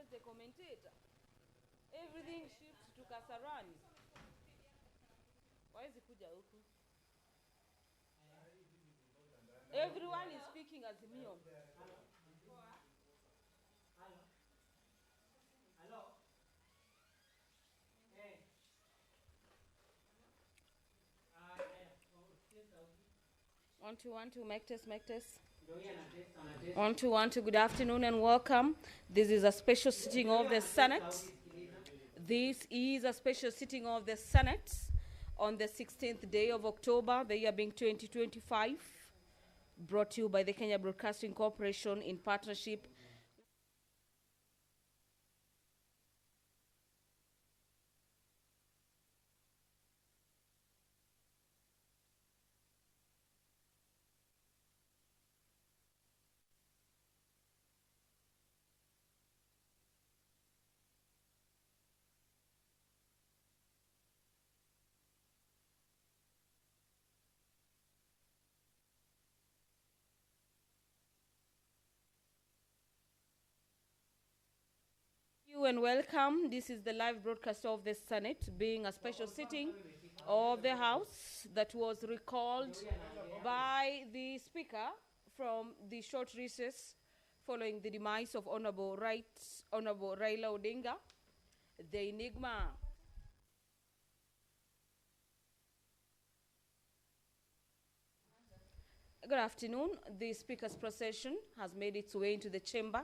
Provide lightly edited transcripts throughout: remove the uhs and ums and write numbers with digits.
as the commentator. Everything shifts to Kasarani. Why is it kuja huku? Everyone is speaking as Mio. One, two, mic test, mic test. 1, 2, 1, 2, good afternoon and welcome. This is a special sitting of the Senate. This is a special sitting of the Senate on the 16th day of October, the year being 2025, brought to you by the Kenya Broadcasting Corporation in partnership. And welcome. This is the live broadcast of the Senate, being a special sitting of the House that was recalled by the Speaker from the short recess following the demise of Honorable Raila Odinga, the enigma. Good afternoon. The Speaker's procession has made its way into the chamber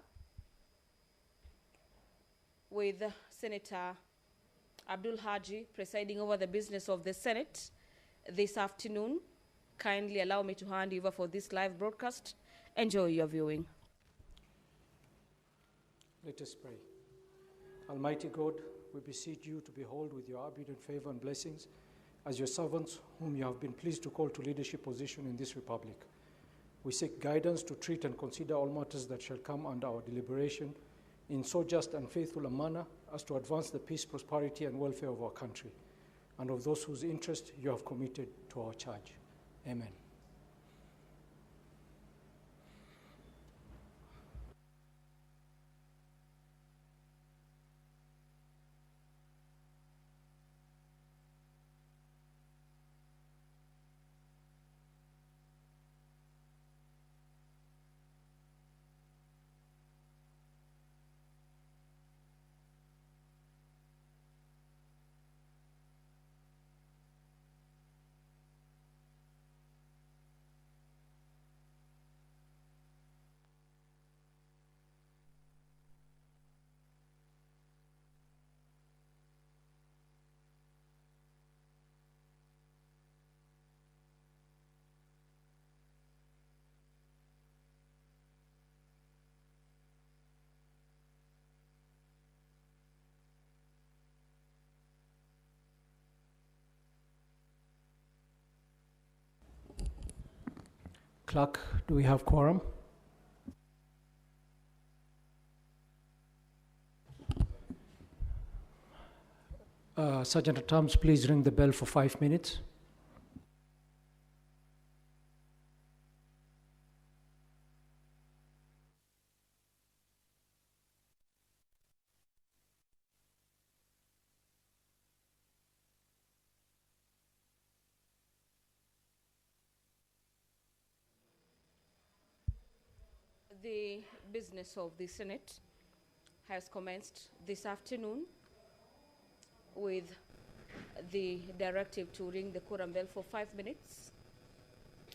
with Senator Abdul Haji presiding over the business of the Senate this afternoon. Kindly allow me to hand over for this live broadcast. Enjoy your viewing. Let us pray. Almighty God, we beseech you to behold with your abundant favor and blessings as your servants whom you have been pleased to call to leadership position in this republic. We seek guidance to treat and consider all matters that shall come under our deliberation in so just and faithful a manner as to advance the peace, prosperity, and welfare of our country, and of those whose interest you have committed to our charge. Amen. Clerk, do we have quorum? Sergeant at Arms, please ring the bell for 5 minutes. The business of the Senate has commenced this afternoon with the directive to ring the quorum bell for 5 minutes,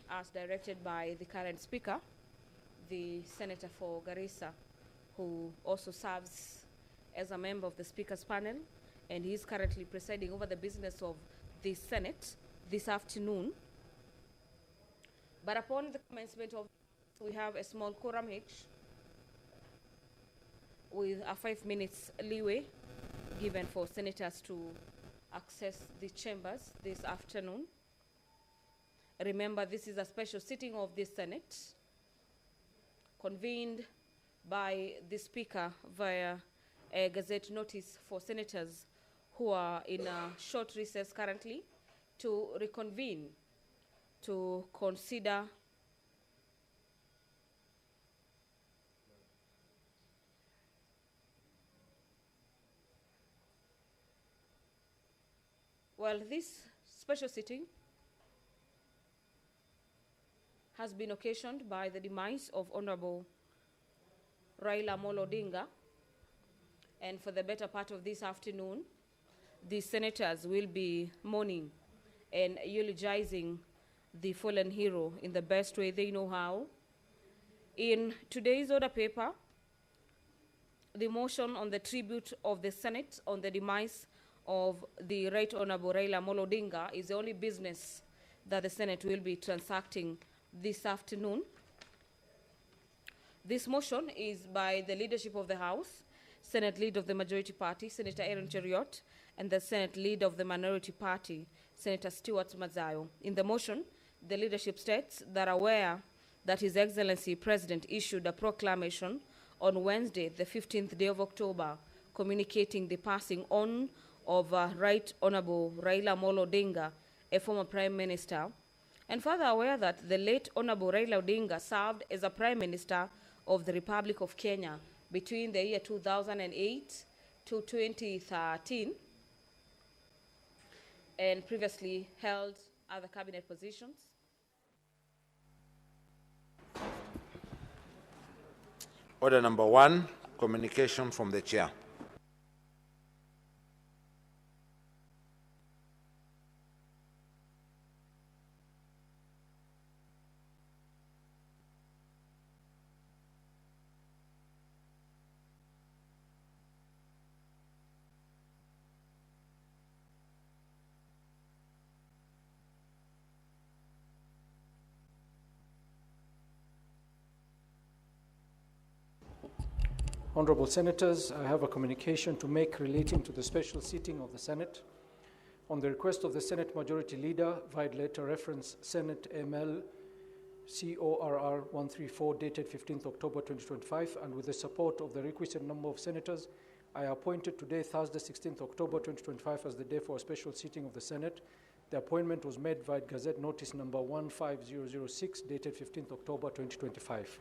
as directed by the current Speaker, the Senator for Garissa, who also serves as a member of the Speaker's panel, and he is currently presiding over the business of the Senate this afternoon. But upon the commencement of, we have a small quorum hitch with a 5 minutes leeway given for senators to access the chambers this afternoon. Remember, this is a special sitting of the Senate convened by the Speaker via a gazette notice for senators who are in a short recess currently to reconvene to consider Well, this special sitting has been occasioned by the demise of Honorable Raila Amolo Odinga, and for the better part of this afternoon, the senators will be mourning and eulogizing the fallen hero in the best way they know how. In today's order paper, the motion on the tribute of the Senate on the demise of the Right Honorable Raila Amolo Odinga is the only business that the Senate will be transacting this afternoon. This motion is by the leadership of the House, Senate Lead of the Majority Party, Senator Aaron Cheriot, and the Senate Lead of the Minority Party, Senator Stuart Mazayo. In the motion, the leadership states that aware that His Excellency President issued a proclamation on Wednesday, the 15th day of October, communicating the passing on of Right Honorable Raila Amolo Odinga, a former Prime Minister, and further aware that the late Honorable Raila Odinga served as a Prime Minister of the Republic of Kenya between the year 2008 to 2013, and previously held other cabinet positions. Order number 1, communication from the chair. Honorable Senators, I have a communication to make relating to the special sitting of the Senate. On the request of the Senate Majority Leader, via letter reference Senate ML CORR 134 dated 15th October 2025, and with the support of the requisite number of senators, I appointed today, Thursday 16th October 2025, as the day for a special sitting of the Senate. The appointment was made via Gazette Notice number 15006 dated 15th October 2025.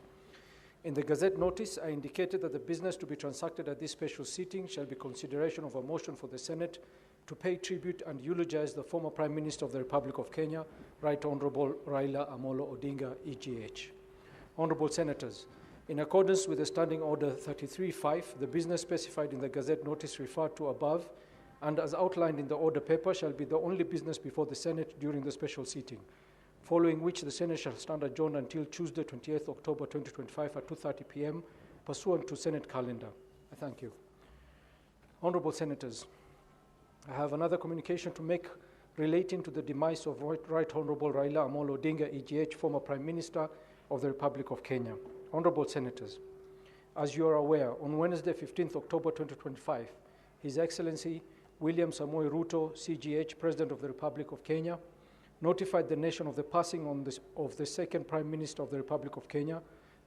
In the Gazette Notice, I indicated that the business to be transacted at this special sitting shall be consideration of a motion for the Senate to pay tribute and eulogize the former Prime Minister of the Republic of Kenya, Right Honorable Raila Amolo Odinga, EGH. Honorable Senators, in accordance with the Standing Order 33.5, the business specified in the Gazette Notice referred to above and as outlined in the order paper shall be the only business before the Senate during the special sitting, following which the Senate shall stand adjourned until Tuesday, 28th October 2025 at 2:30 p.m. pursuant to Senate calendar. I thank you. Honorable Senators, I have another communication to make relating to the demise of Right Honorable Raila Amolo Odinga, EGH, former Prime Minister of the Republic of Kenya. Honorable Senators, as you are aware, on Wednesday, 15th October 2025, His Excellency William Samoei Ruto, CGH, President of the Republic of Kenya, notified the nation of the passing of the second Prime Minister of the Republic of Kenya,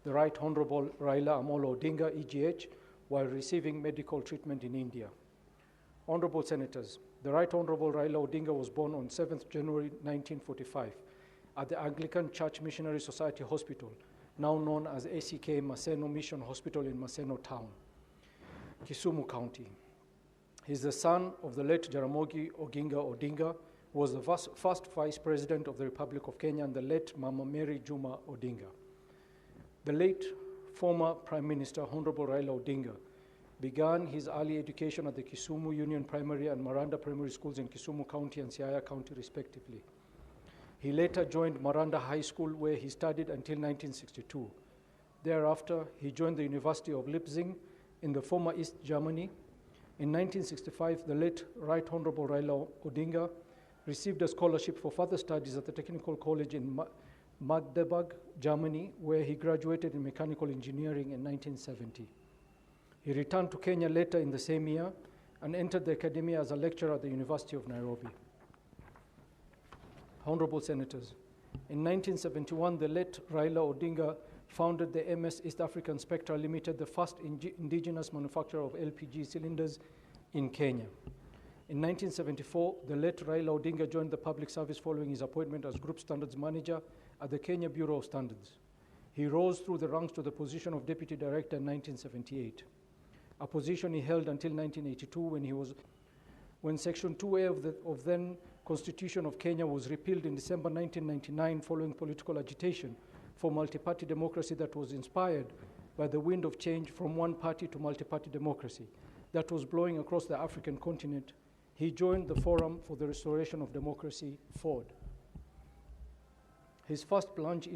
the Right Honorable Raila Amolo Odinga, EGH, while receiving medical treatment in India. Honorable Senators, the Right Honorable Raila Odinga was born on 7th January 1945 at the Anglican Church Missionary Society Hospital, now known as ACK Maseno Mission Hospital in Maseno Town, Kisumu County. He is the son of the late Jaramogi Oginga Odinga, who was the first Vice President of the Republic of Kenya, and the late Mama Mary Juma Odinga. The late former Prime Minister, Honorable Raila Odinga, began his early education at the Kisumu Union Primary and Maranda Primary Schools in Kisumu County and Siaya County, respectively. He later joined Maranda High School, where he studied until 1962. Thereafter, he joined the University of Leipzig in the former East Germany. In 1965, the late Right Honorable Raila Odinga received a scholarship for further studies at the Technical College in Magdeburg, Germany, where he graduated in mechanical engineering in 1970. He returned to Kenya later in the same year and entered the academia as a lecturer at the University of Nairobi. Honorable Senators, in 1971, the late Raila Odinga founded the MS East African Spectra Limited, the first indigenous manufacturer of LPG cylinders in Kenya. In 1974, the late Raila Odinga joined the public service following his appointment as Group Standards Manager at the Kenya Bureau of Standards. He rose through the ranks to the position of Deputy Director in 1978, a position he held until 1982 when he was when Section 2A of then Constitution of Kenya was repealed in December 1999 following political agitation for multi-party democracy that was inspired by the wind of change from one-party to multi-party democracy that was blowing across the African continent, he joined the Forum for the Restoration of Democracy, FORD. His first plunge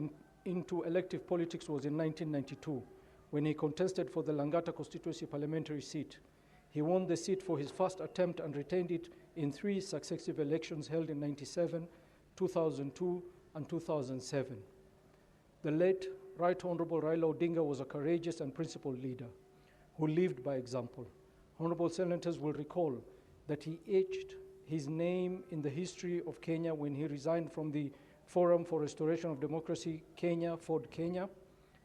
into elective politics was in 1992, when he contested for the Lang'ata Constituency parliamentary seat. He won the seat for his first attempt and retained it in 3 successive elections held in 1997, 2002, and 2007. The late Right Honorable Raila Odinga was a courageous and principled leader who lived by example. Honorable senators will recall that he etched his name in the history of Kenya when he resigned from the Forum for Restoration of Democracy, Kenya, FORD Kenya,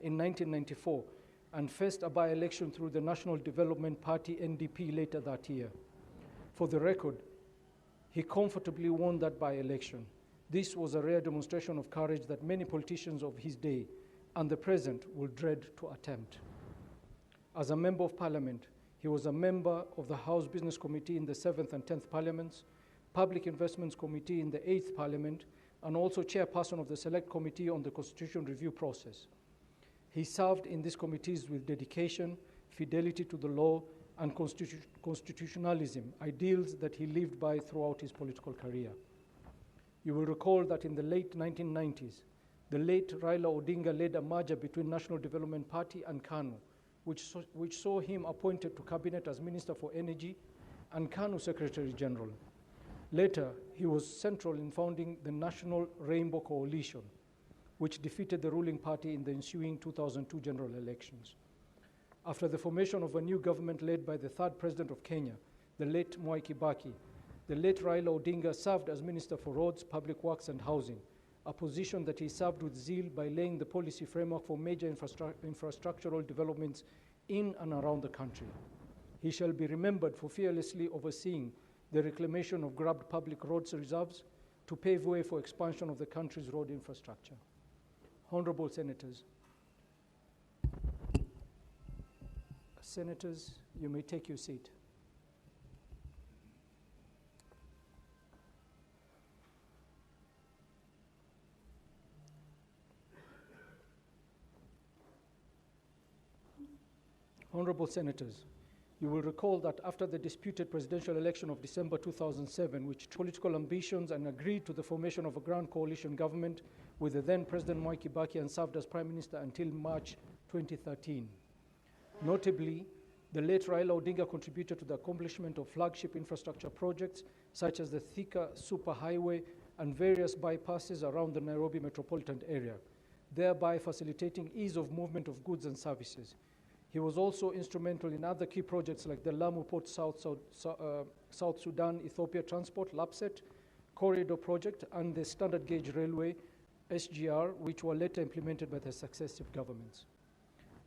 in 1994, and faced a by-election through the National Development Party, NDP, later that year. For the record, he comfortably won that by-election. This was a rare demonstration of courage that many politicians of his day and the present will dread to attempt. As a member of Parliament, he was a member of the House Business Committee in the 7th and 10th Parliaments, Public Investments Committee in the 8th Parliament, and also chairperson of the Select Committee on the Constitution Review process. He served in these committees with dedication, fidelity to the law, and constitutionalism, ideals that he lived by throughout his political career. You will recall that in the late 1990s, the late Raila Odinga led a merger between National Development Party and KANU, which saw him appointed to cabinet as Minister for Energy and KANU Secretary General. Later, he was central in founding the National Rainbow Coalition, which defeated the ruling party in the ensuing 2002 general elections. After the formation of a new government led by the third president of Kenya, the late Mwai Kibaki, the late Raila Odinga served as Minister for Roads, Public Works and Housing, a position that he served with zeal by laying the policy framework for major infrastructural developments in and around the country. He shall be remembered for fearlessly overseeing the reclamation of grabbed public roads reserves to pave way for expansion of the country's road infrastructure. Honorable Senators, you may take your seat. Honorable Senators, you will recall that after the disputed presidential election of December 2007, which political ambitions and agreed to the formation of a grand coalition government with the then President Mwai Kibaki and served as Prime Minister until March 2013. Notably, the late Raila Odinga contributed to the accomplishment of flagship infrastructure projects such as the Thika Superhighway and various bypasses around the Nairobi metropolitan area, thereby facilitating ease of movement of goods and services. He was also instrumental in other key projects like the Lamu Port South Sudan Ethiopia Transport (LAPSET) corridor project and the Standard Gauge Railway (SGR), which were later implemented by the successive governments.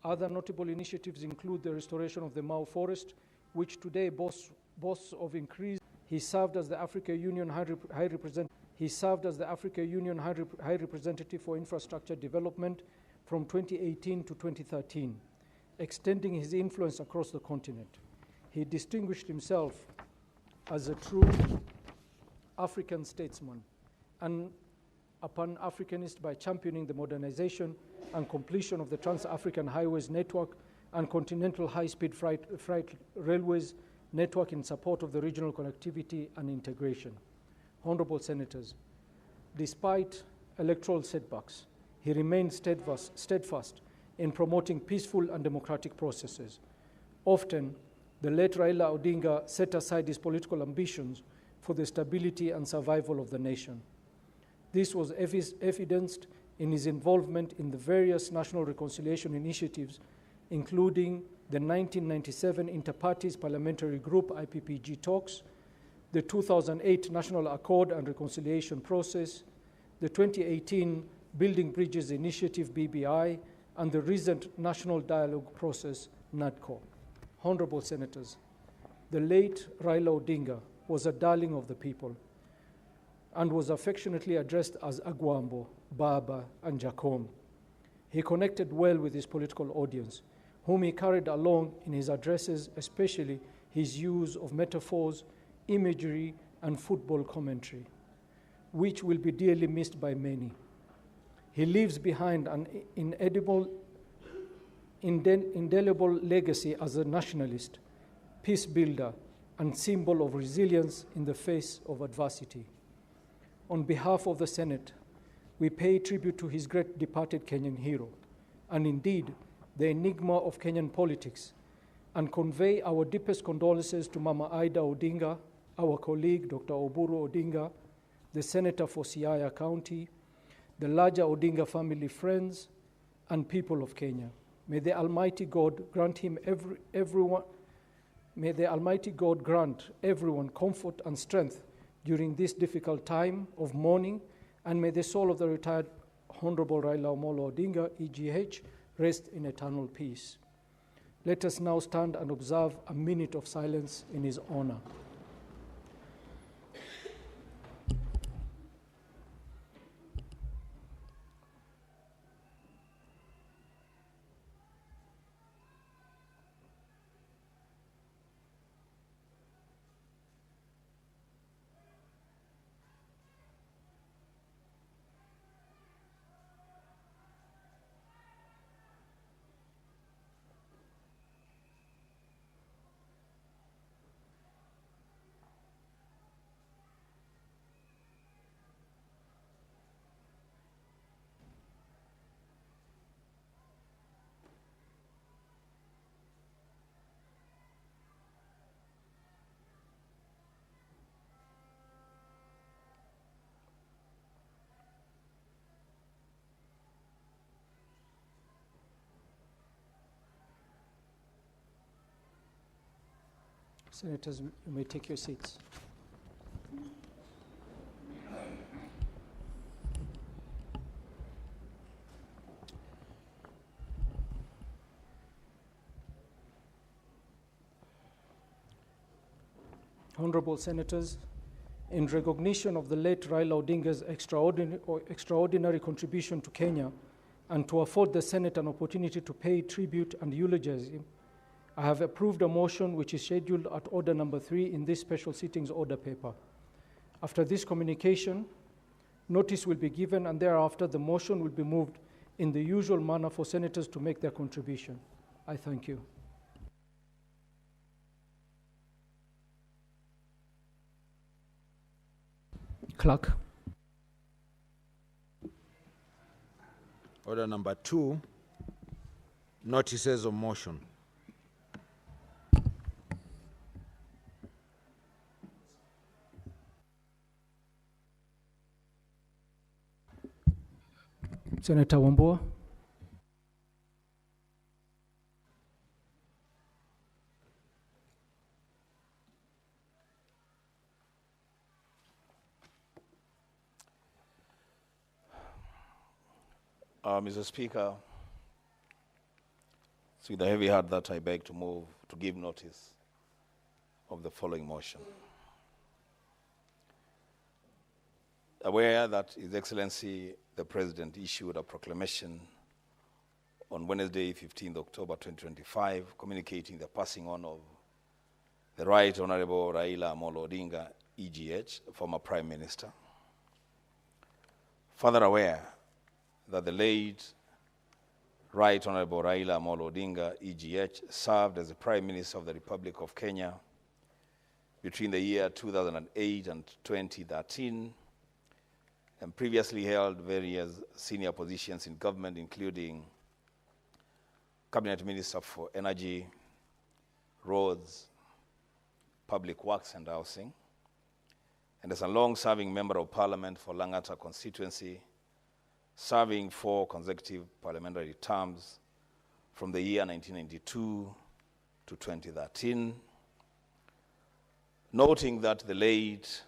Other notable initiatives include the restoration of the Mau Forest, which today boasts of increased. He served as the Africa Union High Representative for Infrastructure Development from 2018 to 2013. Extending his influence across the continent. He distinguished himself as a true African statesman and a Pan-Africanist by championing the modernization and completion of the Trans-African Highways Network and Continental High-Speed Freight Railways Network in support of the regional connectivity and integration. Honorable Senators, despite electoral setbacks, he remained steadfast in promoting peaceful and democratic processes. Often, the late Raila Odinga set aside his political ambitions for the stability and survival of the nation. This was evidenced in his involvement in the various national reconciliation initiatives, including the 1997 Inter-Parties Parliamentary Group IPPG talks, the 2008 National Accord and Reconciliation Process, the 2018 Building Bridges Initiative BBI, and the recent National Dialogue Process, NADCO. Honorable Senators, the late Raila Odinga was a darling of the people and was affectionately addressed as Agwambo, Baba, and Jacom. He connected well with his political audience, whom he carried along in his addresses, especially his use of metaphors, imagery, and football commentary, which will be dearly missed by many. He leaves behind an indelible legacy as a nationalist, peace builder, and symbol of resilience in the face of adversity. On behalf of the Senate, we pay tribute to his great departed Kenyan hero, and indeed the enigma of Kenyan politics, and convey our deepest condolences to Mama Ida Odinga, our colleague Dr. Oburu Odinga, the Senator for Siaya County, the larger Odinga family, friends, and people of Kenya. May the Almighty God grant him May the Almighty God grant everyone comfort and strength during this difficult time of mourning, and may the soul of the retired Honorable Raila Amolo Odinga, EGH, rest in eternal peace. Let us now stand and observe a minute of silence in his honor. Senators, you may take your seats. Honorable Senators, in recognition of the late Raila Odinga's extraordinary contribution to Kenya, and to afford the Senate an opportunity to pay tribute and eulogize him, I have approved a motion which is scheduled at order number 3 in this special sittings order paper. After this communication, notice will be given, and thereafter the motion will be moved in the usual manner for senators to make their contribution. I thank you. Clerk. Order number 2, notices of motion. Senator Wambua. Mr. Speaker, it's with a heavy heart that I beg to give notice of the following motion. Aware that His Excellency the President issued a proclamation on Wednesday, 15th October 2025, communicating the passing on of the Right Honorable Raila Amolo Odinga, EGH, former Prime Minister. Further aware that the late Right Honorable Raila Amolo Odinga, EGH, served as the Prime Minister of the Republic of Kenya between the year 2008 and 2013, and previously held various senior positions in government, including Cabinet Minister for Energy, Roads, Public Works and Housing, and as a long-serving Member of Parliament for Lang'ata Constituency, serving 4 consecutive parliamentary terms from the year 1992 to 2013, noting that the late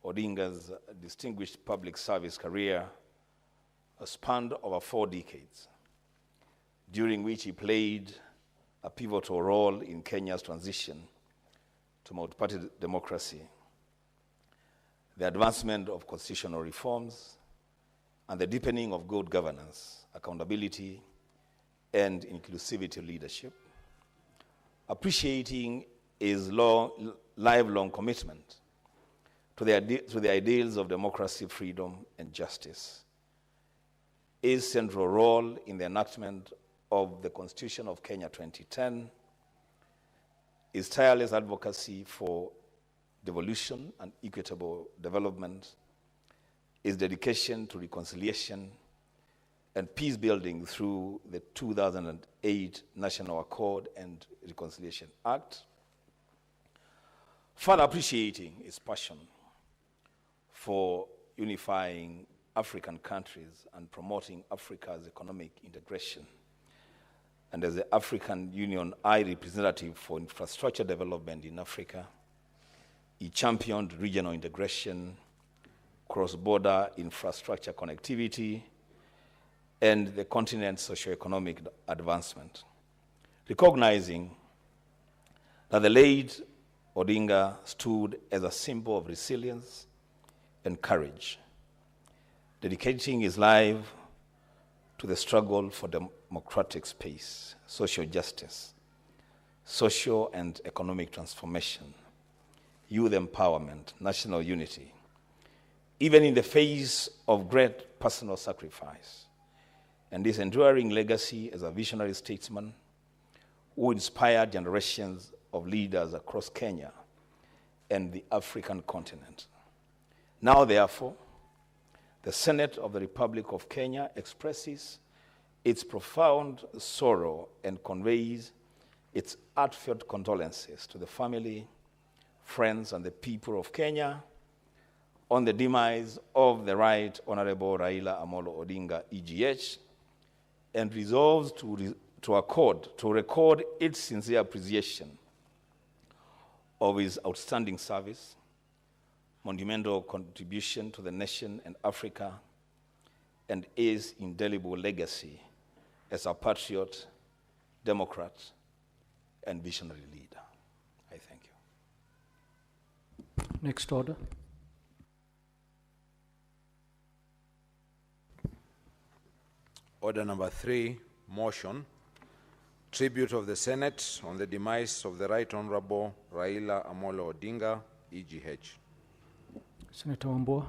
Odinga's distinguished public service career spanned over 4 decades, during which he played a pivotal role in Kenya's transition to multi-party democracy, the advancement of constitutional reforms, and the deepening of good governance, accountability, and inclusivity leadership. Appreciating his lifelong commitment to the ideals of democracy, freedom, and justice. His central role in the enactment of the Constitution of Kenya 2010, his tireless advocacy for devolution and equitable development, his dedication to reconciliation and peace building through the 2008 National Accord and Reconciliation Act, further appreciating his passion for unifying African countries and promoting Africa's economic integration. And as the African Union High Representative for Infrastructure Development in Africa, he championed regional integration, cross-border infrastructure connectivity, and the continent's socio-economic advancement. Recognizing that the late Odinga stood as a symbol of resilience and courage, dedicating his life to the struggle for democratic space, social justice, social and economic transformation, youth empowerment, national unity, even in the face of great personal sacrifice, and his enduring legacy as a visionary statesman who inspired generations of leaders across Kenya and the African continent. Now, therefore, the Senate of the Republic of Kenya expresses its profound sorrow and conveys its heartfelt condolences to the family, friends, and the people of Kenya on the demise of the Right Honorable Raila Amolo Odinga, EGH, and resolves to record its sincere appreciation of his outstanding service, monumental contribution to the nation and Africa, and his indelible legacy as a patriot, democrat, and visionary leader. I thank you. Next order. Order number 3, motion, tribute of the Senate on the demise of the Right Honorable Raila Amolo Odinga, EGH. Senator Wambua.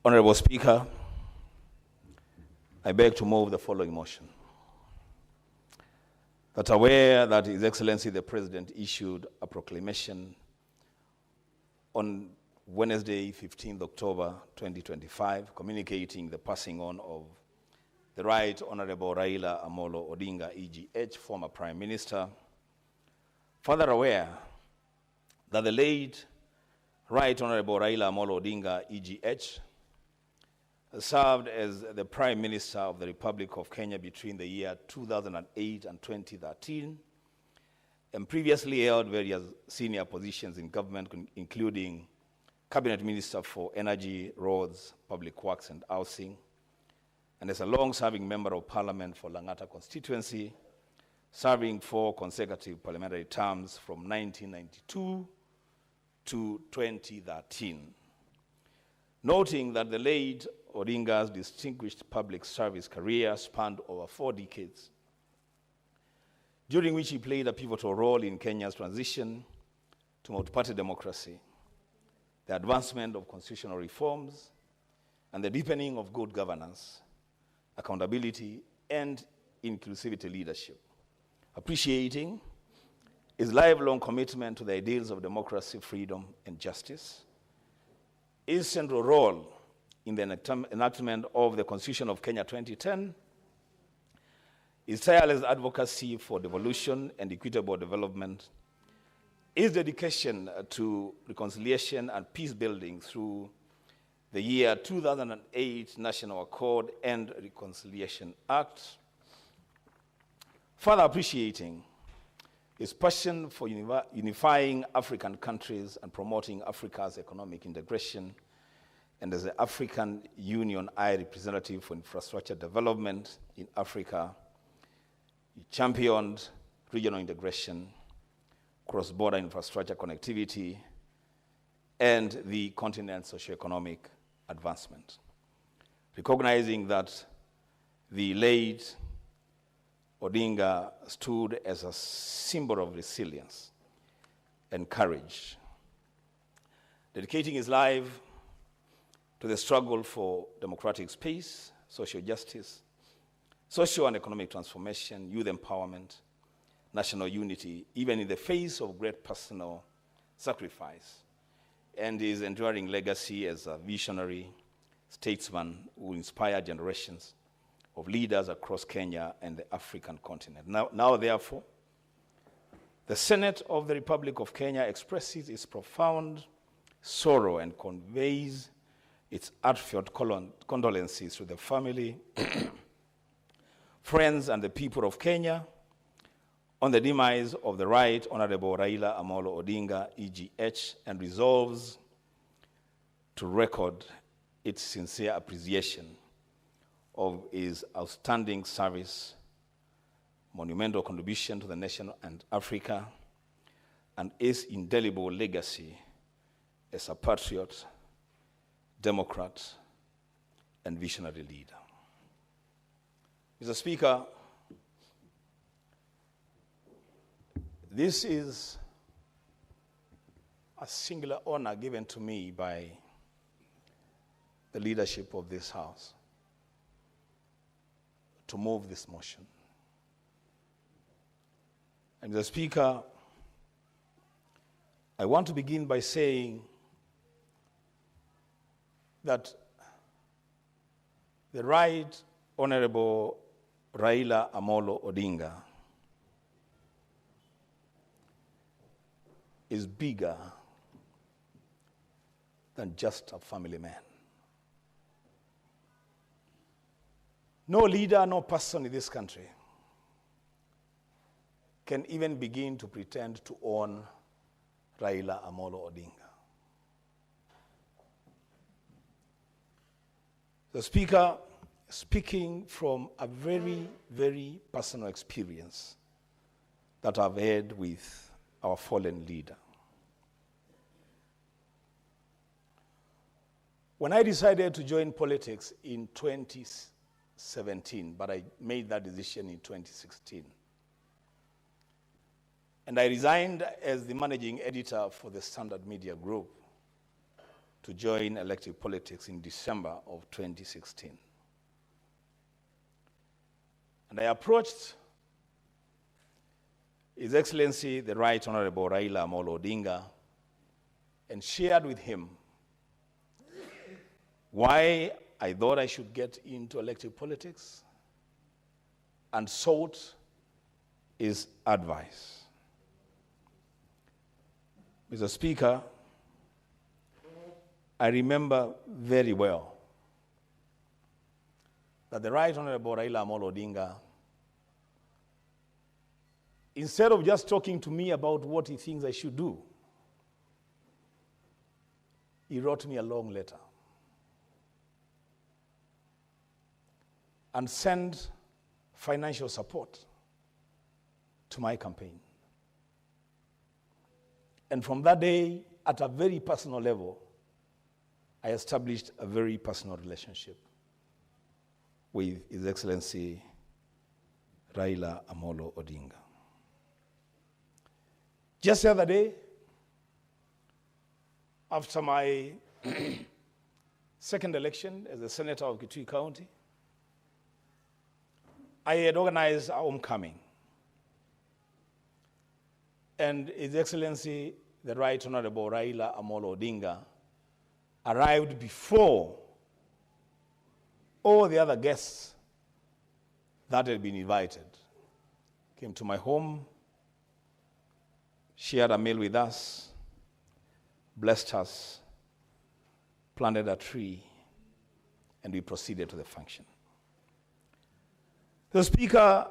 Honorable Speaker, I beg to move the following motion. That aware that His Excellency the President issued a proclamation on Wednesday, 15th October 2025, communicating the passing on of the Right Honorable Raila Amolo Odinga, EGH, former Prime Minister, further aware that the late Right Honorable Raila Amolo Odinga, EGH, served as the Prime Minister of the Republic of Kenya between the year 2008 and 2013, and previously held various senior positions in government, including Cabinet Minister for Energy, Roads, Public Works and Housing, and as a long-serving Member of Parliament for Lang'ata Constituency, serving 4 consecutive parliamentary terms from 1992 to 2013. Noting that the late Odinga's distinguished public service career spanned over 4 decades, during which he played a pivotal role in Kenya's transition to multi-party democracy, the advancement of constitutional reforms, and the deepening of good governance, accountability, and inclusivity leadership. Appreciating his lifelong commitment to the ideals of democracy, freedom, and justice, his central role in the enactment of the Constitution of Kenya 2010, his tireless advocacy for devolution and equitable development, his dedication to reconciliation and peace building through the year 2008 National Accord and Reconciliation Act, further appreciating his passion for unifying African countries and promoting Africa's economic integration, and as the African Union High Representative for Infrastructure Development in Africa, he championed regional integration, cross-border infrastructure connectivity, and the continent's socio-economic advancement. recognizing that the late Odinga stood as a symbol of resilience and courage, dedicating his life to the struggle for democratic space, social justice, social and economic transformation, youth empowerment, national unity, even in the face of great personal sacrifice, and his enduring legacy as a visionary statesman who inspired generations of leaders across Kenya and the African continent. Now, therefore, the Senate of the Republic of Kenya expresses its profound sorrow and conveys its heartfelt condolences to the family, friends, and the people of Kenya on the demise of the Right Honorable Raila Amolo Odinga, EGH, and resolves to record its sincere appreciation of his outstanding service, monumental contribution to the nation and Africa, and his indelible legacy as a patriot, democrat, and visionary leader. Mr. Speaker, this is a singular honor given to me by the leadership of this House to move this motion. And Mr. Speaker, I want to begin by saying that the Right Honorable Raila Amolo Odinga is bigger than just a family man. No leader, no person in this country can even begin to pretend to own Raila Amolo Odinga. The Speaker, speaking from a very, very personal experience that I've had with our fallen leader. When I decided to join politics in 2017, but I made that decision in 2016, and I resigned as the managing editor for the Standard Media Group to join elective politics in December of 2016. And I approached His Excellency, the Right Honorable Raila Amolo Odinga, and shared with him why I thought I should get into elective politics and sought his advice. Mr. Speaker, I remember very well that the Right Honorable Raila Amolo Odinga, instead of just talking to me about what he thinks I should do, he wrote me a long letter and sent financial support to my campaign. And from that day, at a very personal level, I established a very personal relationship with His Excellency Raila Amolo Odinga. Just the other day, after my second election as a senator of Kitui County, I had organized a homecoming. And His Excellency, the Right Honorable Raila Amolo Odinga, arrived before all the other guests that had been invited. Came to my home, shared a meal with us, blessed us, planted a tree, and we proceeded to the function. The Speaker,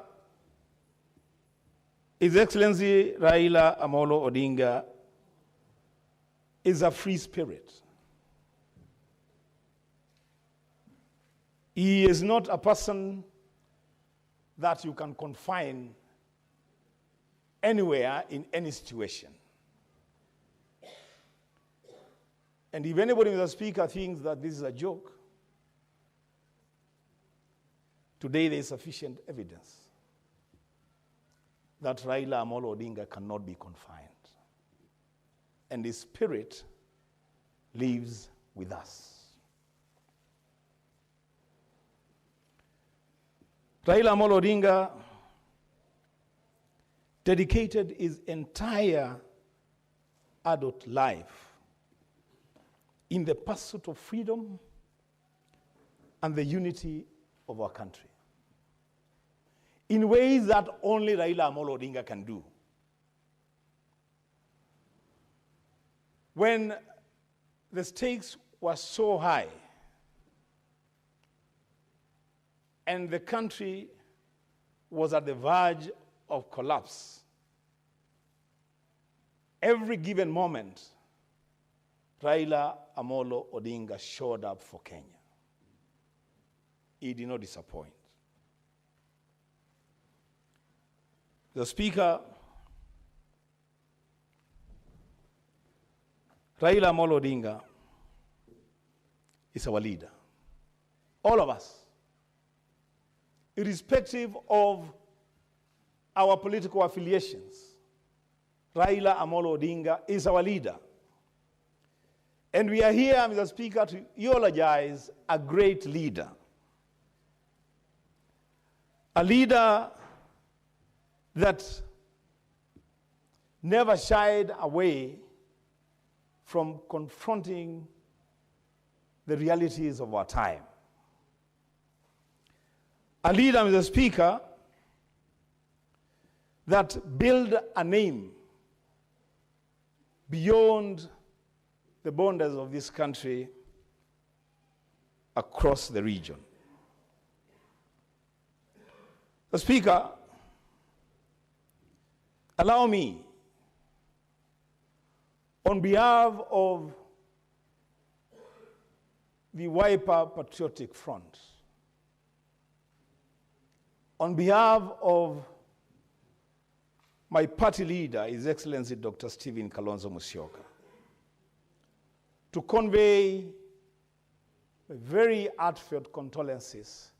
His Excellency Raila Amolo Odinga is a free spirit. He is not a person that you can confine anywhere in any situation. And if anybody, Mr. Speaker, thinks that this is a joke, Today there is sufficient evidence that Raila Amolo Odinga cannot be confined, and his spirit lives with us. Raila Amolo Odinga dedicated his entire adult life in the pursuit of freedom and the unity of our country in ways that only Raila Amolo Odinga can do. When the stakes were so high and the country was at the verge of collapse, every given moment, Raila Amolo Odinga showed up for Kenya. He did not disappoint. The Speaker, Raila Amolo Odinga is our leader. All of us, irrespective of our political affiliations, Raila Amolo Odinga is our leader. And we are here, Mr. Speaker, to eulogize a great leader. A leader that never shied away from confronting the realities of our time. A leader, Mr. Speaker, that built a name beyond the borders of this country across the region. The Speaker, allow me, on behalf of the Wiper Patriotic Front, on behalf of my party leader, His Excellency Dr. Stephen Kalonzo Musyoka, to convey very heartfelt condolences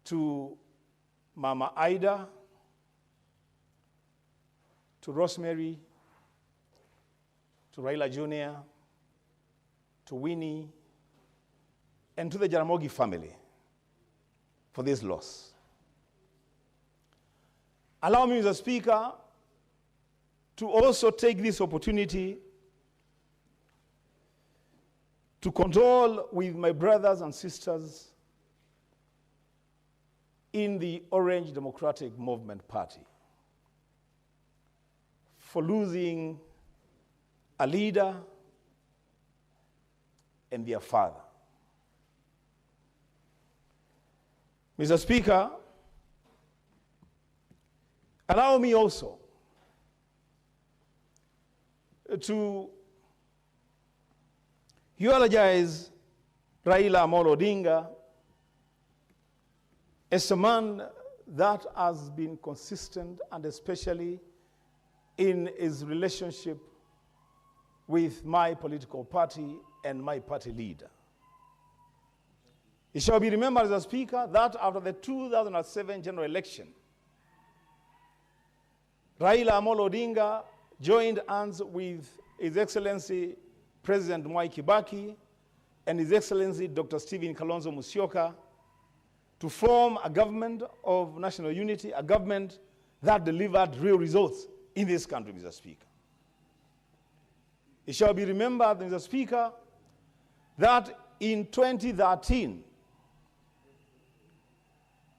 to Mama Ida, to Rosemary, to Raila Jr., to Winnie, and to the Jaramogi family for this loss. Allow me, Mr. Speaker, to also take this opportunity to condole with my brothers and sisters in the Orange Democratic Movement Party for losing a leader and their father. Mr. Speaker, allow me also to eulogize Raila Amolo Odinga as a man that has been consistent, and especially in his relationship with my political party and my party leader. It shall be remembered, Mr. Speaker, that after the 2007 general election, Raila Amolo Odinga joined hands with His Excellency President Mwai Kibaki and His Excellency Dr. Stephen Kalonzo Musyoka to form a government of national unity, a government that delivered real results in this country, Mr. Speaker. It shall be remembered, Mr. Speaker, that in 2013,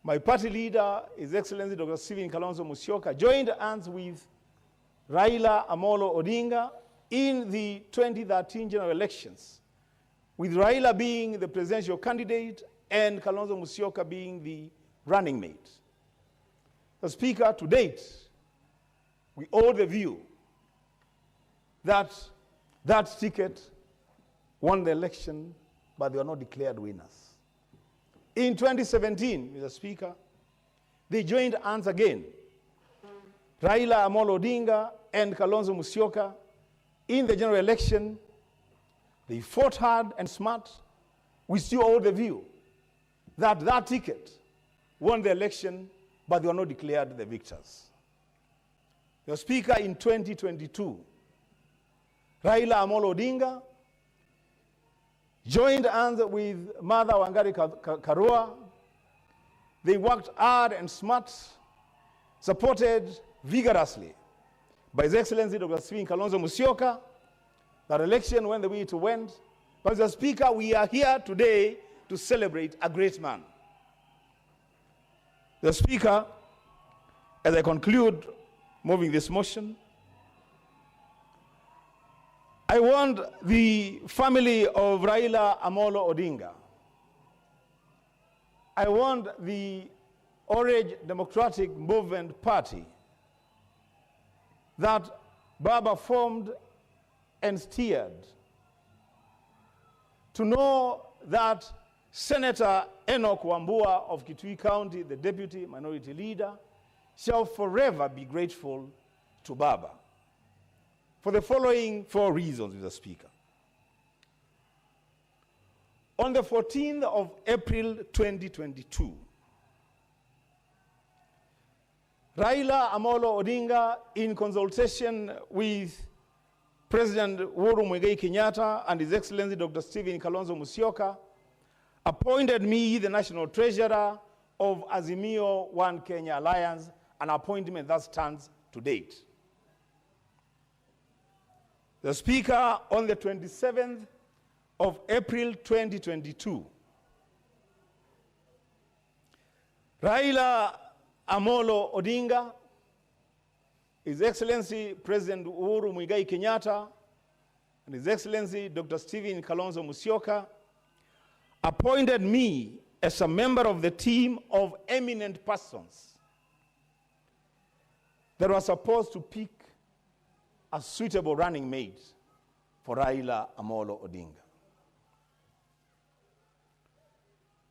my party leader, His Excellency Dr. Stephen Kalonzo Musyoka, joined hands with Raila Amolo Odinga in the 2013 general elections, with Raila being the presidential candidate and Kalonzo Musyoka being the running mate. The Speaker, to date, we hold the view that that ticket won the election, but they were not declared winners. In 2017, Mr. Speaker, they joined hands again, Raila Amolo Odinga and Kalonzo Musyoka, in the general election. They fought hard and smart. We still hold the view that that ticket won the election, but they were not declared the victors. Your Speaker, in 2022, Raila Amolo Odinga joined hands with Mother Wangari Karua. They worked hard and smart, supported vigorously by His Excellency Dr. Stephen Kalonzo Musyoka. That election went the way it went. But Mr. Speaker, we are here today to celebrate a great man. The Speaker, as I conclude moving this motion, I want the family of Raila Amolo Odinga, I want the Orange Democratic Movement Party that Baba formed and steered, to know that Senator Enoch Wambua of Kitui County, the Deputy Minority Leader, shall forever be grateful to Baba for the following 4 reasons, Mr. Speaker. On the 14th of April 2022, Raila Amolo Odinga, in consultation with President Uhuru Muigai Kenyatta and His Excellency Dr. Stephen Kalonzo Musyoka, appointed me the National Treasurer of Azimio One Kenya Alliance, an appointment that stands to date. The Speaker, on the 27th of April 2022, Raila Amolo Odinga, His Excellency President Uhuru Muigai Kenyatta, and His Excellency Dr. Stephen Kalonzo Musyoka appointed me as a member of the team of eminent persons that was supposed to pick a suitable running mate for Raila Amolo Odinga.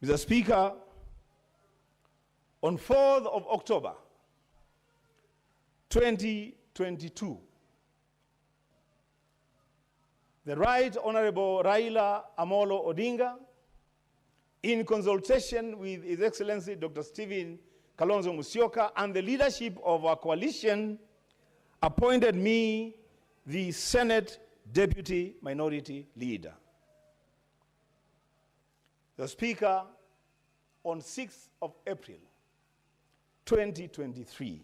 Mr. Speaker, on 4th of October 2022, the Right Honorable Raila Amolo Odinga, in consultation with His Excellency Dr. Stephen Kalonzo Musyoka and the leadership of our coalition, appointed me the Senate Deputy Minority Leader. The Speaker, on 6th of April 2023,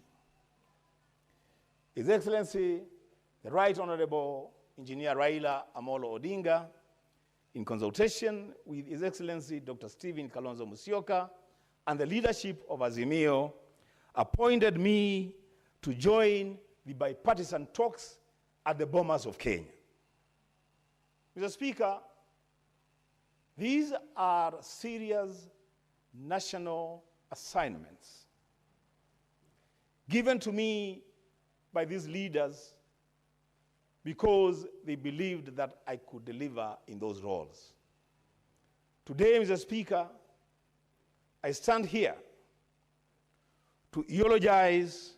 His Excellency, the Right Honorable Engineer Raila Amolo Odinga, in consultation with His Excellency Dr. Stephen Kalonzo Musyoka and the leadership of Azimio, appointed me to join the bipartisan talks at the Bomas of Kenya. Mr. Speaker, these are serious national assignments given to me by these leaders because they believed that I could deliver in those roles. Today, Mr. Speaker, I stand here to eulogize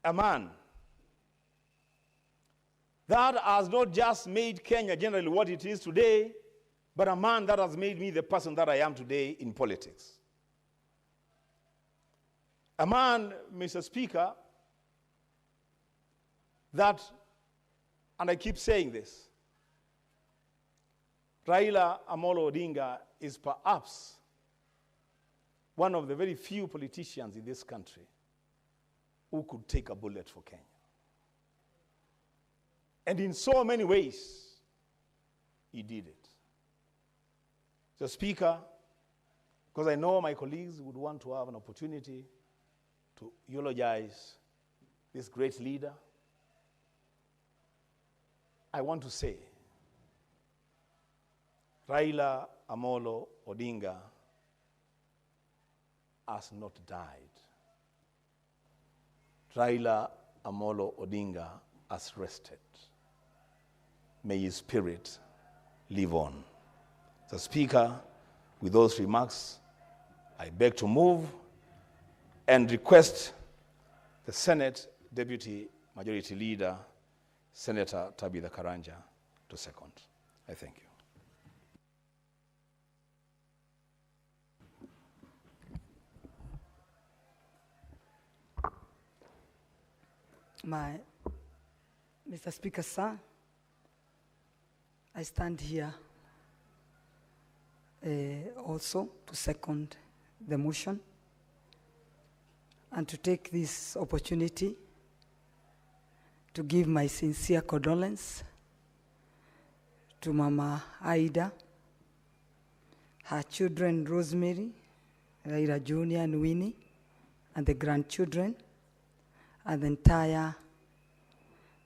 a man that has not just made Kenya generally what it is today, but a man that has made me the person that I am today in politics. A man, Mr. Speaker, that, and I keep saying this, Raila Amolo Odinga is perhaps one of the very few politicians in this country who could take a bullet for Kenya. And in so many ways, he did it. So, Speaker, because I know my colleagues would want to have an opportunity to eulogize this great leader, I want to say, Raila Amolo Odinga has not died. Raila Amolo Odinga has rested. May his spirit live on. So, Speaker, with those remarks, I beg to move and request the Senate Deputy Majority Leader, Senator Tabitha Karanja, to second. I thank you. Mr. Speaker, sir, I stand here also to second the motion and to take this opportunity to give my sincere condolence to Mama Aida, her children Rosemary, Raila Jr. and Winnie, and the grandchildren, and the entire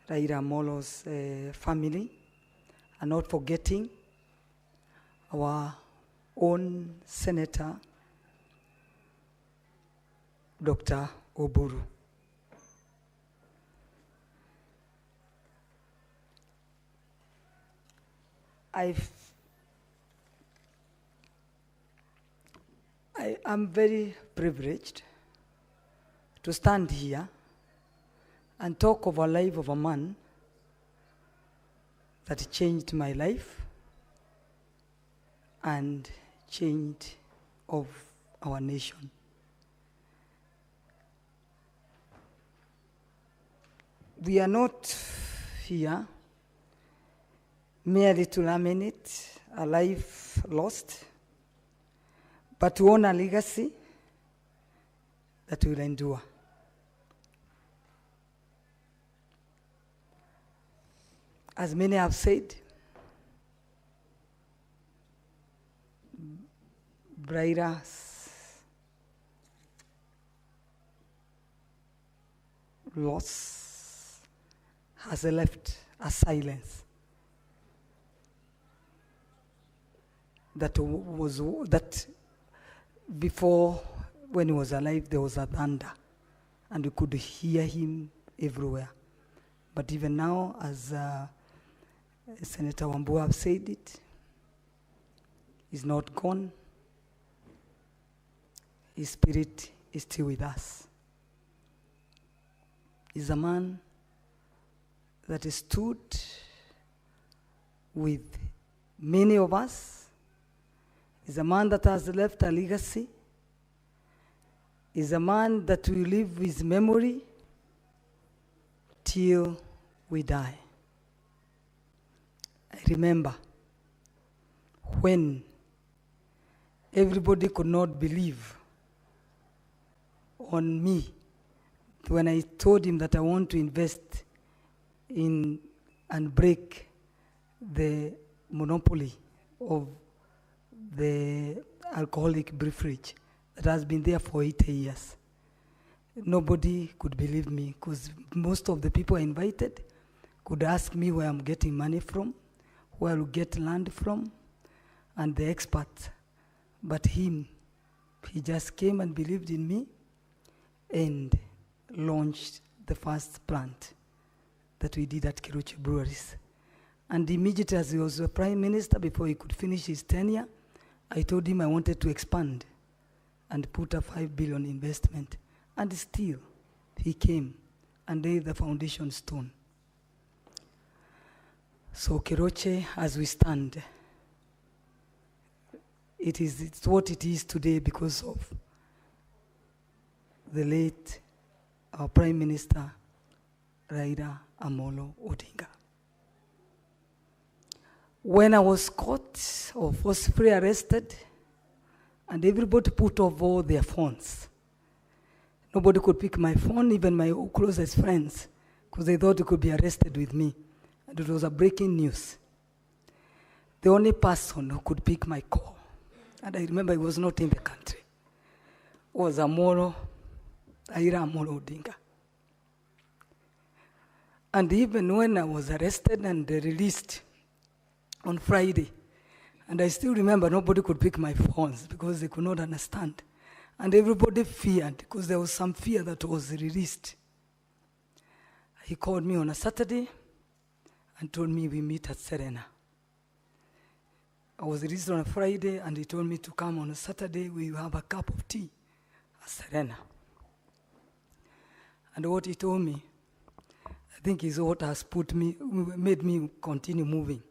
Raila Amolo's family, and not forgetting our own Senator, Dr. Oburu. I'm very privileged to stand here and talk of a life of a man that changed my life and changed of our nation. We are not here merely to lament a life lost, but to own a legacy that will endure. As many have said, Raila's loss has left a silence that before, when he was alive, there was a thunder, and you could hear him everywhere. But even now, as Senator Wambua have said it, he's not gone. His spirit is still with us. He's a man that has stood with many of us. He's a man that has left a legacy. He's a man that will live his memory till we die. I remember when everybody could not believe on me when I told him that I want to invest in and break the monopoly of the alcoholic beverage that has been there for 80 years. Nobody could believe me because most of the people I invited could ask me where I'm getting money from, where I'll get land from, and the expert. But he just came and believed in me and launched the first plant that we did at Keruche Breweries. And immediately as he was a prime minister, before he could finish his tenure, I told him I wanted to expand and put a 5 billion investment. And still, he came and laid the foundation stone. So Keruche, as we stand, it's what it is today because of the late our Prime Minister, Raila Amolo Odinga. When I was caught or forcibly arrested, and everybody put off all their phones, nobody could pick my phone, even my closest friends, because they thought they could be arrested with me. And it was a breaking news. The only person who could pick my call, and I remember he was not in the country, was Raila Amolo Odinga. And even when I was arrested and released on Friday, and I still remember nobody could pick my phones because they could not understand. And everybody feared because there was some fear that was released. He called me on a Saturday and told me we meet at Serena. I was released on a Friday and he told me to come on a Saturday, we have a cup of tea at Serena. And what he told me, I think is what has made me continue moving.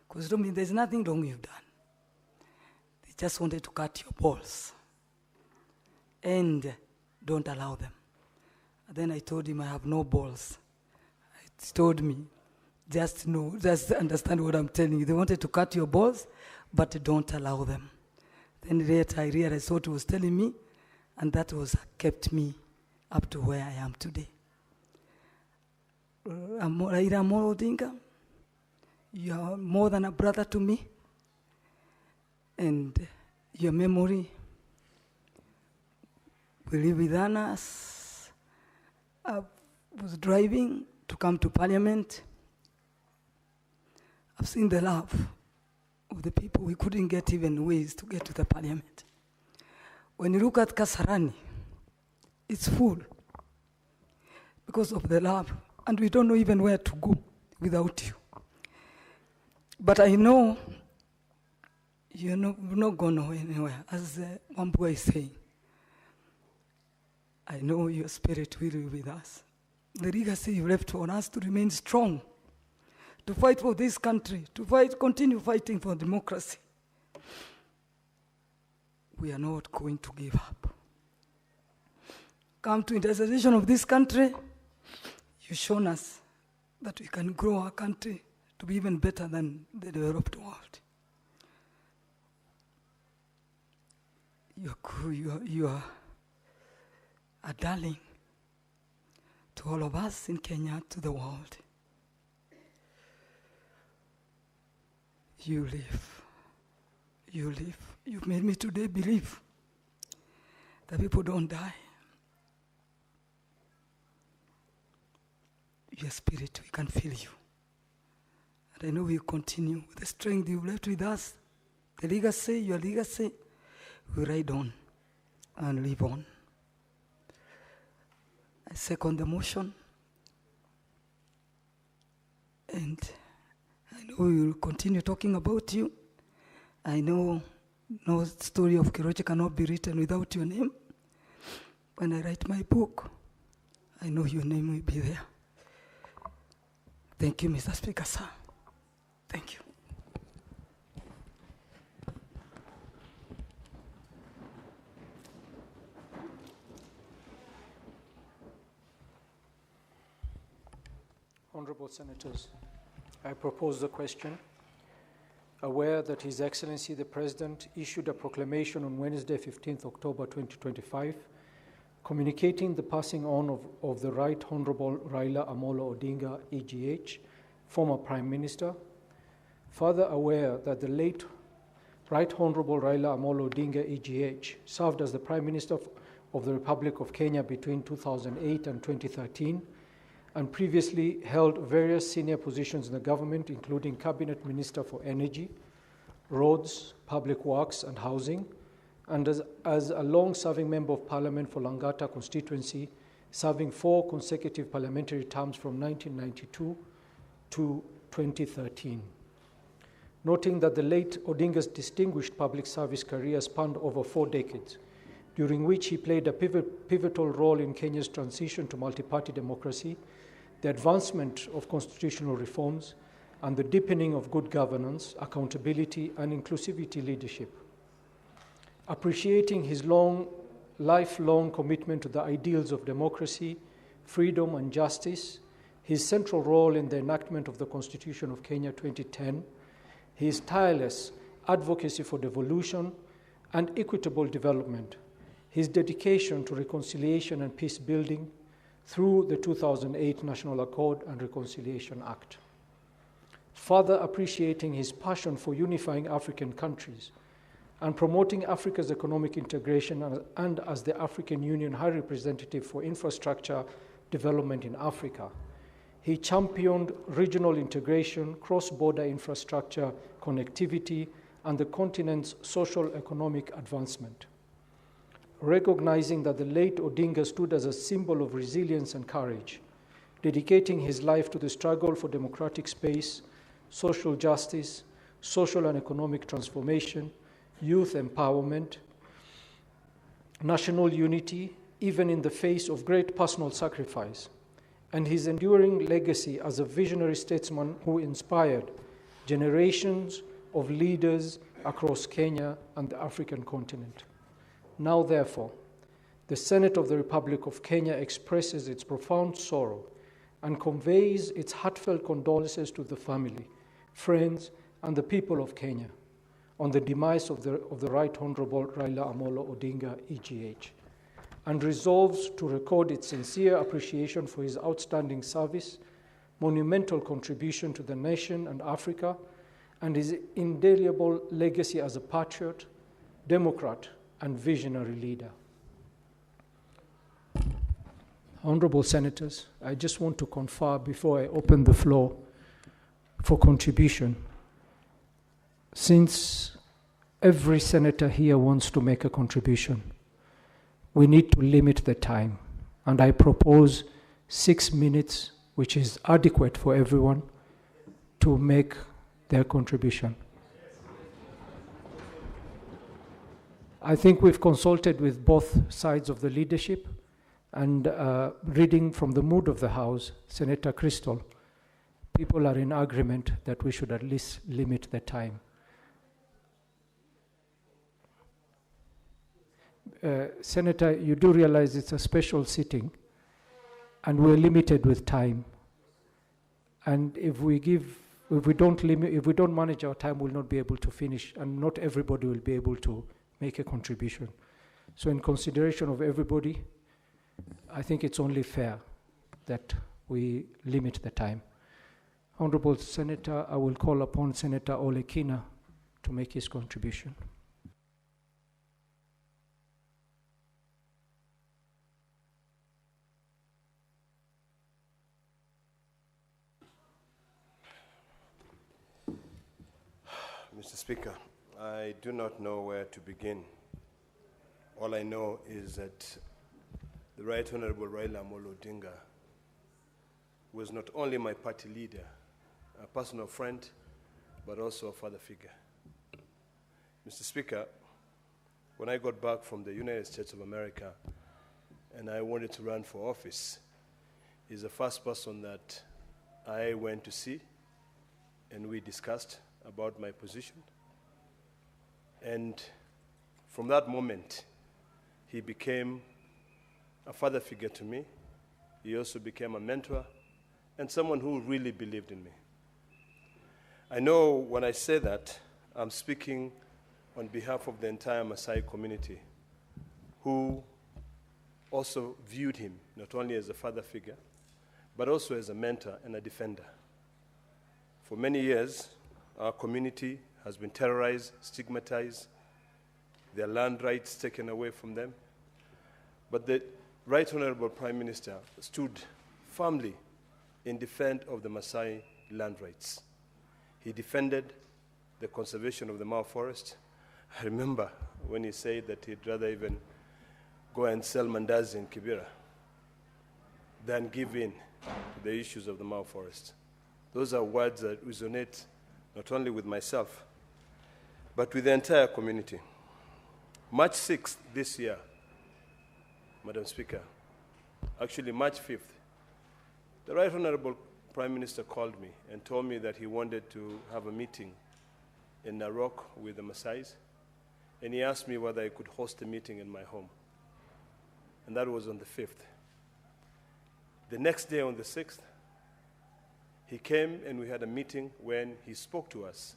Because he told me there's nothing wrong you've done. They just wanted to cut your balls. And don't allow them. And then I told him I have no balls told me, just understand what I'm telling you. They wanted to cut your balls, but don't allow them. Then later I realized what he was telling me, and that was kept me up to where I am today. Raila Amolo Odinga, you are more than a brother to me, and your memory will live with us. I was driving to come to Parliament. I've seen the love of the people. We couldn't get even ways to get to the Parliament. When you look at Kasarani, it's full because of the love, and we don't know even where to go without you. But I know you're not going anywhere, as Wambua is saying. I know your spirit will be with us. The legacy you left for us to remain strong, to fight for this country, continue fighting for democracy. We are not going to give up. Come to intercession of this country, you've shown us that we can grow our country to be even better than the developed world. You are a darling to all of us in Kenya, to the world. You live. You live. You've made me today believe that people don't die. Your spirit, we can feel you. And I know we'll continue with the strength you've left with us. The legacy, your legacy, we ride on and live on. I second the motion. And I know we will continue talking about you. I know no story of Kiroche cannot be written without your name. When I write my book, I know your name will be there. Thank you, Mr. Speaker, sir. Thank you. Honorable Senators, I propose the question. Aware that His Excellency the President issued a proclamation on Wednesday, 15th October 2025, communicating the passing on of the Right Honorable Raila Amolo Odinga, EGH, former Prime Minister. Further aware that the late Right Honorable Raila Amolo Odinga, EGH, served as the Prime Minister of the Republic of Kenya between 2008 and 2013, and previously held various senior positions in the government, including Cabinet Minister for Energy, Roads, Public Works and Housing, and as a long-serving Member of Parliament for Lang'ata Constituency, serving 4 consecutive parliamentary terms from 1992 to 2013. Noting that the late Odinga's distinguished public service career spanned over 4 decades, during which he played a pivotal role in Kenya's transition to multi-party democracy, the advancement of constitutional reforms, and the deepening of good governance, accountability, and inclusivity leadership. Appreciating his lifelong commitment to the ideals of democracy, freedom, and justice, his central role in the enactment of the Constitution of Kenya 2010, his tireless advocacy for devolution and equitable development, his dedication to reconciliation and peace building through the 2008 National Accord and Reconciliation Act. Further appreciating his passion for unifying African countries and promoting Africa's economic integration, and as the African Union High Representative for Infrastructure Development in Africa, he championed regional integration, cross-border infrastructure connectivity, and the continent's social-economic advancement. Recognizing that the late Odinga stood as a symbol of resilience and courage, dedicating his life to the struggle for democratic space, social justice, social and economic transformation, youth empowerment, national unity, even in the face of great personal sacrifice, and his enduring legacy as a visionary statesman who inspired generations of leaders across Kenya and the African continent. Now, therefore, the Senate of the Republic of Kenya expresses its profound sorrow and conveys its heartfelt condolences to the family, friends, and the people of Kenya on the demise of the Right Honorable Raila Amolo Odinga, EGH, and resolves to record its sincere appreciation for his outstanding service, monumental contribution to the nation and Africa, and his indelible legacy as a patriot, democrat, and visionary leader. Honorable Senators, I just want to confer before I open the floor for contribution. Since every senator here wants to make a contribution, we need to limit the time, and I propose 6 minutes, which is adequate for everyone to make their contribution. I think we've consulted with both sides of the leadership, and reading from the mood of the House, Senator Crystal, people are in agreement that we should at least limit the time. Senator, you do realize it's a special sitting, and we're limited with time. And if we don't manage our time, we'll not be able to finish, and not everybody will be able to make a contribution. So in consideration of everybody, I think it's only fair that we limit the time. Honorable Senator, I will call upon Senator Olekina to make his contribution. Mr. Speaker, I do not know where to begin. All I know is that the Right Honorable Raila Amolo Odinga was not only my party leader, a personal friend, but also a father figure. Mr. Speaker, when I got back from the United States of America and I wanted to run for office, he's the first person that I went to see, and we discussed about my position. And from that moment, he became a father figure to me. He also became a mentor and someone who really believed in me. I know when I say that, I'm speaking on behalf of the entire Maasai community, who also viewed him not only as a father figure, but also as a mentor and a defender. For many years, our community has been terrorized, stigmatized, their land rights taken away from them. But the Right Honorable Prime Minister stood firmly in defense of the Maasai land rights. He defended the conservation of the Mau forest. I remember when he said that he'd rather even go and sell mandazi in Kibera than give in to the issues of the Mau forest. Those are words that resonate not only with myself, but with the entire community. March 6th this year, Madam Speaker, actually March 5th, the Right Honorable Prime Minister called me and told me that he wanted to have a meeting in Narok with the Maasais, and he asked me whether I could host a meeting in my home. And that was on the 5th. The next day, on the 6th, he came and we had a meeting when he spoke to us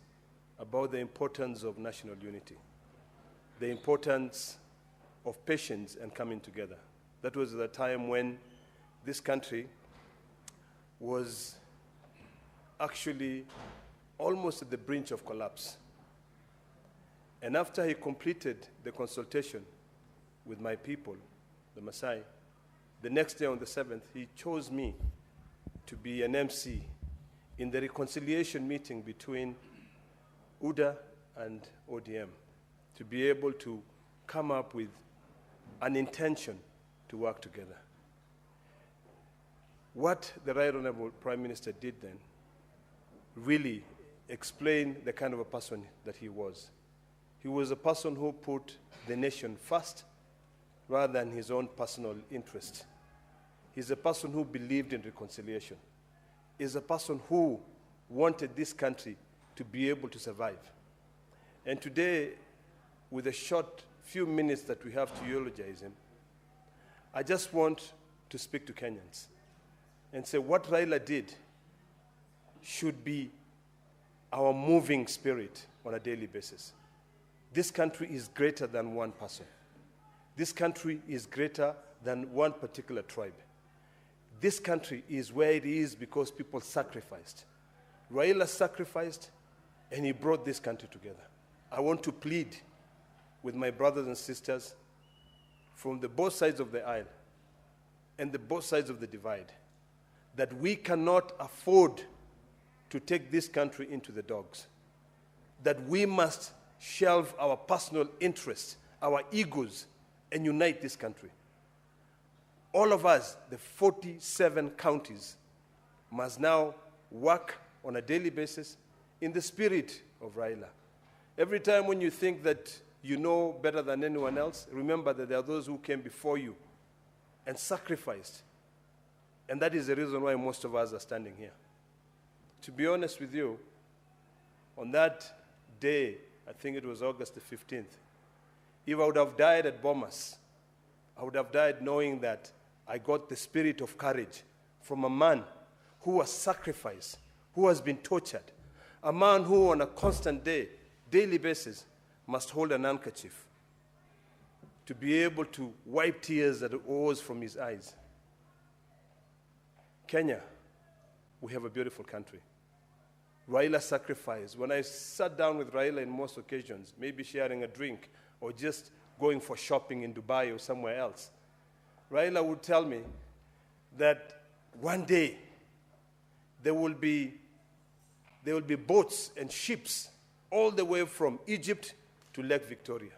about the importance of national unity, the importance of patience and coming together. That was the time when this country was actually almost at the brink of collapse. And after he completed the consultation with my people, the Maasai, the next day on the 7th, he chose me to be an MC in the reconciliation meeting between UDA and ODM, to be able to come up with an intention to work together. What the Right Honorable Prime Minister did then really explained the kind of a person that he was. He was a person who put the nation first rather than his own personal interest. He's a person who believed in reconciliation. He's a person who wanted this country to be able to survive. And today, with a short few minutes that we have to eulogize him, I just want to speak to Kenyans and say what Raila did should be our moving spirit on a daily basis. This country is greater than one person. This country is greater than one particular tribe. This country is where it is because people sacrificed. Raila sacrificed, and he brought this country together. I want to plead with my brothers and sisters from the both sides of the aisle and the both sides of the divide that we cannot afford to take this country into the dogs, that we must shelve our personal interests, our egos, and unite this country. All of us, the 47 counties, must now work on a daily basis in the spirit of Raila. Every time when you think that you know better than anyone else, remember that there are those who came before you and sacrificed. And that is the reason why most of us are standing here. To be honest with you, on that day, I think it was August the 15th, if I would have died at Bomas, I would have died knowing that I got the spirit of courage from a man who was sacrificed, who has been tortured, a man who on a constant daily basis must hold an handkerchief to be able to wipe tears that oozed from his eyes. Kenya, we have a beautiful country. Raila sacrificed. When I sat down with Raila in most occasions, maybe sharing a drink or just going for shopping in Dubai or somewhere else, Raila would tell me that one day there will be boats and ships all the way from Egypt to Lake Victoria.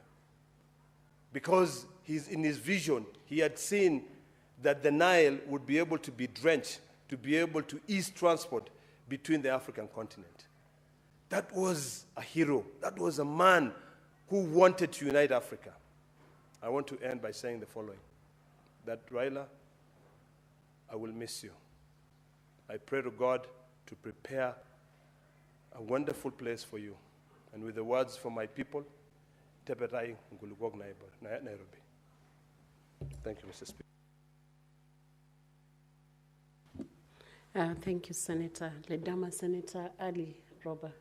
Because in his vision, he had seen that the Nile would be able to be drenched, to be able to ease transport between the African continent. That was a hero. That was a man who wanted to unite Africa. I want to end by saying the following, that Raila, I will miss you. I pray to God to prepare a wonderful place for you. And with the words from my people, Tepetai Ngulugog Nairobi. Thank you, Mr. Speaker. Thank you, Senator Ledama. Senator Ali Roba.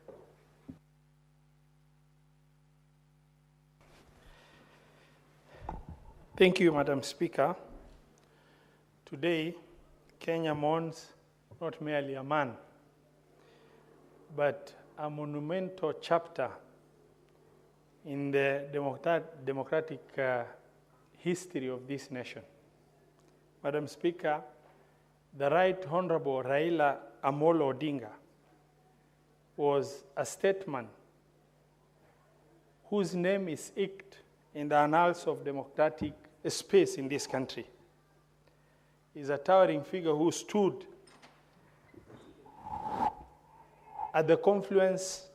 Thank you, Madam Speaker. Today, Kenya mourns not merely a man, but a monumental chapter in the democratic history of this nation. Madam Speaker, the Right Honorable Raila Amolo Odinga was a statesman whose name is inked in the annals of democratic space in this country. He's a towering figure who stood at the confluence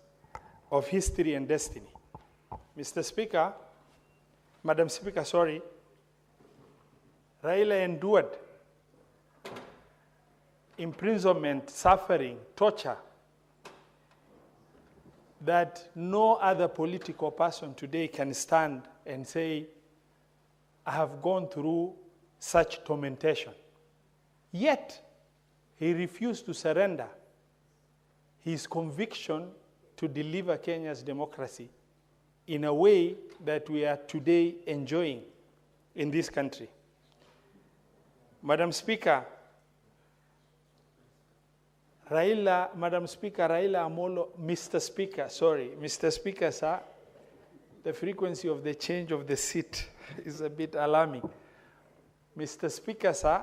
of history and destiny. Mr. Speaker, Madam Speaker, sorry, Raila endured imprisonment, suffering, torture that no other political person today can stand and say, I have gone through such tormentation. Yet, he refused to surrender his conviction to deliver Kenya's democracy in a way that we are today enjoying in this country. Madam Speaker, Raila Amolo, Mr. Speaker, sir, the frequency of the change of the seat is a bit alarming. Mr. Speaker, sir,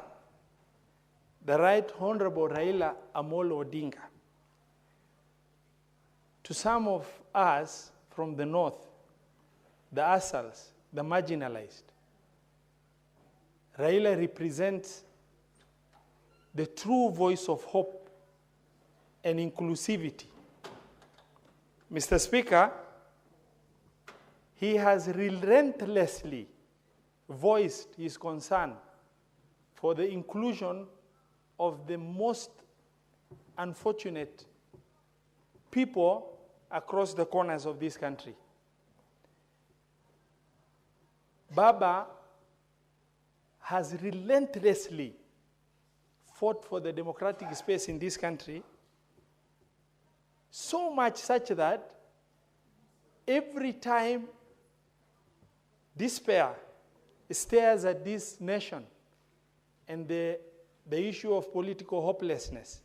the Right Honorable Raila Amolo Odinga, to some of us from the north, the Asals, the marginalized, Raila represents the true voice of hope and inclusivity. Mr. Speaker, he has relentlessly voiced his concern for the inclusion of the most unfortunate people across the corners of this country. Baba has relentlessly fought for the democratic space in this country, so much such that every time despair stares at this nation and the issue of political hopelessness,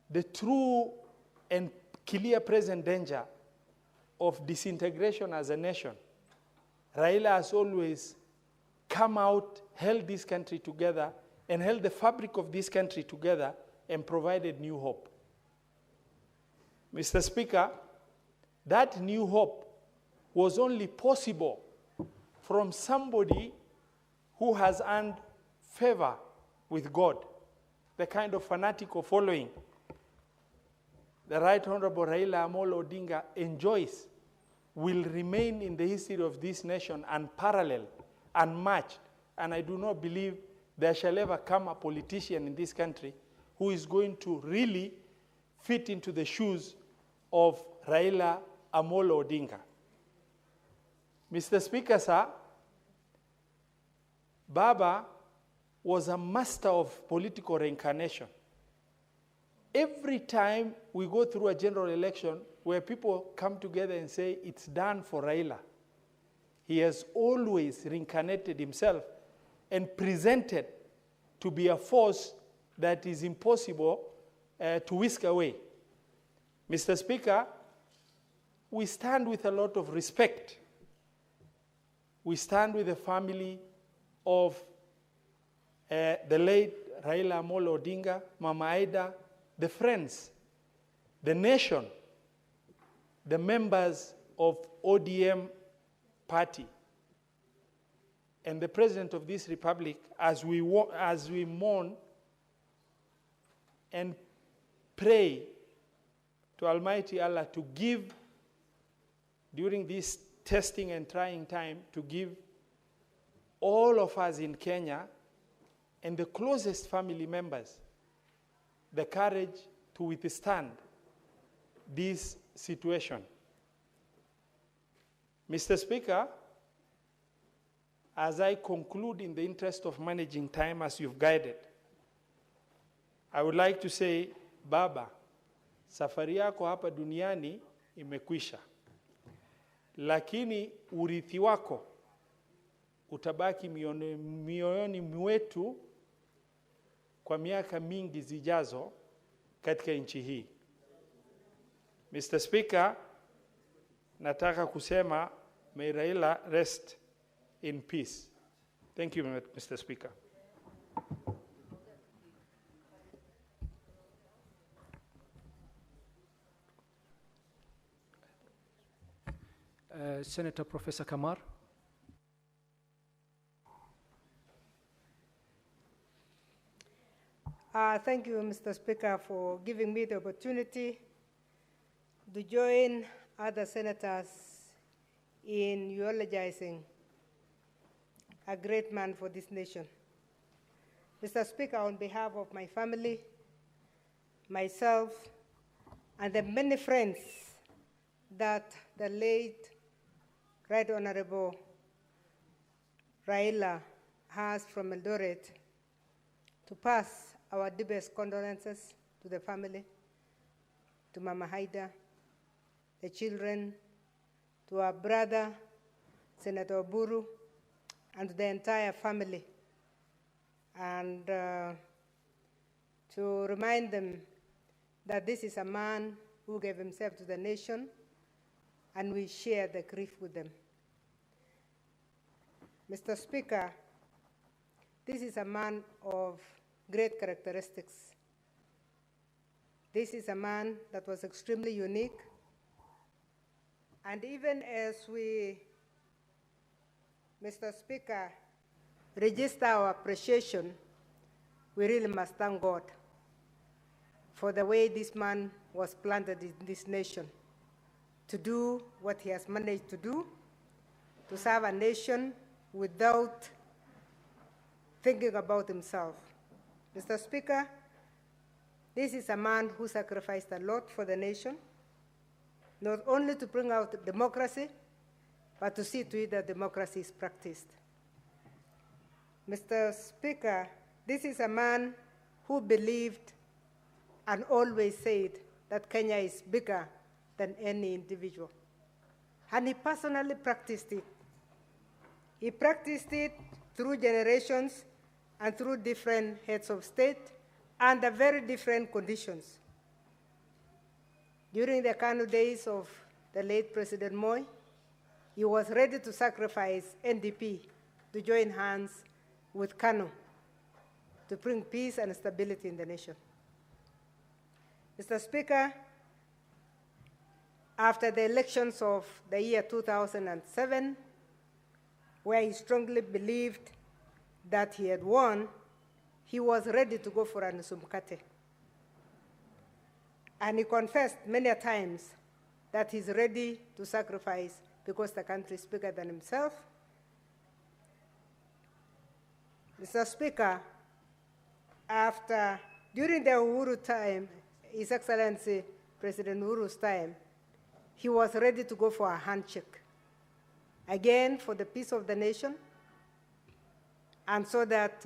the true and clear present danger of disintegration as a nation, Raila has always come out, held this country together, and held the fabric of this country together and provided new hope. Mr. Speaker, that new hope was only possible from somebody who has earned favor with God, the kind of fanatical following the Right Honorable Raila Amolo Odinga enjoys will remain in the history of this nation unparalleled, unmatched, and I do not believe there shall ever come a politician in this country who is going to really fit into the shoes of Raila Amolo Odinga. Mr. Speaker, sir, Baba was a master of political reincarnation. Every time we go through a general election where people come together and say, it's done for Raila, he has always reincarnated himself and presented to be a force that is impossible to whisk away. Mr. Speaker, we stand with a lot of respect. We stand with the family of the late Raila Amolo Odinga, Mama Aida, the friends, the nation, the members of ODM party, and the President of this republic as we mourn and pray to Almighty Allah to give, during this testing and trying time, to give all of us in Kenya and the closest family members the courage to withstand this situation. Mr. Speaker, as I conclude in the interest of managing time as you've guided, I would like to say, Baba, safari yako hapa duniani imekwisha, lakini urithi wako utabaki mioyoni mwetu kwa miaka mingi zijazo katika nchi hii. Mr. Speaker, nataka kusema, may Raila rest in peace. Thank you, Mr. Speaker. Senator Professor Kamar. Thank you, Mr. Speaker, for giving me the opportunity to join other senators in eulogizing a great man for this nation. Mr. Speaker, on behalf of my family, myself, and the many friends that the late Right Honorable Raila has from Eldoret, to pass our deepest condolences to the family, to Mama Haida, the children, to our brother, Senator Oburu, and to the entire family, and to remind them that this is a man who gave himself to the nation, and we share the grief with them. Mr. Speaker, this is a man of great characteristics. This is a man that was extremely unique. And even as we, Mr. Speaker, register our appreciation, we really must thank God for the way this man was planted in this nation to do what he has managed to do, to serve a nation without thinking about himself. Mr. Speaker, this is a man who sacrificed a lot for the nation, not only to bring out democracy, but to see to it that democracy is practiced. Mr. Speaker, This is a man who believed and always said that Kenya is bigger than any individual. And he personally practiced it. He practiced it through generations and through different heads of state under very different conditions. During the KANU days of the late President Moi, he was ready to sacrifice NDP to join hands with KANU to bring peace and stability in the nation. Mr. Speaker, after the elections of the year 2007, where he strongly believed that he had won, he was ready to go for a Nusumkate. And he confessed many times that he's ready to sacrifice because the country is bigger than himself. Mr. Speaker, during the Uhuru time, His Excellency President Uhuru's time, he was ready to go for a handshake, again for the peace of the nation, and so that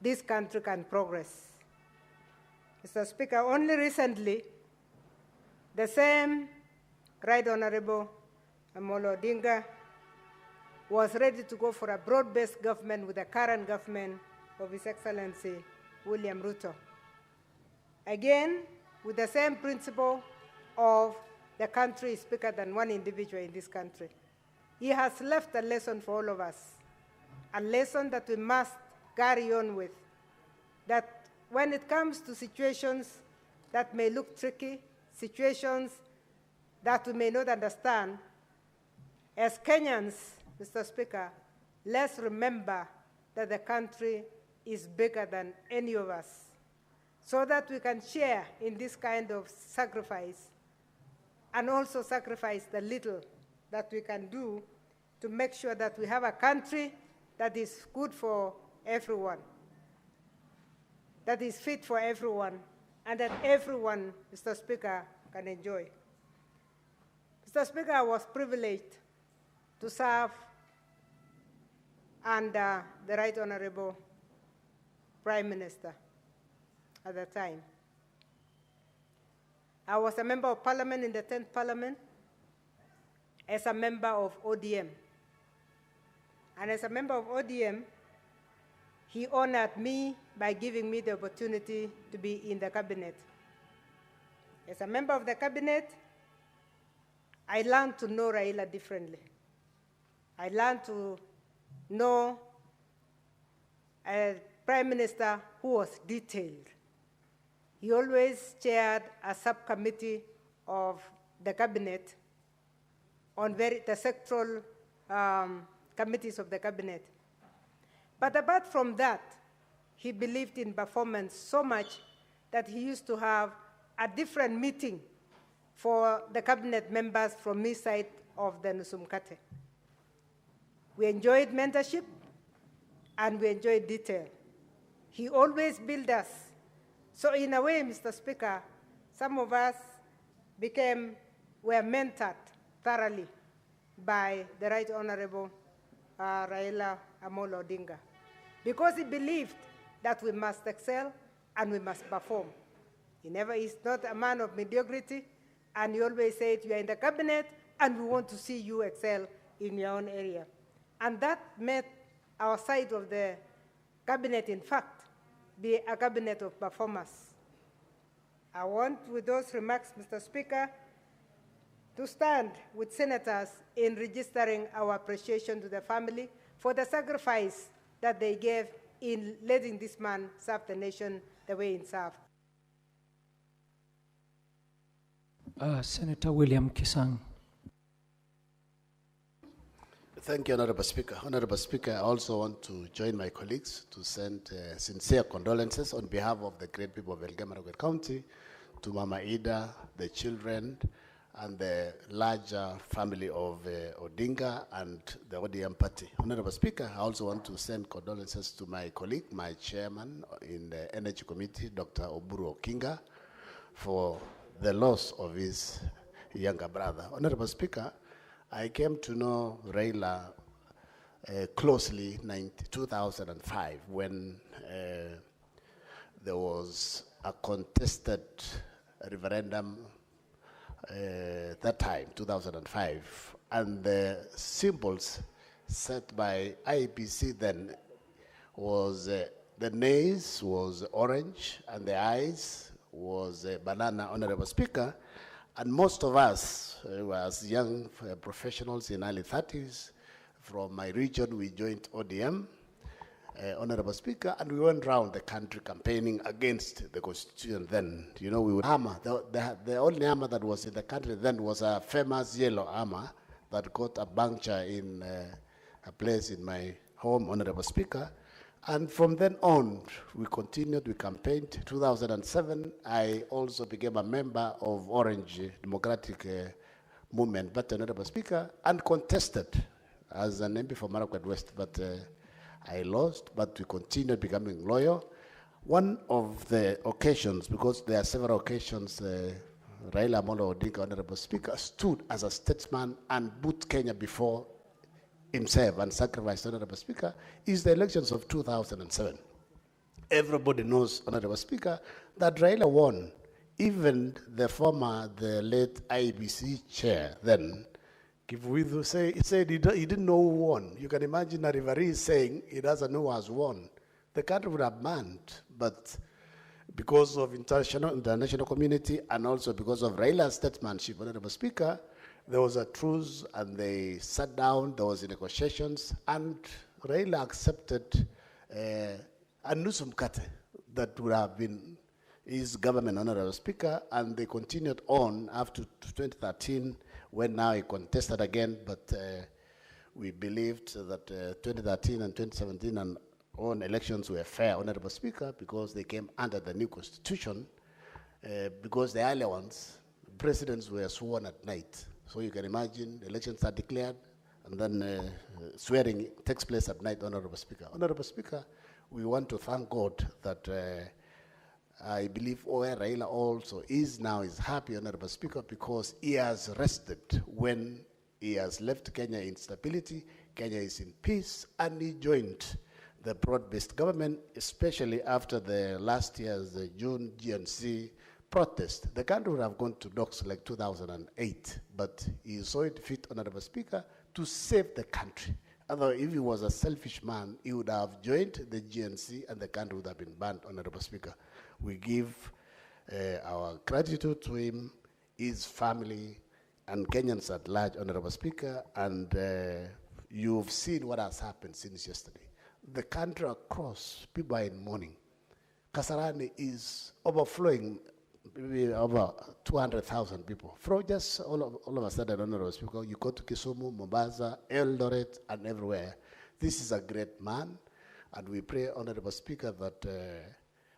this country can progress. Mr. Speaker, only recently, the same Right Honorable Amolo Odinga was ready to go for a broad-based government with the current government of His Excellency William Ruto. Again, with the same principle of the country is bigger than one individual in this country. He has left a lesson for all of us, a lesson that we must carry on with, that when it comes to situations that may look tricky, situations that we may not understand, as Kenyans, Mr. Speaker, let's remember that the country is bigger than any of us, so that we can share in this kind of sacrifice and also sacrifice the little that we can do to make sure that we have a country that is good for everyone, that is fit for everyone, and that everyone, Mr. Speaker, can enjoy. Mr. Speaker, I was privileged to serve under the Right Honorable Prime Minister at the time. I was a member of Parliament in the 10th Parliament as a member of ODM. And as a member of ODM, he honored me by giving me the opportunity to be in the cabinet. As a member of the cabinet, I learned to know Raila differently. I learned to know a Prime Minister who was detailed. He always chaired a subcommittee of the cabinet on the sectoral committees of the cabinet. But apart from that, he believed in performance so much that he used to have a different meeting for the cabinet members from his side of the Nusumkate. We enjoyed mentorship and we enjoyed detail. He always built us. So in a way, Mr. Speaker, some of us were mentored thoroughly by the Right Honorable Raila Amolo Odinga, because he believed that we must excel and we must perform. He's not a man of mediocrity, and he always said, you are in the cabinet and we want to see you excel in your own area. And that made our side of the cabinet, in fact, be a cabinet of performers. I want, with those remarks, Mr. Speaker, to stand with senators in registering our appreciation to the family for the sacrifice that they gave in letting this man serve the nation the way he served. Senator William Kisang. Thank you, Honorable Speaker. Honorable Speaker, I also want to join my colleagues to send sincere condolences on behalf of the great people of Elgeyo-Marakwet County to Mama Ida, the children, and the larger family of Odinga and the ODM party. Honorable Speaker, I also want to send condolences to my colleague, my chairman in the Energy Committee, Dr. Oburu Okinga, for the loss of his younger brother. Honorable Speaker, I came to know Raila closely 2005 when there was a contested referendum that time, 2005, and the symbols set by IEBC then was the nays was orange and the ayes was banana, Honorable Speaker, and most of us as young professionals in early 30s from my region, we joined ODM, Honorable Speaker, and we went around the country campaigning against the Constitution then. You know, we would armor. The only armor that was in the country then was a famous yellow armor that got a puncture in a place in my home, Honorable Speaker. And from then on, we continued, we campaigned. 2007, I also became a member of Orange Democratic Movement, but Honorable Speaker, and contested as an MP for Marakwet West, but I lost, but we continued becoming loyal. One of the occasions, because there are several occasions, Raila Amolo Odinga, Honorable Speaker, stood as a statesman and put Kenya before himself and sacrificed, Honorable Speaker, is the elections of 2007. Everybody knows, Honorable Speaker, that Raila won. Even the late IEBC chair then, Kivwithu said he didn't know who won. You can imagine a referee saying he doesn't know who has won. The country would have banned, but because of international community and also because of Raila's statesmanship, Honorable Speaker, there was a truce and they sat down, there was negotiations, and Raila accepted a Nusum Kate that would have been his government, Honorable Speaker, and they continued on after 2013, when now he contested again, but we believed that 2013 and 2017 and on elections were fair, Honorable Speaker, because they came under the new constitution, because the earlier ones, presidents were sworn at night. So you can imagine, elections are declared, and then swearing takes place at night, Honorable Speaker. Honorable Speaker, we want to thank God that I believe Raila also is happy, Honorable Speaker, because he has rested when he has left Kenya in stability, Kenya is in peace, and he joined the broad-based government, especially after the last year's June GNC protest. The country would have gone to docks like 2008, but he saw it fit, Honorable Speaker, to save the country. Although if he was a selfish man, he would have joined the GNC and the country would have been banned, Honorable Speaker. We give our gratitude to him, his family, and Kenyans at large, Honorable Speaker, and you've seen what has happened since yesterday. The country across, people are in mourning. Kasarani is overflowing, maybe over 200,000 people. From just all of a sudden, Honorable Speaker, you go to Kisumu, Mombasa, Eldoret, and everywhere. This is a great man, and we pray, Honorable Speaker, that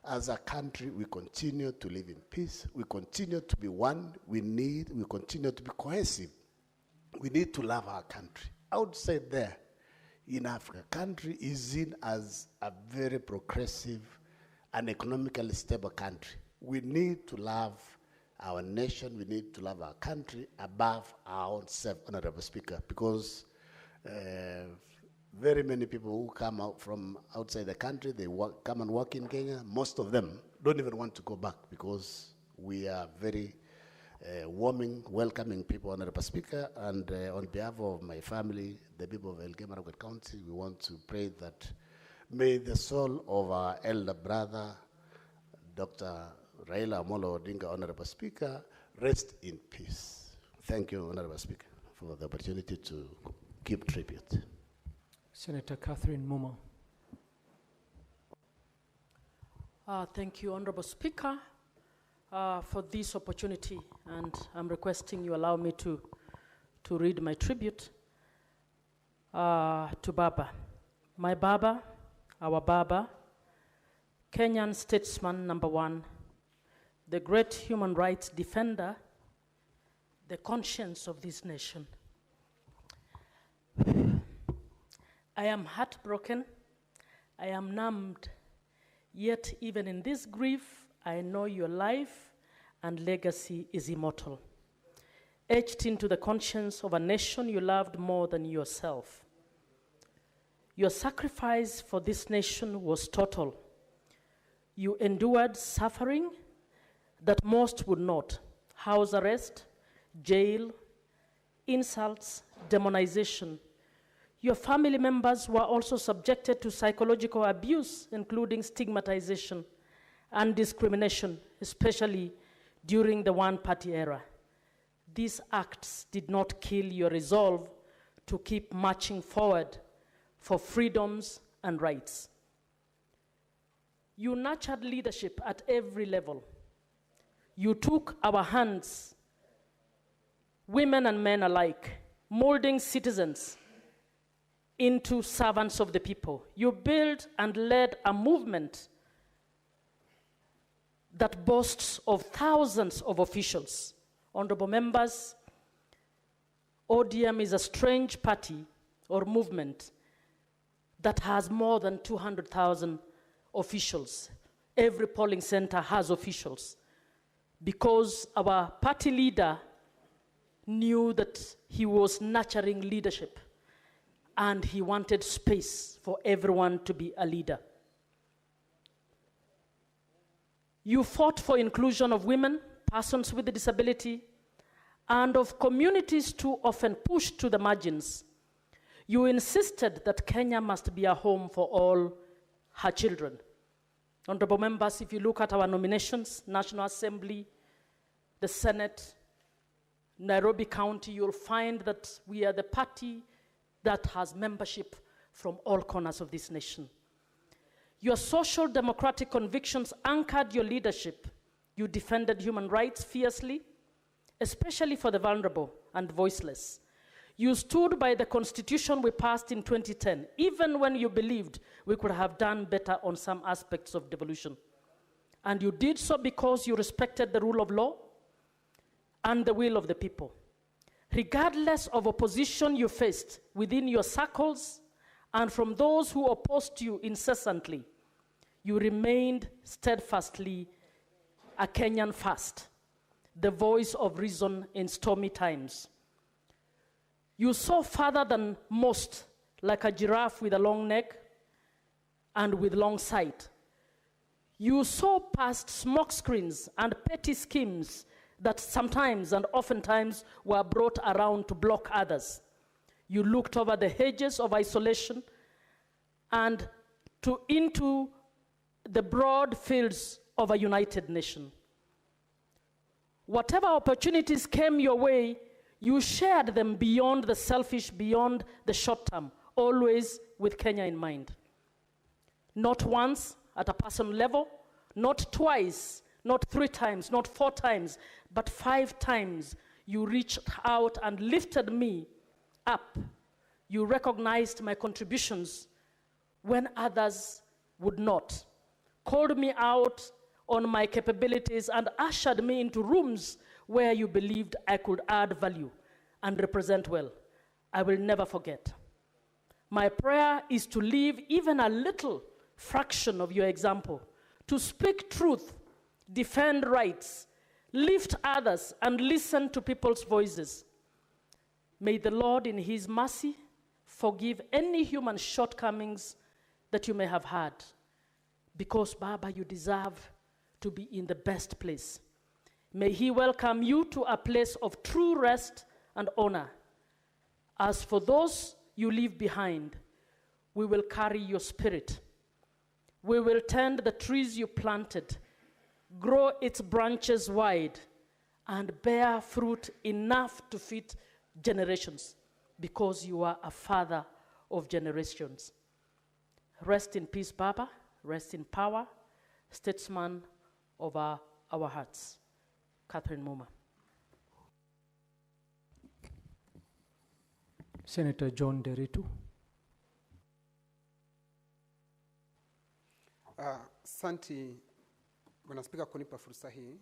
as a country, we continue to live in peace. We continue to be one. We continue to be cohesive. We need to love our country. Outside there, in Africa, country is seen as a very progressive and economically stable country. We need to love our nation. We need to love our country above our own self, Honorable Speaker, because very many people who come out from outside the country, they come and work in Kenya. Most of them don't even want to go back because we are very warming, welcoming people, Honorable Speaker. And on behalf of my family, the people of Elgeyo-Marakwet County, we want to pray that may the soul of our elder brother, Dr. Raila Amolo Odinga, Honorable Speaker, rest in peace. Thank you, Honorable Speaker, for the opportunity to give tribute. Senator Catherine Muma. Thank you, Honorable Speaker, for this opportunity, and I'm requesting you allow me to read my tribute to Baba. My Baba, our Baba, Kenyan statesman number one, the great human rights defender, the conscience of this nation. I am heartbroken, I am numbed, yet even in this grief, I know your life and legacy is immortal, etched into the conscience of a nation you loved more than yourself. Your sacrifice for this nation was total. You endured suffering that most would not: house arrest, jail, insults, demonization. Your family members were also subjected to psychological abuse, including stigmatization and discrimination, especially during the one-party era. These acts did not kill your resolve to keep marching forward for freedoms and rights. You nurtured leadership at every level. You took our hands, women and men alike, molding citizens into servants of the people. You built and led a movement that boasts of thousands of officials. Honorable members, ODM is a strange party or movement that has more than 200,000 officials. Every polling center has officials, because our party leader knew that he was nurturing leadership and he wanted space for everyone to be a leader. You fought for inclusion of women, persons with a disability, and of communities too often pushed to the margins. You insisted that Kenya must be a home for all her children. Honorable members, if you look at our nominations, National Assembly, the Senate, Nairobi County, you'll find that we are the party that has membership from all corners of this nation. Your social democratic convictions anchored your leadership. You defended human rights fiercely, especially for the vulnerable and voiceless. You stood by the constitution we passed in 2010, even when you believed we could have done better on some aspects of devolution. And you did so because you respected the rule of law and the will of the people. Regardless of opposition you faced within your circles and from those who opposed you incessantly, you remained steadfastly a Kenyan first, the voice of reason in stormy times. You saw farther than most, like a giraffe with a long neck and with long sight. You saw past smokescreens and petty schemes that sometimes and oftentimes were brought around to block others. You looked over the hedges of isolation and into the broad fields of a united nation. Whatever opportunities came your way, you shared them beyond the selfish, beyond the short term, always with Kenya in mind. Not once at a personal level, not twice, not 3 times, not 4 times, but 5 times you reached out and lifted me up. You recognized my contributions when others would not, called me out on my capabilities and ushered me into rooms where you believed I could add value and represent well. I will never forget. My prayer is to leave even a little fraction of your example, to speak truth, defend rights, lift others, and listen to people's voices. May the Lord in his mercy forgive any human shortcomings that you may have had, because, Baba, you deserve to be in the best place. May he welcome you to a place of true rest and honor. As for those you leave behind, we will carry your spirit. We will tend the trees you planted, grow its branches wide, and bear fruit enough to feed generations, because you are a father of generations. Rest in peace, Baba. Rest in power, statesman of our hearts. Catherine Muma. Senator John Deritu. Asante Bwana Spika kunipa fursa hii.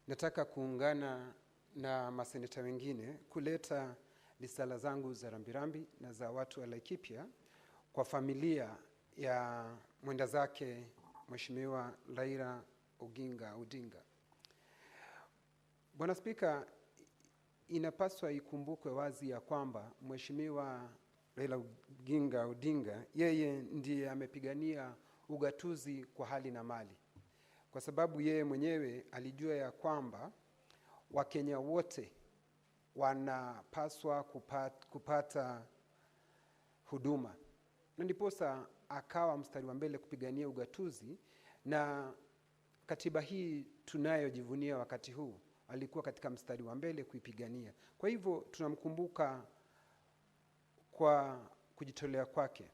Nataka kuungana na maseneta wengine kuleta risala zangu za rambirambi na za watu wa Laikipia kwa familia ya mwenda zake Mheshimiwa Raila Odinga. Bwana Spika, inapaswa ikumbukwe wazi ya kwamba Mheshimiwa Raila Odinga, yeye ndiye amepigania ugatuzi kwa hali na mali, kwa sababu yeye mwenyewe alijua ya kwamba Wakenya wote wanapaswa kupata huduma, na ndiposa akawa mstari wa mbele kupigania ugatuzi. Na katiba hii tunayojivunia wakati huu alikuwa katika mstari wa mbele kuipigania. Kwa hivyo tunamkumbuka kwa kujitolea kwake.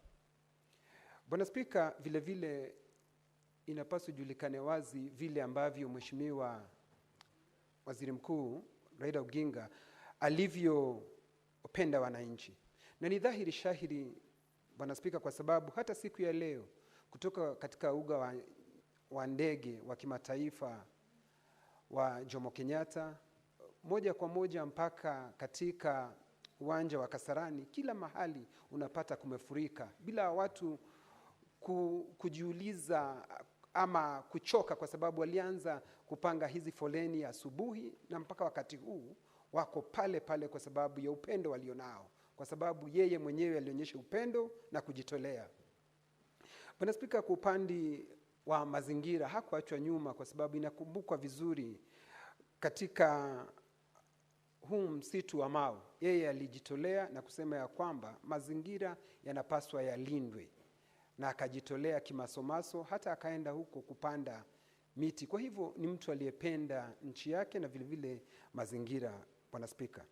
Bwana Spika, vile vile inapaswa julikane wazi vile ambavyo Mheshimiwa Waziri Mkuu Raila Odinga alivyopenda wananchi. Na ni dhahiri shahiri, Bwana Spika, kwa sababu hata siku ya leo kutoka katika uga wa ndege wa kimataifa wa Jomo Kenyatta moja kwa moja mpaka katika uwanja wa Kasarani, kila mahali unapata kumefurika bila watu kujiuliza ama kuchoka, kwa sababu walianza kupanga hizi foleni asubuhi na mpaka wakati huu wako pale pale kwa sababu ya upendo walionao, kwa sababu yeye mwenyewe alionyesha upendo na kujitolea. Bwana Spika, kwa upande wa mazingira hakuachwa nyuma, kwa sababu inakumbukwa vizuri katika huu msitu wa Mau, yeye alijitolea na kusema ya kwamba mazingira yanapaswa yalindwe, na akajitolea kimasomaso, hata akaenda huko kupanda miti. Kwa hivyo ni mtu aliyependa nchi yake na vile vile mazingira. Bwana Spika,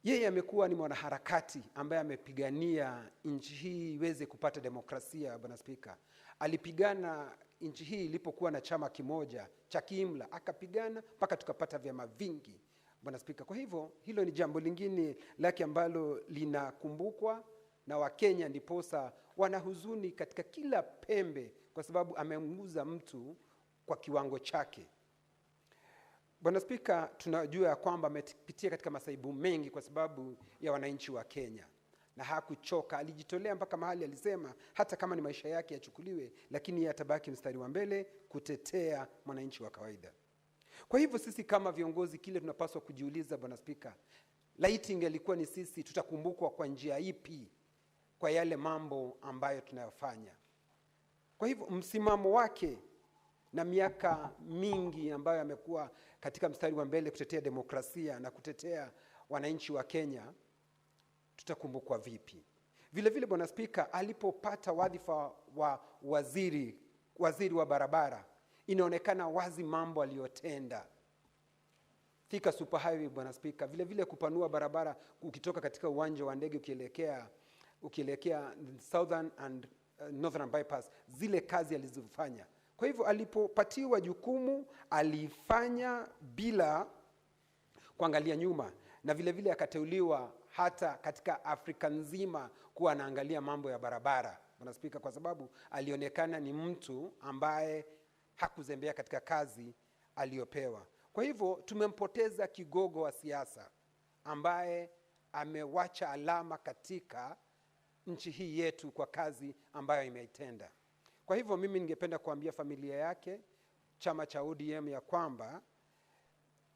yeye amekuwa ni mwanaharakati ambaye amepigania nchi hii iweze kupata demokrasia. Bwana Spika, alipigana nchi hii ilipokuwa na chama kimoja cha kiimla, akapigana mpaka tukapata vyama vingi. Bwana Spika, kwa hivyo hilo ni jambo lingine lake ambalo linakumbukwa na Wakenya, ndiposa wanahuzuni katika kila pembe, kwa sababu amemuuza mtu kwa kiwango chake. Bwana Spika, tunajua ya kwamba amepitia katika masaibu mengi kwa sababu ya wananchi wa Kenya, na hakuchoka, alijitolea mpaka mahali alisema hata kama ni maisha yake yachukuliwe, lakini yeye atabaki mstari wa mbele kutetea mwananchi wa kawaida. Kwa hivyo sisi kama viongozi, kile tunapaswa kujiuliza, Bwana Spika, laiti ingelikuwa ni sisi, tutakumbukwa kwa njia ipi kwa yale mambo ambayo tunayofanya? Kwa hivyo msimamo wake na miaka mingi ambayo amekuwa katika mstari wa mbele kutetea demokrasia na kutetea wananchi wa Kenya, tutakumbukwa vipi? Vile vile Bwana Spika, alipopata wadhifa wa waziri wa barabara, inaonekana wazi mambo aliyotenda. Thika Superhighway, Bwana Spika, vile vile kupanua barabara ukitoka katika uwanja wa ndege ukielekea Southern and Northern bypass, zile kazi alizofanya. Kwa hivyo alipopatiwa jukumu alifanya bila kuangalia nyuma, na vile vile akateuliwa hata katika Afrika nzima kuwa anaangalia mambo ya barabara, Bwana Spika, kwa sababu alionekana ni mtu ambaye hakuzembea katika kazi aliyopewa. Kwa hivyo tumempoteza kigogo wa siasa ambaye amewacha alama katika nchi hii yetu kwa kazi ambayo imeitenda. Kwa hivyo mimi ningependa kuambia familia yake, chama cha ODM, ya kwamba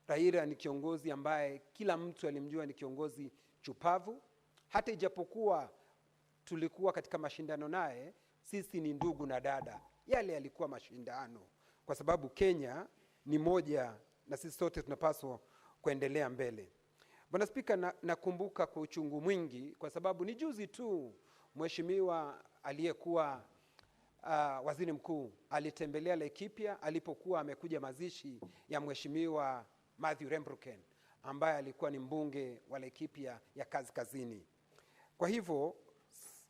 Raila ni kiongozi ambaye kila mtu alimjua ni kiongozi chupavu. Hata ijapokuwa tulikuwa katika mashindano naye, sisi ni ndugu na dada. Yale yalikuwa mashindano, kwa sababu Kenya ni moja na sisi sote tunapaswa kuendelea mbele. Bwana Spika, nakumbuka kwa uchungu mwingi, kwa sababu ni juzi tu mheshimiwa aliyekuwa waziri mkuu alitembelea Laikipia alipokuwa amekuja mazishi ya mheshimiwa Matthew Rembruken ambaye alikuwa ni mbunge wa Laikipia ya Kaskazini. Kwa hivyo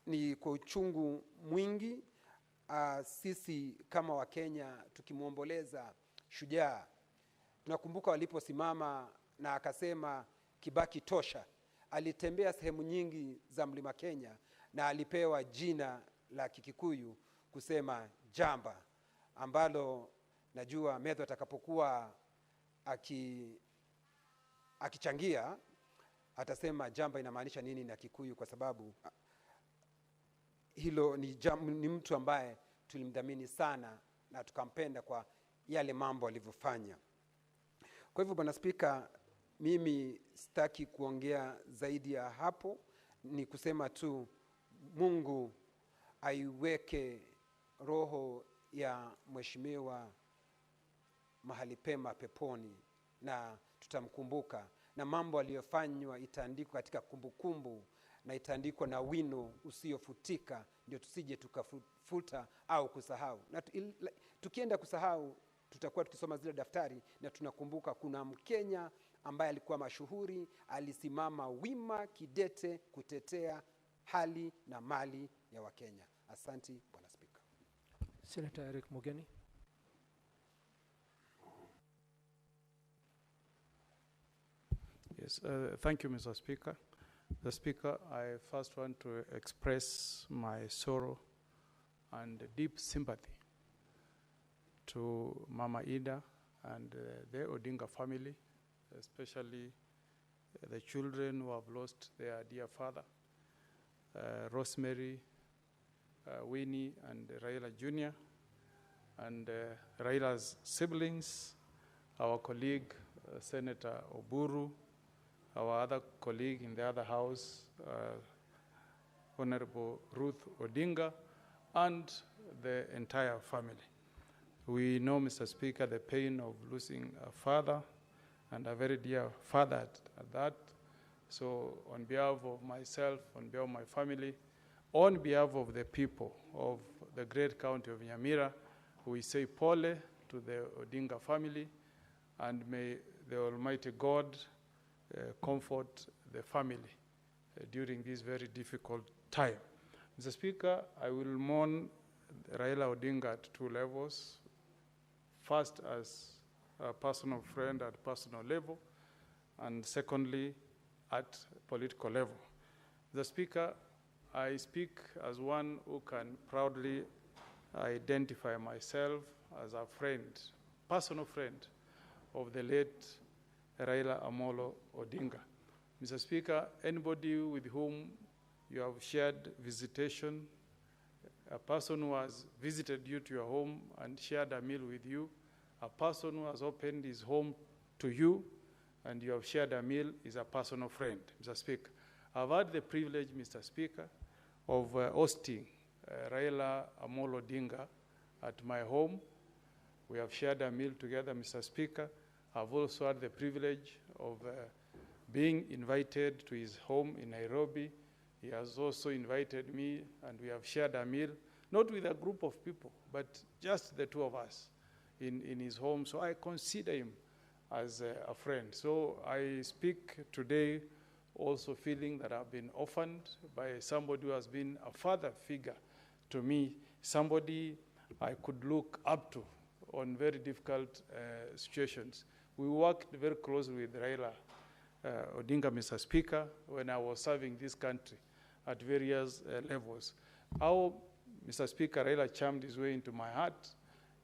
ni kwa uchungu mwingi sisi kama Wakenya tukimuomboleza shujaa. Tunakumbuka waliposimama na akasema Kibaki tosha. Alitembea sehemu nyingi za Mlima Kenya na alipewa jina la Kikikuyu kusema jamba, ambalo najua Metho atakapokuwa akichangia atasema jamba inamaanisha nini na Kikuyu, kwa sababu hilo ni mtu ambaye tulimdhamini sana na tukampenda kwa yale mambo alivyofanya. Kwa hivyo Bwana Spika, mimi sitaki kuongea zaidi ya hapo, ni kusema tu Mungu aiweke roho ya mheshimiwa mahali pema peponi, na tutamkumbuka, na mambo aliyofanywa itaandikwa katika kumbukumbu na itaandikwa na wino usiofutika, ndio tusije tukafuta au kusahau. Na tukienda kusahau, tutakuwa tukisoma zile daftari na tunakumbuka kuna Mkenya ambaye alikuwa mashuhuri, alisimama wima kidete kutetea hali na mali ya Wakenya. Asanti Bwana Spika. Senator Eric Mugeni. Yes, thank you, Mr. Speaker. The Speaker, I first want to express my sorrow and deep sympathy to Mama Ida and the Odinga family, especially the children who have lost their dear father, Rosemary, Winnie, and Raila Jr., and Raila's siblings, our colleague, Senator Oburu, our other colleague in the other house, Honorable Ruth Odinga, and the entire family. We know, Mr. Speaker, the pain of losing a father, and a very dear father at that. So on behalf of myself, on behalf of my family, on behalf of the people of the great county of Nyamira, we say pole to the Odinga family, and may the Almighty God comfort the family during this very difficult time. Mr. Speaker, I will mourn Raila Odinga at two levels. First, as a personal friend at personal level, and secondly, at political level. Mr. Speaker, I speak as one who can proudly identify myself as a friend, personal friend of the late Raila Amolo Odinga. Mr. Speaker, anybody with whom you have shared visitation, a person who has visited you to your home and shared a meal with you, a person who has opened his home to you and you have shared a meal is a personal friend, Mr. Speaker. I've had the privilege, Mr. Speaker, of hosting Raila Amolo Odinga at my home. We have shared a meal together, Mr. Speaker. I've also had the privilege of being invited to his home in Nairobi. He has also invited me, and we have shared a meal, not with a group of people, but just the two of us in his home. So I consider him as a friend. So I speak today also feeling that I've been orphaned by somebody who has been a father figure to me, somebody I could look up to on very difficult situations. We worked very closely with Raila Odinga, Mr. Speaker, when I was serving this country at various levels. How, Mr. Speaker, Raila charmed his way into my heart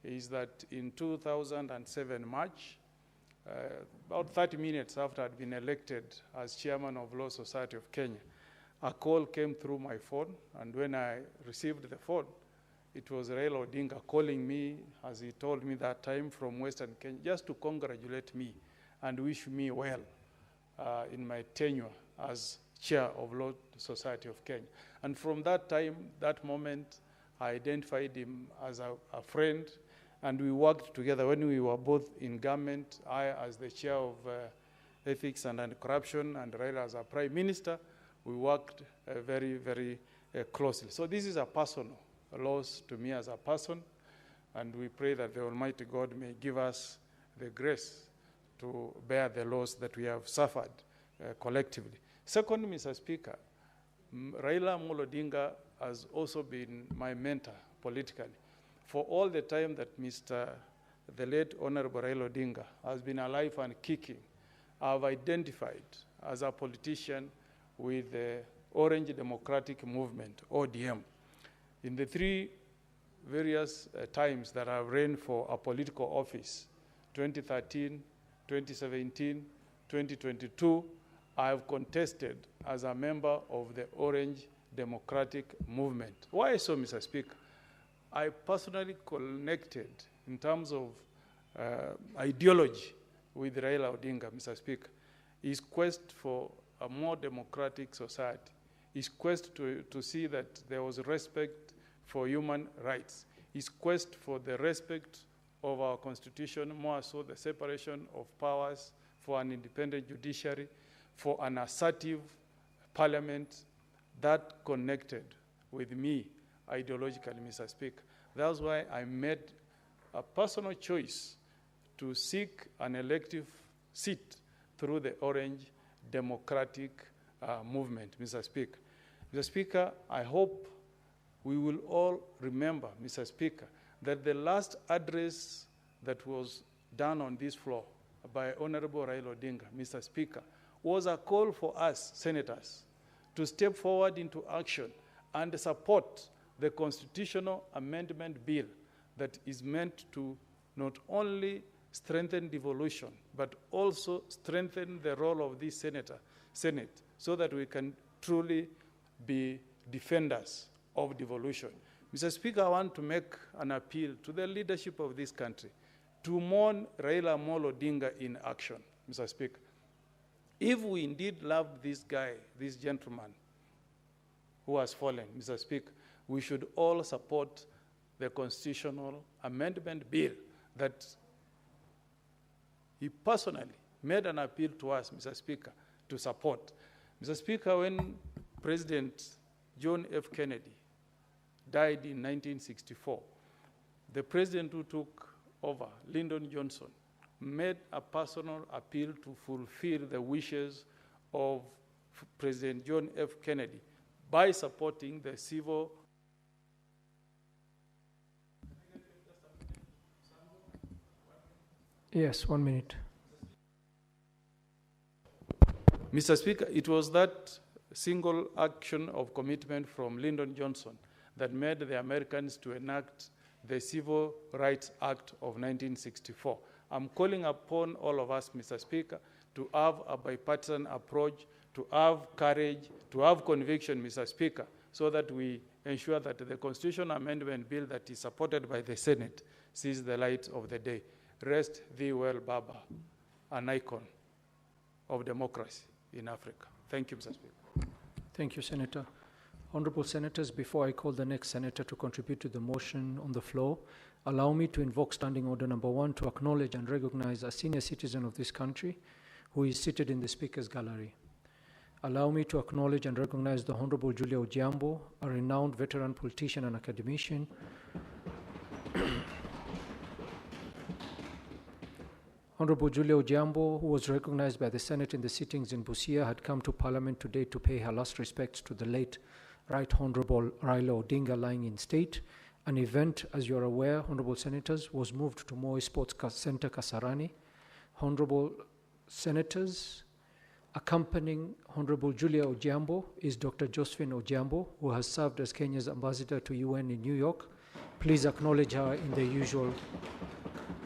is that in 2007 March, about 30 minutes after I'd been elected as chairman of Law Society of Kenya, a call came through my phone, and when I received the phone, it was Raila Odinga calling me, as he told me that time, from Western Kenya, just to congratulate me and wish me well in my tenure as chair of Law Society of Kenya. And from that time, that moment, I identified him as a friend, and we worked together when we were both in government, I as the chair of ethics and anti-corruption, and Raila as a prime minister. We worked very, very closely. So this is a personal loss to me as a person, and we pray that the Almighty God may give us the grace to bear the loss that we have suffered collectively. Second, Mr. Speaker, Raila Amolo Odinga has also been my mentor politically. For all the time that the late Honorable Raila Odinga has been alive and kicking, I've identified as a politician with the Orange Democratic Movement, ODM. In the three various times that I've ran for a political office, 2013, 2017, 2022, I have contested as a member of the Orange Democratic Movement. Why so, Mr. Speaker? I personally connected in terms of ideology with Raila Odinga, Mr. Speaker. His quest for a more democratic society, his quest to see that there was respect for human rights, his quest for the respect of our constitution, more so the separation of powers, for an independent judiciary, for an assertive parliament that connected with me ideologically, Mr. Speaker. That's why I made a personal choice to seek an elective seat through the Orange Democratic Movement, Mr. Speaker. Mr. Speaker, I hope we will all remember, Mr. Speaker, that the last address that was done on this floor by Honorable Raila Odinga, Mr. Speaker, was a call for us, senators, to step forward into action and support the constitutional amendment bill that is meant to not only strengthen devolution, but also strengthen the role of this Senate, so that we can truly be defenders of devolution. Mr. Speaker, I want to make an appeal to the leadership of this country to mourn Raila Amolo Odinga in action, Mr. Speaker. If we indeed love this guy, this gentleman who has fallen, Mr. Speaker, we should all support the constitutional amendment bill that he personally made an appeal to us, Mr. Speaker, to support. Mr. Speaker, when President John F. Kennedy died in 1964, the president who took over, Lyndon Johnson, made a personal appeal to fulfill the wishes of President John F. Kennedy by supporting the civil. Yes, 1 minute. Mr. Speaker, it was that single action of commitment from Lyndon Johnson that made the Americans to enact the Civil Rights Act of 1964. I'm calling upon all of us, Mr. Speaker, to have a bipartisan approach, to have courage, to have conviction, Mr. Speaker, so that we ensure that the constitutional amendment bill that is supported by the Senate sees the light of the day. Rest thee well, Baba, an icon of democracy in Africa. Thank you, Mr. Speaker. Thank you, Senator. Honorable Senators, before I call the next Senator to contribute to the motion on the floor, allow me to invoke Standing Order Number 1 to acknowledge and recognize a senior citizen of this country who is seated in the Speaker's Gallery. Allow me to acknowledge and recognize the Honorable Julia Ojiambo, a renowned veteran politician and academician. Honorable Julia Ojiambo, who was recognized by the Senate in the sittings in Busia, had come to Parliament today to pay her last respects to the late Right Honorable Raila Odinga lying in state. An event, as you are aware, Honorable Senators, was moved to Moi Sports Center, Kasarani. Honorable Senators, accompanying Honorable Julia Ojiambo is Dr. Josephine Ojiambo, who has served as Kenya's ambassador to UN in New York. Please acknowledge her in the usual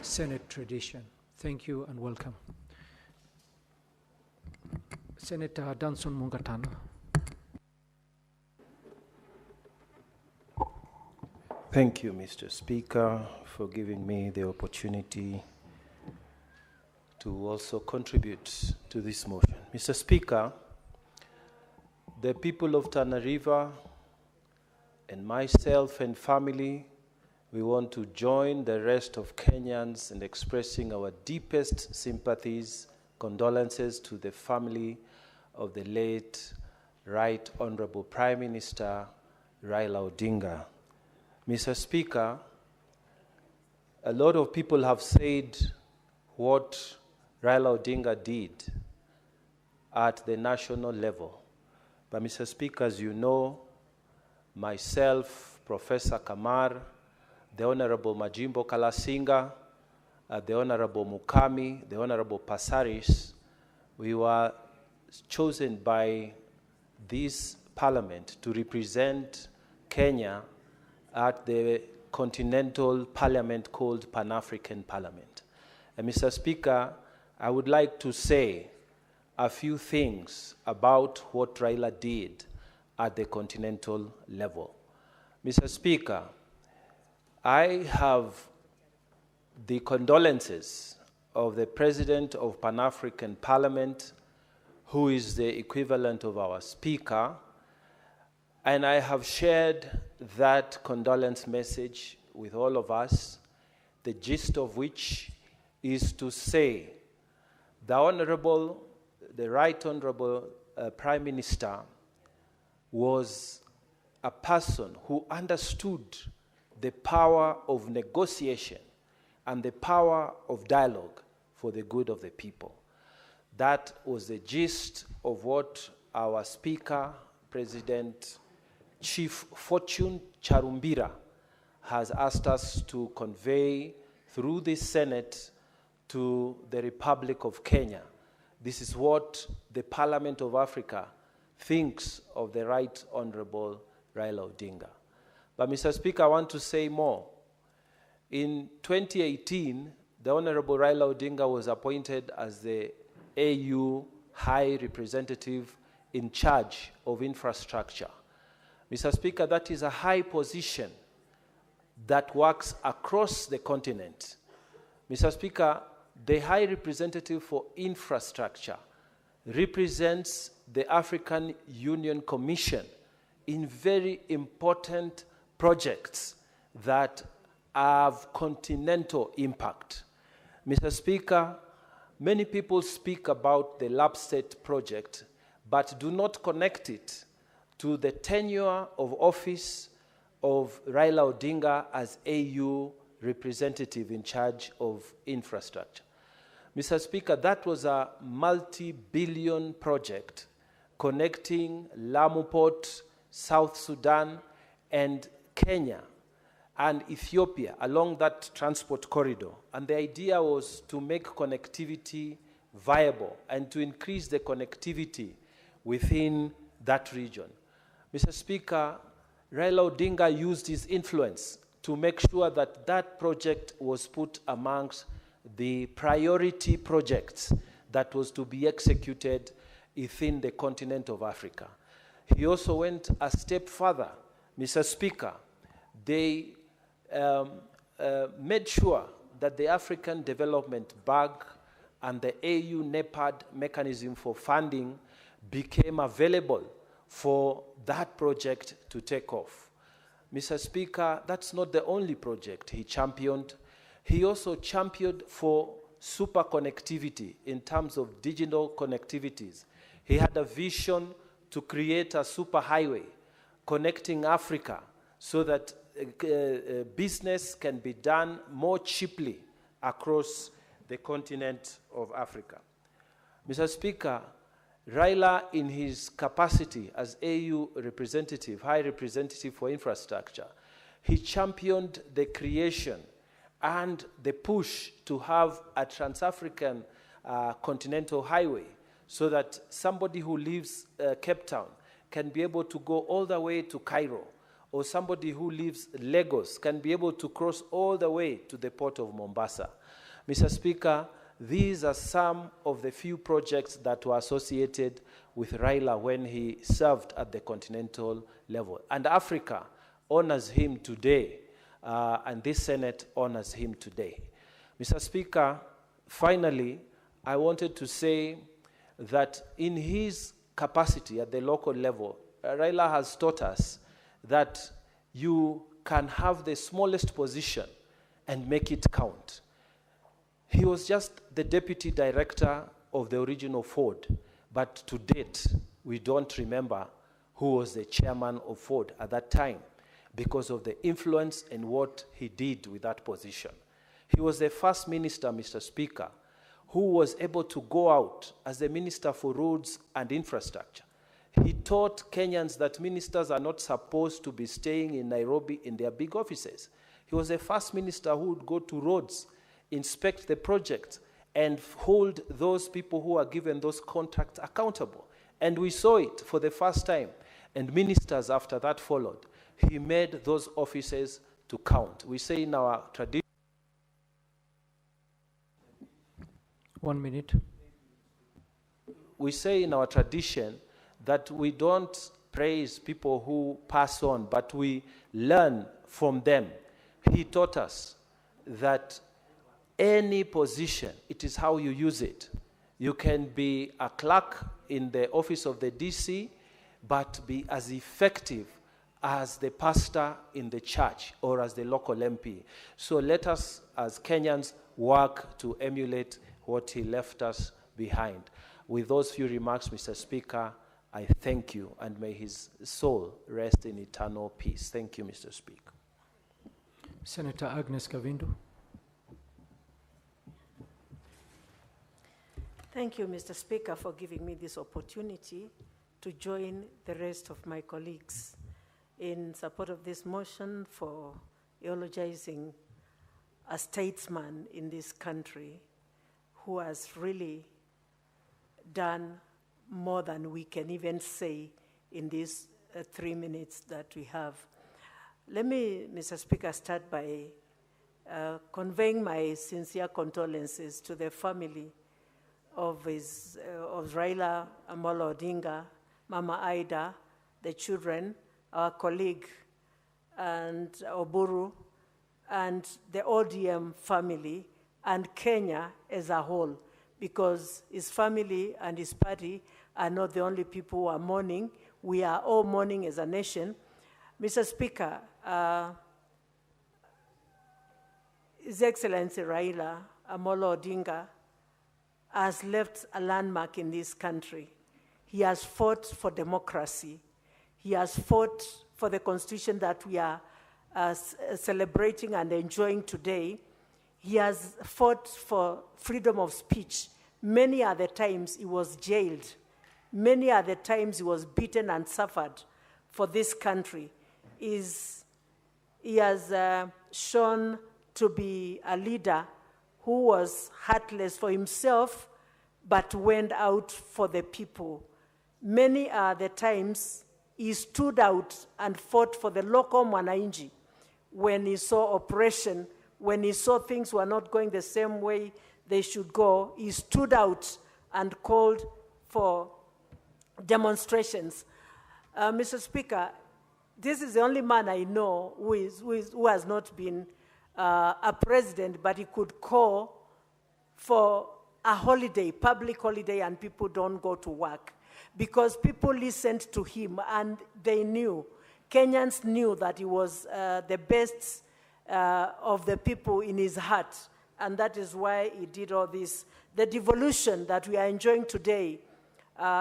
Senate tradition. Thank you and welcome. Senator Danson Mungatana. Thank you, Mr. Speaker, for giving me the opportunity to also contribute to this motion. Mr. Speaker, the people of Tana River and myself and family, we want to join the rest of Kenyans in expressing our deepest sympathies, condolences to the family of the late Right Honorable Prime Minister Raila Odinga. Mr. Speaker, a lot of people have said what Raila Odinga did at the national level. But Mr. Speaker, as you know, myself, Professor Kamar, the Honorable Majimbo Kalasinga, the Honorable Mukami, the Honorable Pasaris, we were chosen by this parliament to represent Kenya at the continental parliament called Pan-African Parliament. And Mr. Speaker, I would like to say a few things about what Raila did at the continental level. Mr. Speaker, I have the condolences of the President of Pan-African Parliament, who is the equivalent of our Speaker, And I have shared that condolence message with all of us, the gist of which is to say the Right Honorable Prime Minister was a person who understood the power of negotiation and the power of dialogue for the good of the people. That was the gist of what our Speaker, President Chief Fortune Charumbira, has asked us to convey through the Senate to the Republic of Kenya. This is what the Parliament of Africa thinks of the Right Honorable Raila Odinga. But Mr. Speaker, I want to say more. In 2018, the Honorable Raila Odinga was appointed as the AU High Representative in charge of infrastructure. Mr. Speaker, that is a high position that works across the continent. Mr. Speaker, the High Representative for Infrastructure represents the African Union Commission in very important projects that have continental impact. Mr. Speaker, many people speak about the LAPSSET project, but do not connect it to the tenure of office of Raila Odinga as AU representative in charge of infrastructure. Mr. Speaker, that was a multi-billion project connecting Lamu Port, South Sudan, and Kenya and Ethiopia along that transport corridor. And the idea was to make connectivity viable and to increase the connectivity within that region. Mr. Speaker, Raila Odinga used his influence to make sure that that project was put amongst the priority projects that was to be executed within the continent of Africa. He also went a step further. Mr. Speaker, they made sure that the African Development Bank and the AU NEPAD mechanism for funding became available for that project to take off. Mr. Speaker, that's not the only project he championed. He also championed for super connectivity in terms of digital connectivities. He had a vision to create a super highway connecting Africa so that business can be done more cheaply across the continent of Africa. Mr. Speaker, Raila, in his capacity as AU representative, High Representative for Infrastructure, he championed the creation and the push to have a trans-African continental highway so that somebody who lives Cape Town can be able to go all the way to Cairo, or somebody who lives Lagos can be able to cross all the way to the port of Mombasa. Mr. Speaker, these are some of the few projects that were associated with Raila when he served at the continental level. And Africa honors him today, and this Senate honors him today. Mr. Speaker, finally, I wanted to say that in his capacity at the local level, Raila has taught us that you can have the smallest position and make it count. He was just the deputy director of the original Ford, but to date, we don't remember who was the chairman of Ford at that time because of the influence and what he did with that position. He was the first minister, Mr. Speaker, who was able to go out as the Minister for Roads and Infrastructure. He taught Kenyans that ministers are not supposed to be staying in Nairobi in their big offices. He was the first minister who would go to roads, inspect the project, and hold those people who are given those contracts accountable. And we saw it for the first time. And ministers after that followed. He made those offices to count. We say in our tradition. 1 minute. We say in our tradition that we don't praise people who pass on, but we learn from them. He taught us that any position, it is how you use it. You can be a clerk in the office of the DC, but be as effective as the pastor in the church or as the local MP. So let us, as Kenyans, work to emulate what he left us behind. With those few remarks, Mr. Speaker, I thank you, and may his soul rest in eternal peace. Thank you, Mr. Speaker. Senator Agnes Kavindu. Thank you, Mr. Speaker, for giving me this opportunity to join the rest of my colleagues in support of this motion for eulogizing a statesman in this country who has really done more than we can even say in these 3 minutes that we have. Let me, Mr. Speaker, start by conveying my sincere condolences to the family of Raila Amolo Odinga, Mama Ida, the children, our colleague, and Oburu, and the ODM family, and Kenya as a whole, because his family and his party are not the only people who are mourning. We are all mourning as a nation. Mr. Speaker, His Excellency Raila Amolo Odinga has left a landmark in this country. He has fought for democracy. He has fought for the constitution that we are celebrating and enjoying today. He has fought for freedom of speech. Many are the times he was jailed. Many are the times he was beaten and suffered for this country. He has shown to be a leader who was heartless for himself, but went out for the people. Many are the times he stood out and fought for the local mwananchi when he saw oppression, when he saw things were not going the same way they should go. He stood out and called for demonstrations. Mr. Speaker, this is the only man I know who has not been a president, but he could call for a holiday, public holiday, and people don't go to work. Because people listened to him and they knew, Kenyans knew that he was the best of the people in his heart. And that is why he did all this. The devolution that we are enjoying today,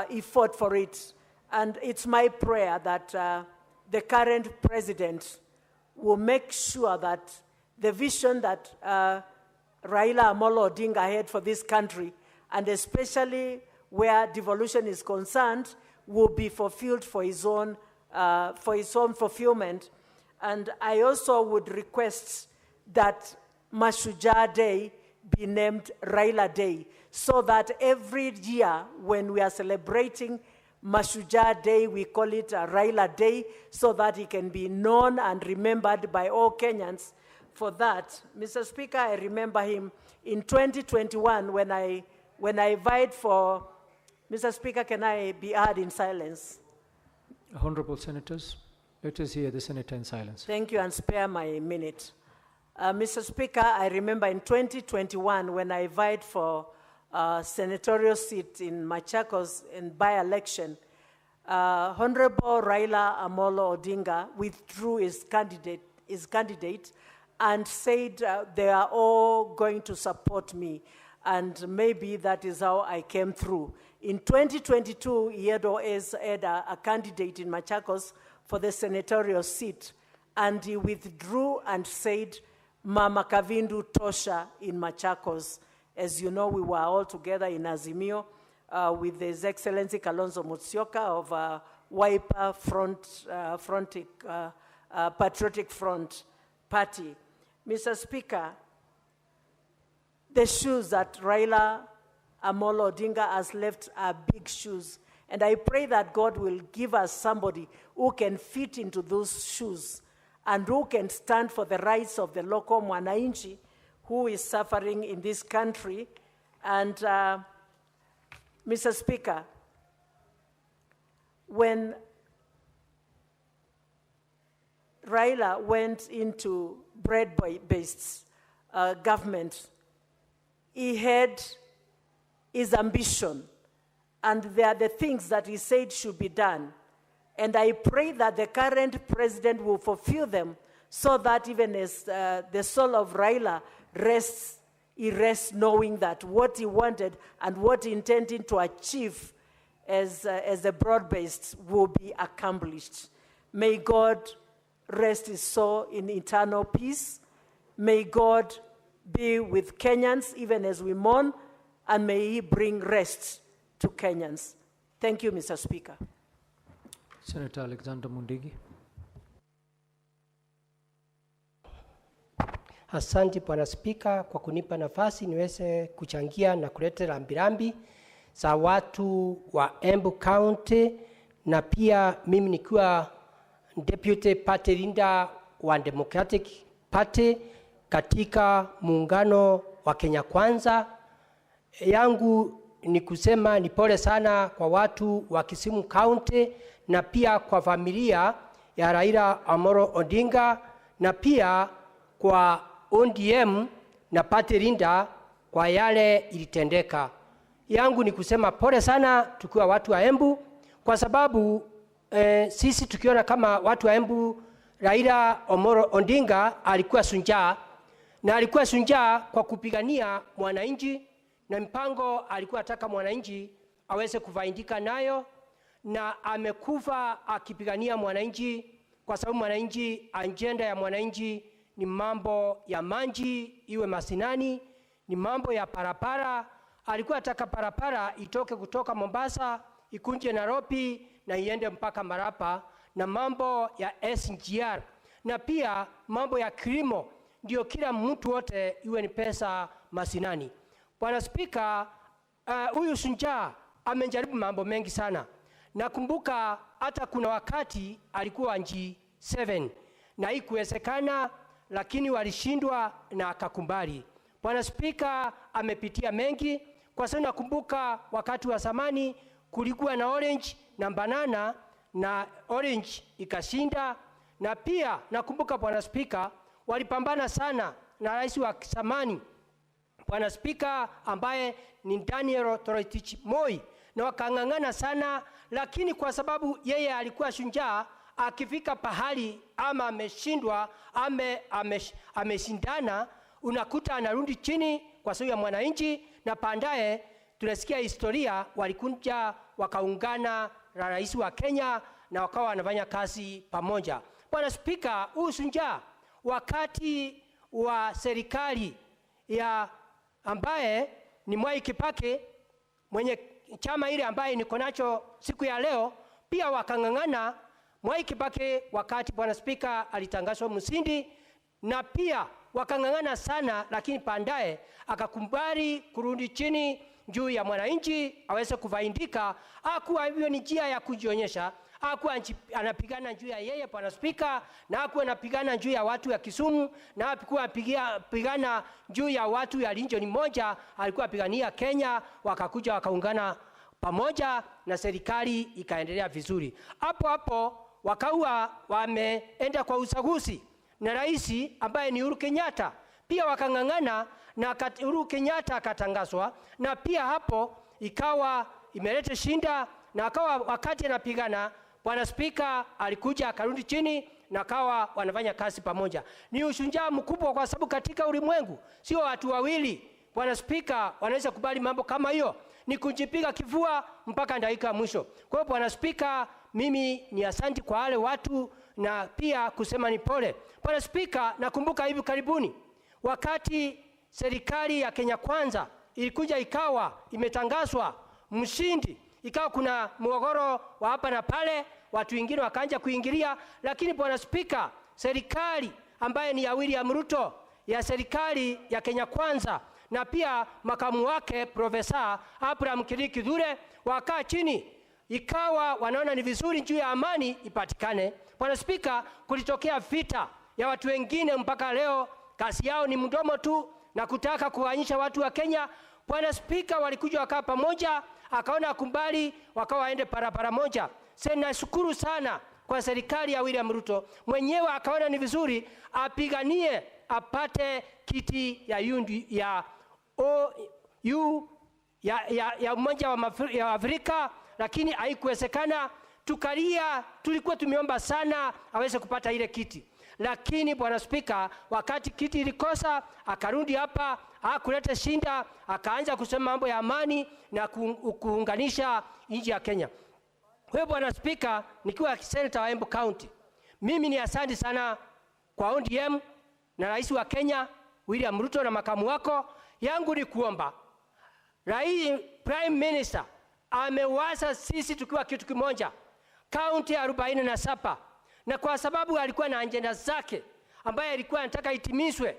he fought for it. And it's my prayer that the current president will make sure that the vision that Raila Amolo Odinga had for this country, and especially where devolution is concerned, will be fulfilled for his own fulfillment. And I also would request that Mashujaa Day be named Raila Day, so that every year when we are celebrating Mashujaa Day, we call it a Raila Day, so that he can be known and remembered by all Kenyans. For that, Mr. Speaker, I remember him in 2021 when I vied for, Mr. Speaker, can I be heard in silence? Honorable Senators, let us hear the Senator in silence. Thank you, and spare my minute. Mr. Speaker, I remember in 2021 when I vied for senatorial seat in Machakos in by-election, Honorable Raila Amolo Odinga withdrew his candidate and said they are all going to support me, and maybe that is how I came through. In 2022, he had always had a candidate in Machakos for the senatorial seat, and he withdrew and said, Mama Kavindu Tosha in Machakos. As you know, we were all together in Azimio with His Excellency Kalonzo Musyoka of Wiper Patriotic Front Party. Mr. Speaker, the shoes that Raila Amolo Odinga has left are big shoes. And I pray that God will give us somebody who can fit into those shoes and who can stand for the rights of the local mwananchi who is suffering in this country. And Mr. Speaker, when Raila went into bread-based government, he had his ambition, and there are the things that he said should be done. And I pray that the current president will fulfill them so that even as the soul of Raila rests, he rests knowing that what he wanted and what he intended to achieve as a broad-based will be accomplished. May God rest his soul in eternal peace. May God be with Kenyans even as we mourn, and may he bring rest to Kenyans. Thank you, Mr. Speaker. Senator Alexander Mundigi. Asante Bwana Spika kwa kunipa nafasi niweze kuchangia na kuleta rambirambi za watu wa Embu County, na pia mimi nikiwa deputy party leader wa Democratic Party katika muungano wa Kenya Kwanza. Yangu ni kusema ni pole sana kwa watu wa Kisumu County na pia kwa familia ya Raila Amolo Odinga na pia kwa ODM na party leader kwa yale ilitendeka. Yangu ni kusema pole sana tukiwa watu wa Embu, kwa sababu sisi tukiona kama watu wa Embu, Raila Amolo Odinga alikuwa shujaa, na alikuwa shujaa kwa kupigania mwananchi, na mpango alikuwa ataka mwananchi aweze kufaidika nayo, na amekufa akipigania mwananchi, kwa sababu mwananchi, agenda ya mwananchi ni mambo ya maji iwe masinani, ni mambo ya parapara. Alikuwa ataka parapara itoke kutoka Mombasa ikunje Nairobi na iende mpaka Marapa, na mambo ya SGR, na pia mambo ya kilimo, ndio kila mtu wote iwe ni pesa masinani. Bwana Spika, huyu shujaa amejaribu mambo mengi sana. Nakumbuka hata kuna wakati alikuwa G7 na haikuwezekana, lakini walishindwa na akakumbali. Bwana Spika, amepitia mengi, kwa sababu nakumbuka wakati wa zamani kulikuwa na orange na banana, na orange ikashinda. Na pia nakumbuka Bwana Spika, walipambana sana na rais wa zamani Bwana Spika ambaye ni Daniel Toroitich Moi, na wakang'ang'ana sana, lakini kwa sababu yeye alikuwa shujaa, akifika pahali ama ameshindwa ameshindana, unakuta anarudi chini kwa sababu ya mwananchi, na baadaye tunasikia historia walikuja wakaungana na rais wa Kenya na wakawa wanafanya kazi pamoja. Bwana Spika, huyu shujaa wakati wa serikali ya ambaye ni Mwai Kibaki, mwenye chama ile ambaye niko nacho siku ya leo, pia wakang'ang'ana. Mwai Kibaki wakati Bwana Spika alitangazwa mshindi, na pia wakang'ang'ana sana, lakini baadaye akakubali kurudi chini juu ya mwananchi aweze kufaidika. Hakuwa hivyo ni njia ya kujionyesha, hakuwa anapigana juu ya yeye Bwana Spika, na hakuwa anapigana juu ya watu ya Kisumu, na hakuwa anapigana juu ya watu ya region moja. Alikuwa apigania Kenya, wakakuja wakaungana pamoja na serikali ikaendelea vizuri. Hapo hapo wakawa wameenda kwa uchaguzi na rais ambaye ni Uhuru Kenyatta, pia wakang'ang'ana na Uhuru Kenyatta akatangazwa, na pia hapo ikawa imeleta shinda, na akawa wakati anapigana Bwana Spika alikuja akarudi chini na akawa wanafanya kazi pamoja. Ni ushujaa mkubwa, kwa sababu katika ulimwengu sio watu wawili Bwana Spika wanaweza kubali mambo kama hiyo, ni kujipiga kifua mpaka dakika mwisho. Kwa hiyo Bwana Spika, mimi ni asante kwa wale watu na pia kusema ni pole. Bwana Spika, nakumbuka hivi karibuni wakati serikali ya Kenya Kwanza ilikuja ikawa imetangazwa mshindi, ikawa kuna mgogoro wa hapa na pale, watu wengine wakaanza kuingilia, lakini Bwana Spika, serikali ambaye ni ya William Ruto, ya serikali ya Kenya Kwanza, na pia makamu wake Profesa Abraham Kithure wakaa chini, ikawa wanaona ni vizuri juu ya amani ipatikane. Bwana Spika, kulitokea vita ya watu wengine mpaka leo kazi yao ni mdomo tu na kutaka kuwaonyesha watu wa Kenya. Bwana Spika, walikuja wakaa pamoja, akaona kumbali, wakawa waende parapara moja. Sasa nashukuru sana kwa serikali ya William Ruto, mwenyewe akaona ni vizuri apiganie apate kiti ya Umoja wa Afrika, lakini haikuwezekana. tukalia, tulikuwa tumeomba sana aweze kupata ile kiti. Lakini Bwana Spika, wakati kiti ilikosa, akarudi hapa, hakuleta shinda, akaanza kusema mambo ya amani na kuunganisha nchi ya Kenya. Wewe Bwana Spika, nikiwa senator wa Embu County, mimi ni asante sana kwa ODM na rais wa Kenya William Ruto na makamu wako. Yangu ni kuomba Prime Minister amewaza sisi tukiwa kitu kimoja, kaunti 47, na kwa sababu alikuwa na ajenda zake ambaye alikuwa anataka itimizwe,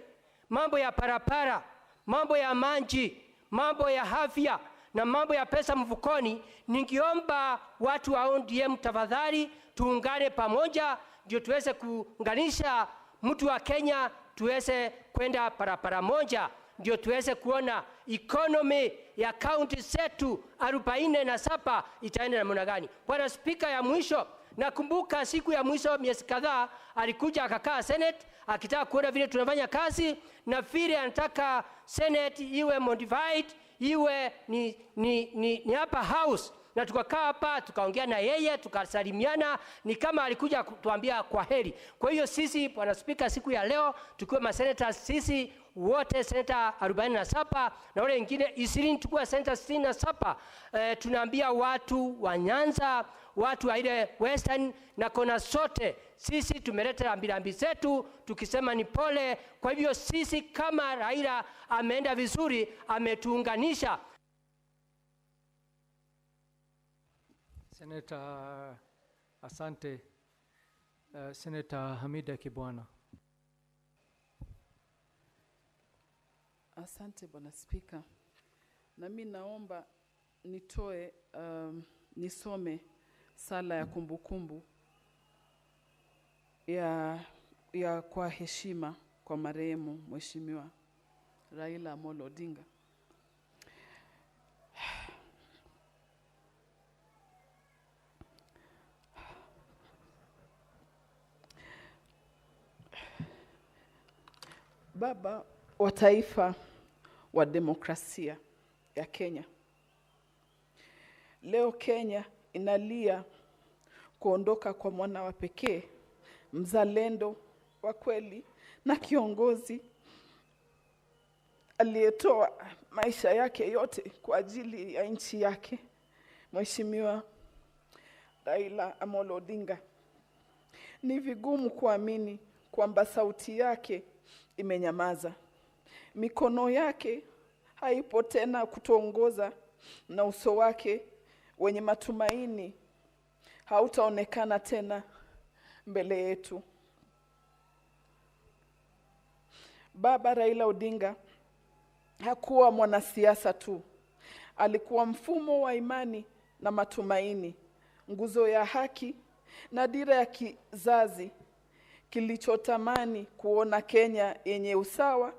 mambo ya parapara, mambo ya maji, mambo ya afya na mambo ya pesa mfukoni, ningeomba watu wa ODM tafadhali tuungane pamoja ndio tuweze kuunganisha mtu wa Kenya, tuweze kwenda parapara moja, ndio tuweze kuona economy ya county zetu 47 itaenda namna gani. Bwana Spika, ya mwisho, nakumbuka siku ya mwisho miezi kadhaa alikuja akakaa Senate akitaka kuona vile tunafanya kazi na vile anataka Senate iwe modified, iwe ni hapa house, na tukakaa hapa tukaongea na yeye tukasalimiana, ni kama alikuja kutuambia kwa heri. Kwa hiyo sisi Bwana Spika, siku ya leo tukiwa masenators sisi wote senata 47 na wale wengine 20 tukua senata 67, tunaambia watu wa Nyanza, watu wa ile Western na kona sote, sisi tumeleta rambirambi zetu tukisema ni pole. Kwa hivyo sisi kama Raila ameenda vizuri, ametuunganisha. Senator, asante. Senator Hamida Kibwana. Asante Bwana Spika. Na mimi naomba nitoe nisome sala ya kumbukumbu ya kwa heshima kwa marehemu Mheshimiwa Raila Amolo Odinga. Baba wa taifa wa demokrasia ya Kenya. Leo Kenya inalia kuondoka kwa mwana wa pekee, mzalendo wa kweli na kiongozi aliyetoa maisha yake yote kwa ajili ya nchi yake, Mheshimiwa Raila Amolo Odinga. Ni vigumu kuamini kwamba sauti yake imenyamaza. Mikono yake haipo tena kutuongoza na uso wake wenye matumaini hautaonekana tena mbele yetu. Baba Raila Odinga hakuwa mwanasiasa tu. Alikuwa mfumo wa imani na matumaini, nguzo ya haki na dira ya kizazi kilichotamani kuona Kenya yenye usawa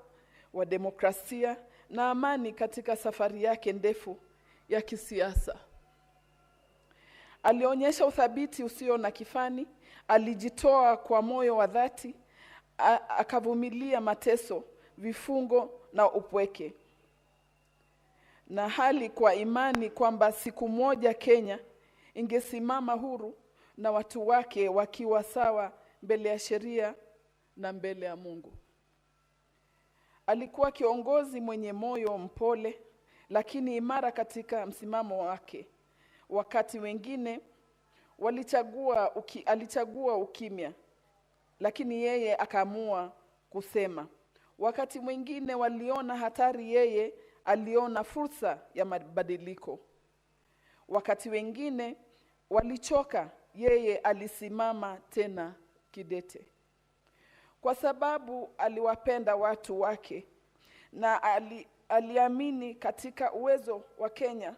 wa demokrasia na amani katika safari yake ndefu ya kisiasa. Alionyesha uthabiti usio na kifani, alijitoa kwa moyo wa dhati, akavumilia mateso, vifungo na upweke. Na hali kwa imani kwamba siku moja Kenya ingesimama huru na watu wake wakiwa sawa mbele ya sheria na mbele ya Mungu. Alikuwa kiongozi mwenye moyo mpole lakini imara katika msimamo wake. Wakati wengine alichagua ukimya, lakini yeye akaamua kusema. Wakati mwingine waliona hatari, yeye aliona fursa ya mabadiliko. Wakati wengine walichoka, yeye alisimama tena kidete. Kwa sababu aliwapenda watu wake na aliamini katika uwezo wa Kenya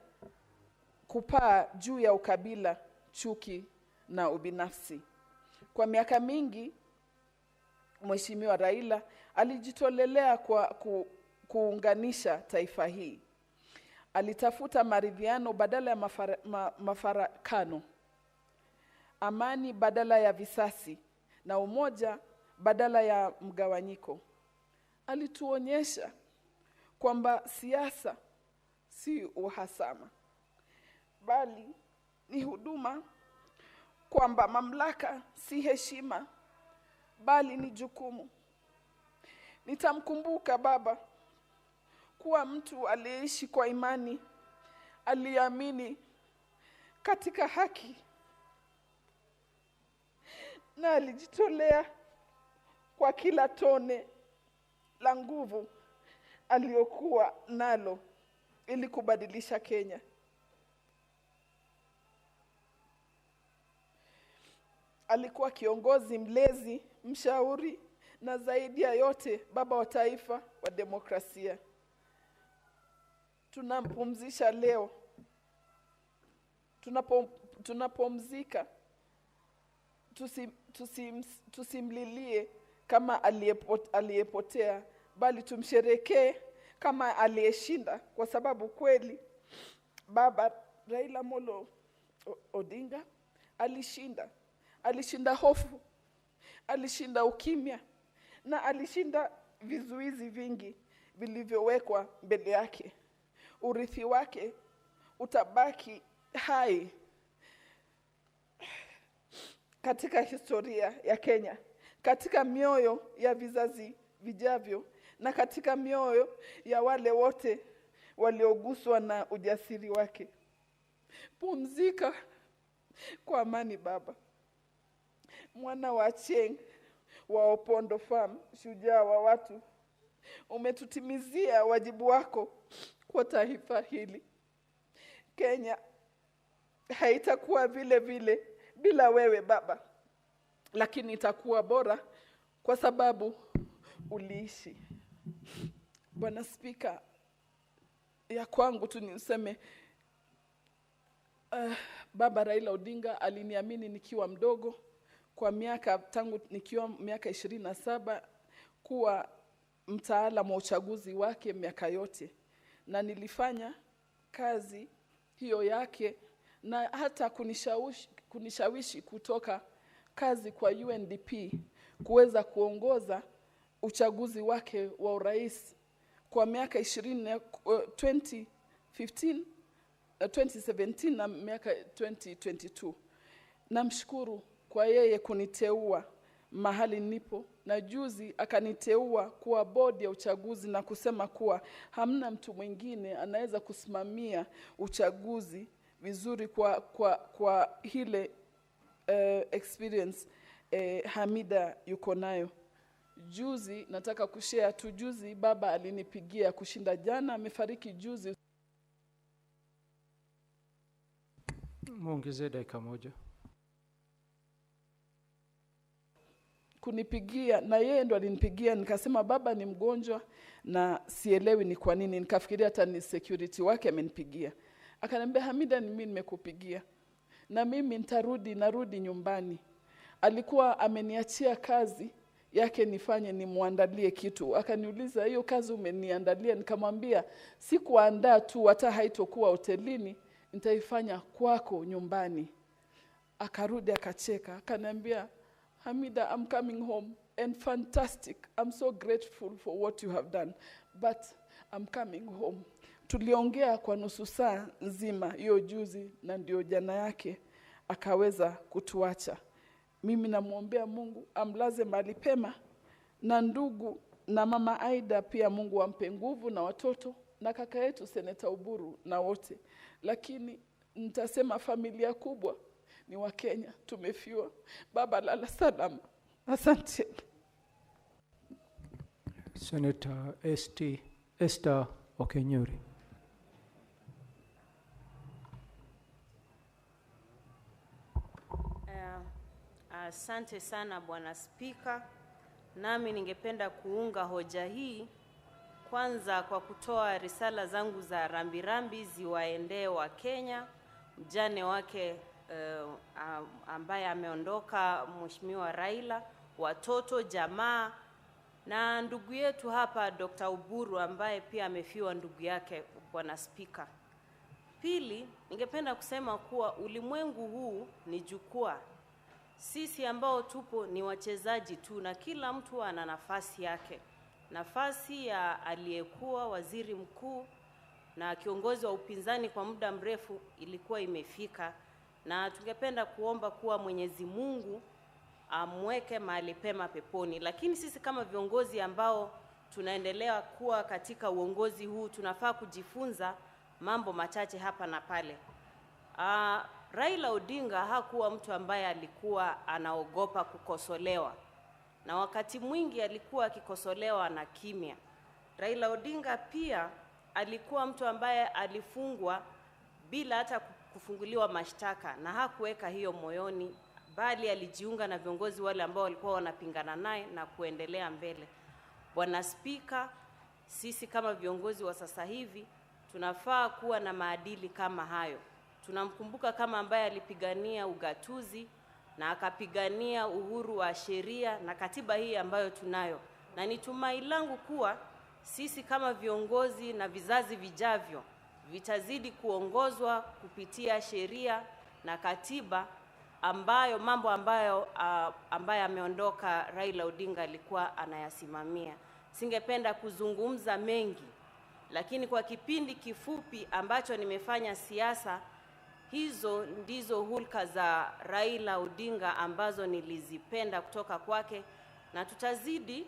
kupaa juu ya ukabila, chuki na ubinafsi. Kwa miaka mingi, Mheshimiwa Raila alijitolelea kwa kuunganisha taifa hii. Alitafuta maridhiano badala ya mafarakano, amani badala ya visasi, na umoja badala ya mgawanyiko. Alituonyesha kwamba siasa si uhasama, bali ni huduma kwamba mamlaka si heshima bali ni jukumu. Nitamkumbuka baba kuwa mtu aliyeishi kwa imani, aliamini katika haki na alijitolea kwa kila tone la nguvu aliyokuwa nalo ili kubadilisha Kenya. Alikuwa kiongozi mlezi, mshauri na zaidi ya yote baba wa taifa wa demokrasia. Tunampumzisha leo. Tunapomzika tusimlilie kama aliyepotea, bali tumsherekee kama aliyeshinda, kwa sababu kweli baba Raila Amolo Odinga alishinda. Alishinda hofu, alishinda ukimya, na alishinda vizuizi vingi vilivyowekwa mbele yake. Urithi wake utabaki hai katika historia ya Kenya, katika mioyo ya vizazi vijavyo, na katika mioyo ya wale wote walioguswa na ujasiri wake. Pumzika kwa amani baba. Mwana wa Cheng wa Opondo Farm, shujaa wa watu, umetutimizia wajibu wako kwa taifa hili. Kenya haitakuwa vile vile bila wewe baba, lakini itakuwa bora kwa sababu uliishi. Bwana Spika, ya kwangu tu niseme baba Raila Odinga aliniamini nikiwa mdogo kwa miaka, tangu nikiwa miaka 27, kuwa mtaalamu wa uchaguzi wake miaka yote, na nilifanya kazi hiyo yake, na hata kunishawishi kutoka kazi kwa UNDP kuweza kuongoza uchaguzi wake wa urais kwa miaka 20, 2017 na miaka 2022. Namshukuru kwa yeye kuniteua mahali nipo, na juzi akaniteua kuwa bodi ya uchaguzi na kusema kuwa hamna mtu mwingine anaweza kusimamia uchaguzi vizuri kwa hile experience Hamida yuko nayo. Juzi nataka kushare tu, juzi baba alinipigia kushinda jana, amefariki juzi. Muongeze dakika moja. Kunipigia, na yeye ndo alinipigia, nikasema baba ni mgonjwa na sielewi ni kwa nini. Nikafikiria hata ni security wake amenipigia. Akaniambia, Hamida, ni mimi nimekupigia, na mimi narudi nyumbani. Alikuwa ameniachia kazi yake nifanye, nimuandalie kitu. Akaniuliza, hiyo kazi umeniandalia? Nikamwambia, sikuandaa tu, hata haitokuwa hotelini, nitaifanya kwako nyumbani. Akarudi akacheka, akaniambia, Hamida, I'm coming home and fantastic. I'm so grateful for what you have done, but I'm coming home. Tuliongea kwa nusu saa nzima hiyo juzi, na ndio jana yake akaweza kutuacha. Mimi namuombea Mungu amlaze mahali pema, na ndugu na mama Aida pia Mungu ampe nguvu, na watoto na kaka yetu Seneta Uburu na wote. Lakini nitasema familia kubwa ni wa Kenya, tumefiwa. Baba lala salama. Asante. Senator Esther Okenyuri. Asante sana Bwana Spika. Nami ningependa kuunga hoja hii kwanza kwa kutoa risala zangu za rambirambi ziwaendee wa Kenya, mjane wake ambaye ameondoka Mheshimiwa Raila, watoto, jamaa na ndugu yetu hapa Dr. Uburu ambaye pia amefiwa ndugu yake, Bwana Spika. Pili, ningependa kusema kuwa ulimwengu huu ni jukwaa. Sisi ambao tupo ni wachezaji tu, na kila mtu ana nafasi yake. Nafasi ya aliyekuwa waziri mkuu na kiongozi wa upinzani kwa muda mrefu ilikuwa imefika, na tungependa kuomba kuwa Mwenyezi Mungu amweke mahali pema peponi. Lakini sisi kama viongozi ambao tunaendelea kuwa katika uongozi huu, tunafaa kujifunza mambo machache hapa na pale. Raila Odinga hakuwa mtu ambaye alikuwa anaogopa kukosolewa, na wakati mwingi alikuwa akikosolewa na kimya. Raila Odinga pia alikuwa mtu ambaye alifungwa bila hata kufunguliwa mashtaka, na hakuweka hiyo moyoni, bali alijiunga na viongozi wale ambao walikuwa wanapingana naye na kuendelea mbele. Bwana Spika, sisi kama viongozi wa sasa hivi tunafaa kuwa na maadili kama hayo. Tunamkumbuka kama ambaye alipigania ugatuzi na akapigania uhuru wa sheria na katiba hii ambayo tunayo. Na ni tumaini langu kuwa sisi kama viongozi na vizazi vijavyo vitazidi kuongozwa kupitia sheria na katiba ambayo ambayo ameondoka Raila Odinga alikuwa anayasimamia. Singependa kuzungumza mengi, lakini kwa kipindi kifupi ambacho nimefanya siasa, hizo ndizo hulka za Raila Odinga ambazo nilizipenda kutoka kwake, na tutazidi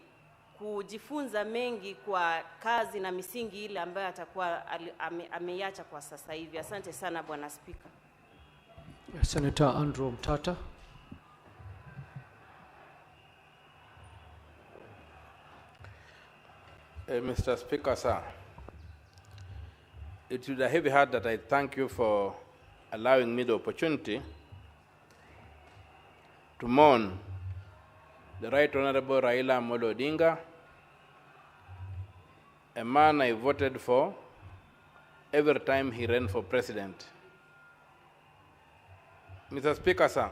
kujifunza mengi kwa kazi na misingi ile ambayo atakuwa ameiacha kwa sasa hivi. Asante sana Bwana Spika. Senator Andrew Mtata. Mr. Speaker, sir, it's with a heavy heart that I thank you for allowing me the opportunity to mourn the Right Honorable Raila Amolo Odinga, a man I voted for every time he ran for president. Mr. Speaker, sir,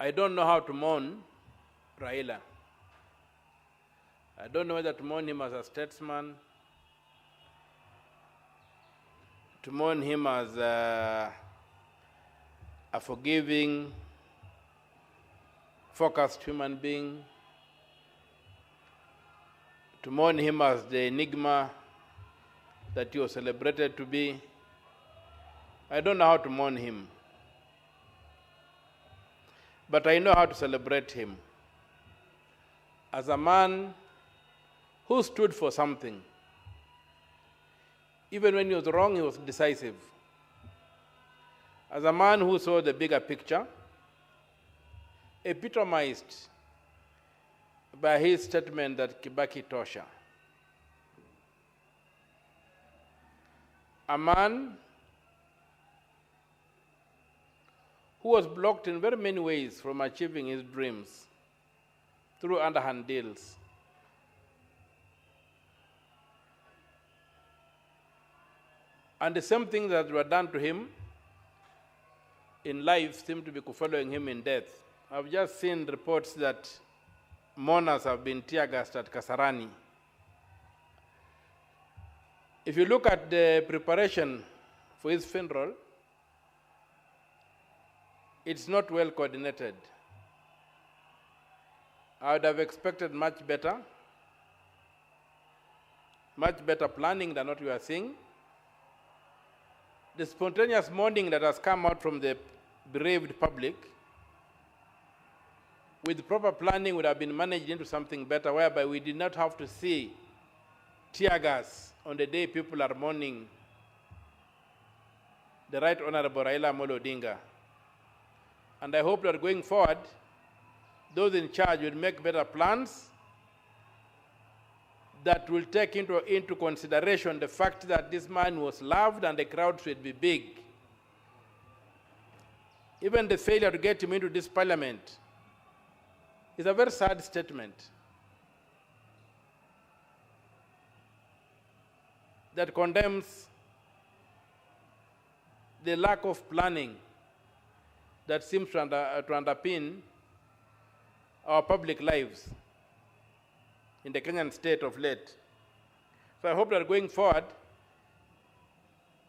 I don't know how to mourn Raila. I don't know whether to mourn him as a statesman, to mourn him as a forgiving, focused human being, to mourn him as the enigma that he was celebrated to be. I don't know how to mourn him, but I know how to celebrate him as a man who stood for something. Even when he was wrong, he was decisive. As a man who saw the bigger picture, epitomized by his statement that Kibaki tosha. A man who was blocked in very many ways from achieving his dreams through underhand deals. And the same things that were done to him in life seem to be following him in death. I've just seen reports that mourners have been tear-gassed at Kasarani. If you look at the preparation for his funeral, it's not well coordinated. I would have expected much better planning than what we are seeing. The spontaneous mourning that has come out from the bereaved public, with proper planning, would have been managed into something better, whereby we did not have to see tear gas on the day people are mourning the Right Honorable Raila Amolo Odinga. And I hope that going forward, those in charge will make better plans that will take into consideration the fact that this man was loved and the crowd should be big. Even the failure to get him into this parliament is a very sad statement that condemns the lack of planning that seems to underpin our public lives in the Kenyan state of late. So I hope that going forward,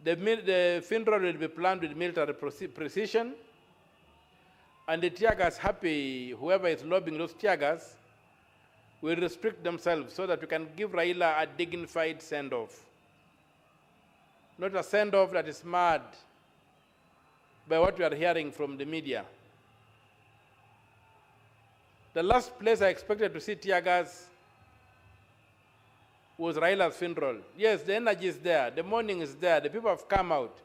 the funeral will be planned with military precision, and the tear gas happy, whoever is lobbying those tear gas, will restrict themselves so that we can give Raila a dignified send-off. Not a send-off that is mad, by what we are hearing from the media. The last place I expected to see tear gas was Raila's funeral. Yes, the energy is there, the mourning is there, the people have come out.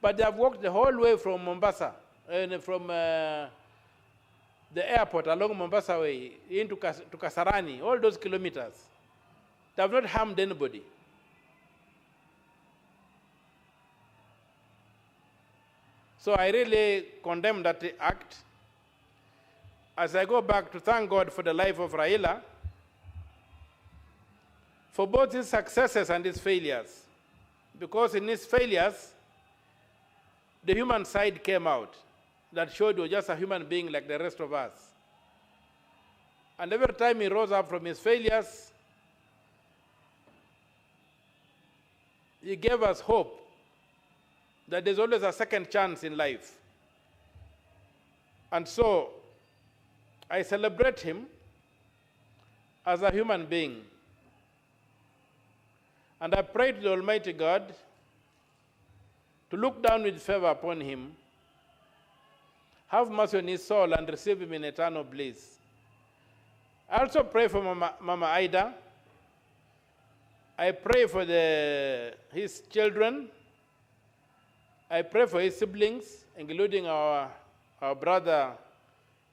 But they have walked the whole way from Mombasa, and from the airport along Mombasa Way into to Kasarani, all those kilometers. They have not harmed anybody. So I really condemn that act. As I go back to thank God for the life of Raila, for both his successes and his failures. Because in his failures, the human side came out that showed he was just a human being like the rest of us. And every time he rose up from his failures, he gave us hope that there's always a second chance in life. And so, I celebrate him as a human being. And I pray to the Almighty God to look down with favor upon him, have mercy on his soul, and receive him in eternal bliss. I also pray for Mama Ida. I pray for his children. I pray for his siblings, including our brother,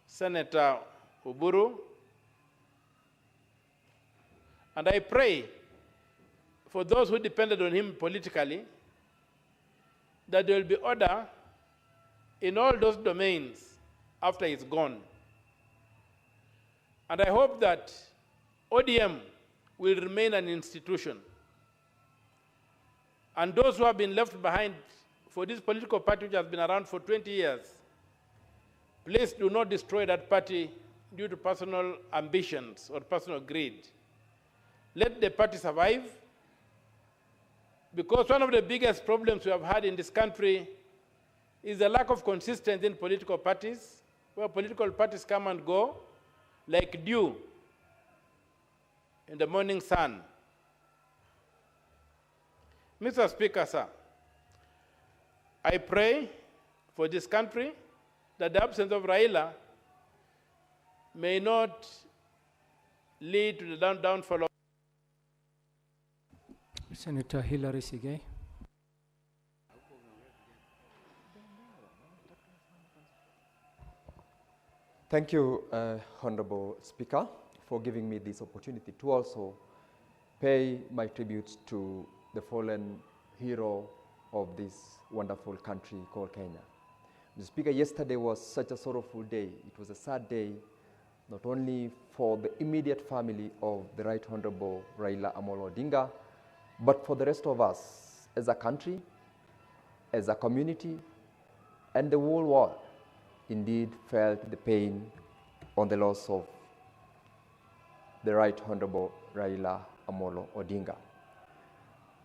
Senator Uburu. And I pray for those who depended on him politically, that there will be order in all those domains after he's gone. And I hope that ODM will remain an institution. And those who have been left behind for this political party which has been around for 20 years, please do not destroy that party due to personal ambitions or personal greed. Let the party survive, because one of the biggest problems we have had in this country is the lack of consistency in political parties, where political parties come and go like dew in the morning sun. Mr. Speaker, sir, I pray for this country that the absence of Raila may not lead to the downfall of Senator Hilary Sigay. Thank you, Honorable Speaker, for giving me this opportunity to also pay my tribute to the fallen hero of this wonderful country called Kenya. Mr. Speaker, yesterday was such a sorrowful day. It was a sad day, not only for the immediate family of the Right Honorable Raila Amolo Odinga, but for the rest of us as a country, as a community, and the whole world indeed felt the pain on the loss of the Right Honorable Raila Amolo Odinga.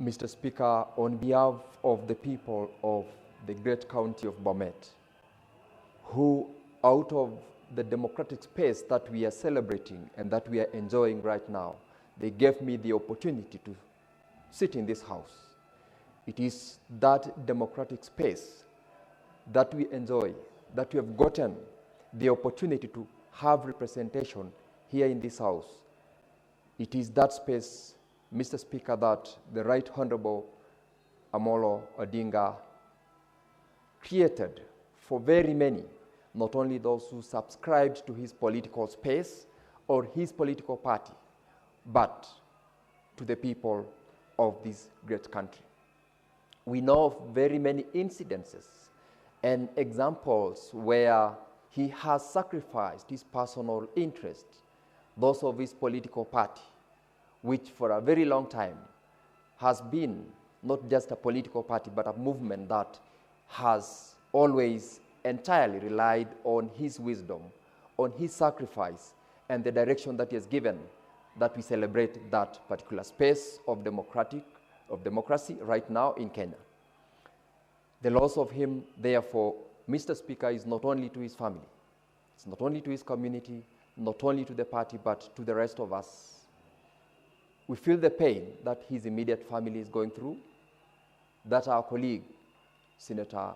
Mr. Speaker, on behalf of the people of the great county of Bomet, who out of the democratic space that we are celebrating and that we are enjoying right now, they gave me the opportunity to sit in this house. It is that democratic space that we enjoy, that we have gotten the opportunity to have representation here in this house. It is that space, Mr. Speaker, that the Right Honorable Amolo Odinga created for very many, not only those who subscribed to his political space or his political party, but to the people of this great country. We know of very many incidences and examples where he has sacrificed his personal interest, those of his political party, which for a very long time has been not just a political party, but a movement that has always entirely relied on his wisdom, on his sacrifice, and the direction that he has given, that we celebrate that particular space of democracy right now in Kenya. The loss of him, therefore, Mr. Speaker, is not only to his family, it's not only to his community, not only to the party, but to the rest of us. We feel the pain that his immediate family is going through, that our colleague, Senator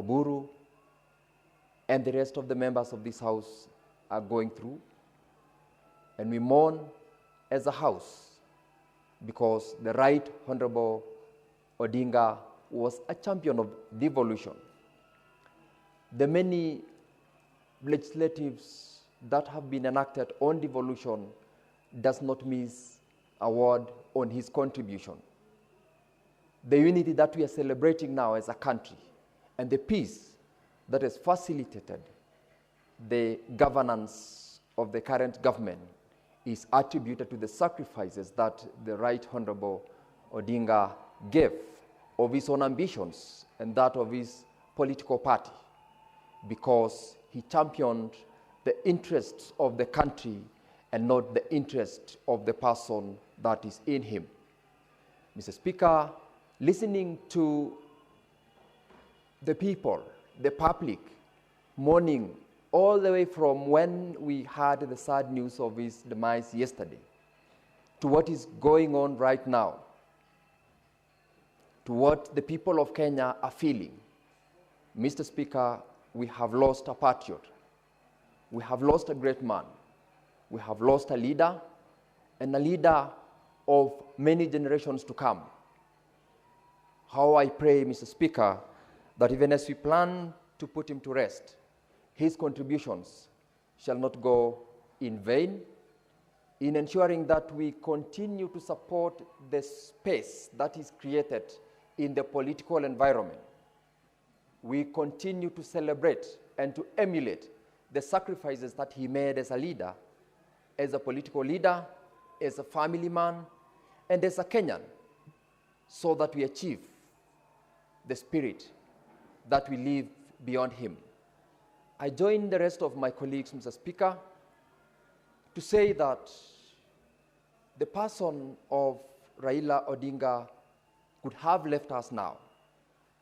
Oburu, and the rest of the members of this House are going through. And we mourn as a House because the Right Honorable Odinga was a champion of devolution. The many legislatives that have been enacted on devolution does not miss a word on his contribution. The unity that we are celebrating now as a country and the peace that has facilitated the governance of the current government is attributed to the sacrifices that the Right Honorable Odinga gave of his own ambitions and that of his political party, because he championed the interests of the country and not the interest of the person that is in him. Mr. Speaker, listening to the people, the public, mourning all the way from when we heard the sad news of his demise yesterday to what is going on right now, to what the people of Kenya are feeling. Mr. Speaker, we have lost a patriot. We have lost a great man. We have lost a leader, and a leader of many generations to come. How I pray, Mr. Speaker, that even as we plan to put him to rest, his contributions shall not go in vain in ensuring that we continue to support the space that is created in the political environment. We continue to celebrate and to emulate the sacrifices that he made as a leader, as a political leader, as a family man, and as a Kenyan, so that we achieve the spirit that we live beyond him. I join the rest of my colleagues, Mr. Speaker, to say that the person of Raila Odinga could have left us now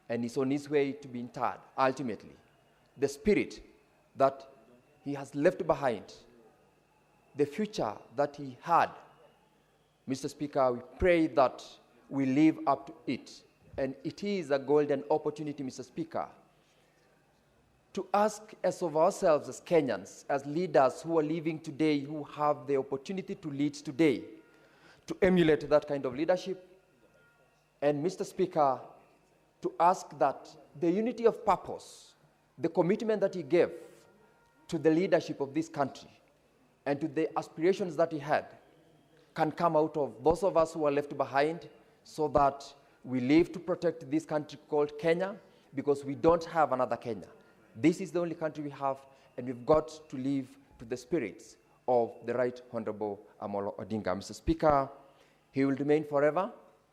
and is on his way to be interred, ultimately. The spirit that he has left behind, the future that he had, Mr. Speaker, we pray that we live up to it. And it is a golden opportunity, Mr. Speaker, to ask as of ourselves as Kenyans, as leaders who are living today, who have the opportunity to lead today, to emulate that kind of leadership. And Mr. Speaker, to ask that the unity of purpose, the commitment that he gave to the leadership of this country and to the aspirations that he had can come out of those of us who are left behind, so that we live to protect this country called Kenya, because we don't have another Kenya. This is the only country we have, and we've got to live to the spirits of the Right Honorable Amolo Odinga. Mr. Speaker, he will remain forever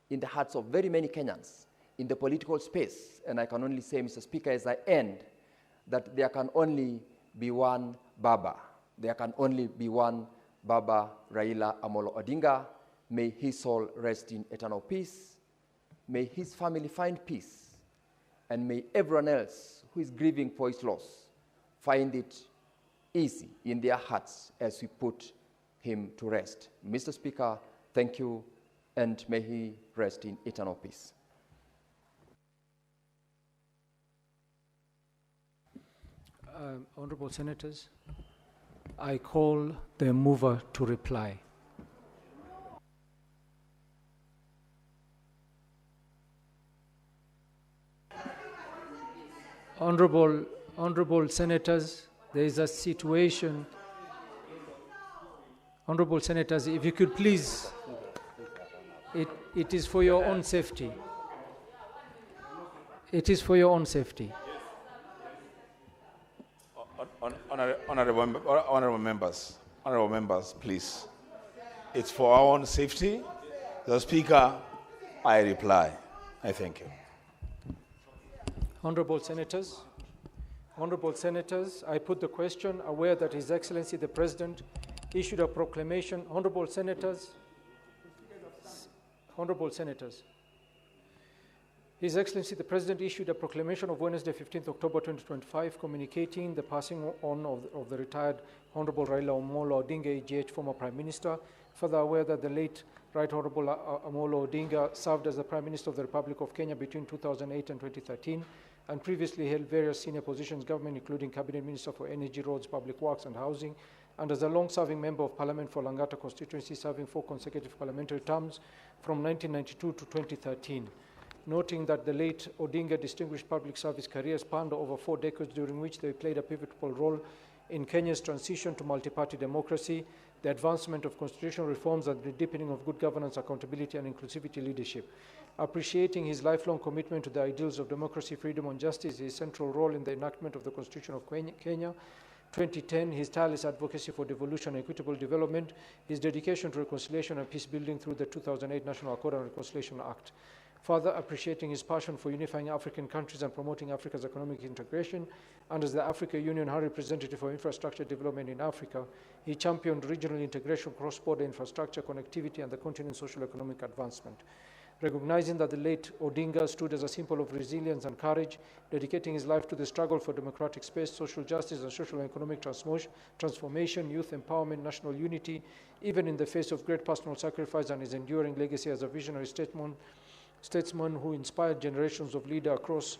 in the hearts of very many Kenyans in the political space. And I can only say, Mr. Speaker, as I end, that there can only be one Baba. There can only be one Baba, Raila Amolo Odinga. May his soul rest in eternal peace. May his family find peace. And may everyone else who is grieving for his loss find it easy in their hearts as we put him to rest. Mr. Speaker, thank you, and may he rest in eternal peace. Honorable Senators, I call the mover to reply. Honorable Senators, there is a situation. Honorable Senators, if you could please, it is for your own safety. It is for your own safety. Honorable members, please. It's for our own safety. The Speaker, I reply. I thank you. Honorable Senators, I put the question, aware that His Excellency the President issued a proclamation. Honorable Senators, His Excellency the President issued a proclamation of Wednesday, 15th October 2025, communicating the passing on of the retired Honorable Raila Amolo Odinga, EGH, former Prime Minister. Further aware that the late Right Honorable Amolo Odinga served as the Prime Minister of the Republic of Kenya between 2008 and 2013, and previously held various senior positions in government, including Cabinet Minister for Energy, Roads, Public Works and Housing, and as a long-serving member of Parliament for Lang'ata Constituency, serving 4 consecutive parliamentary terms from 1992 to 2013. Noting that the late Odinga distinguished public service career spanned over 4 decades, during which they played a pivotal role in Kenya's transition to multi-party democracy, the advancement of constitutional reforms, and the deepening of good governance, accountability, and inclusivity leadership. Appreciating his lifelong commitment to the ideals of democracy, freedom, and justice, his central role in the enactment of the Constitution of Kenya, 2010, his tireless advocacy for devolution and equitable development, his dedication to reconciliation and peace building through the 2008 National Accord and Reconciliation Act. Further appreciating his passion for unifying African countries and promoting Africa's economic integration, and as the Africa Union High Representative for Infrastructure Development in Africa, he championed regional integration, cross-border infrastructure, connectivity, and the continent's social economic advancement. Recognizing that the late Odinga stood as a symbol of resilience and courage, dedicating his life to the struggle for democratic space, social justice, and social and economic transformation, youth empowerment, national unity, even in the face of great personal sacrifice, and his enduring legacy as a visionary statesman who inspired generations of leaders across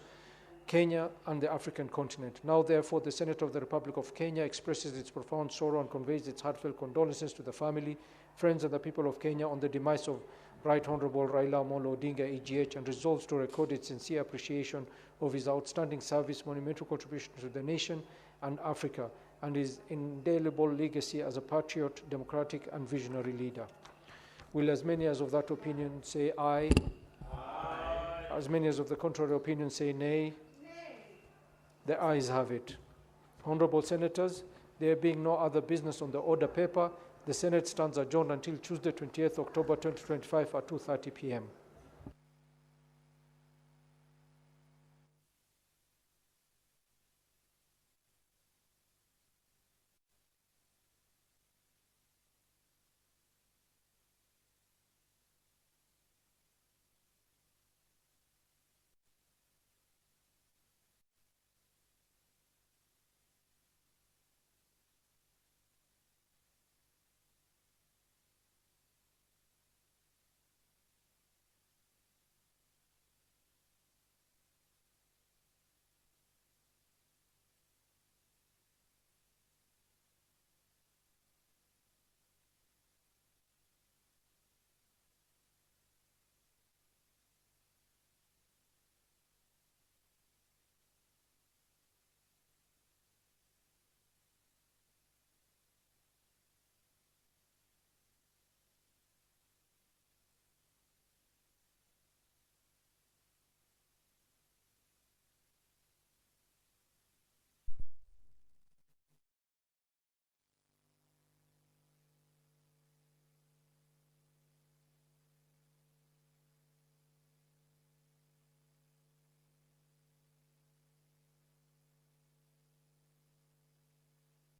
Kenya and the African continent. Now, therefore, the Senate of the Republic of Kenya expresses its profound sorrow and conveys its heartfelt condolences to the family, friends, and the people of Kenya on the demise of Right Honorable Raila Amolo Odinga, EGH, and resolves to record its sincere appreciation of his outstanding service, monumental contribution to the nation and Africa, and his indelible legacy as a patriot, democratic, and visionary leader. Will as many as of that opinion say aye? Aye. As many as of the contrary opinion say nay? Nay. The ayes have it. Honorable Senators, there being no other business on the order paper, the Senate stands adjourned until Tuesday, 28th October 2025 at 2:30 p.m.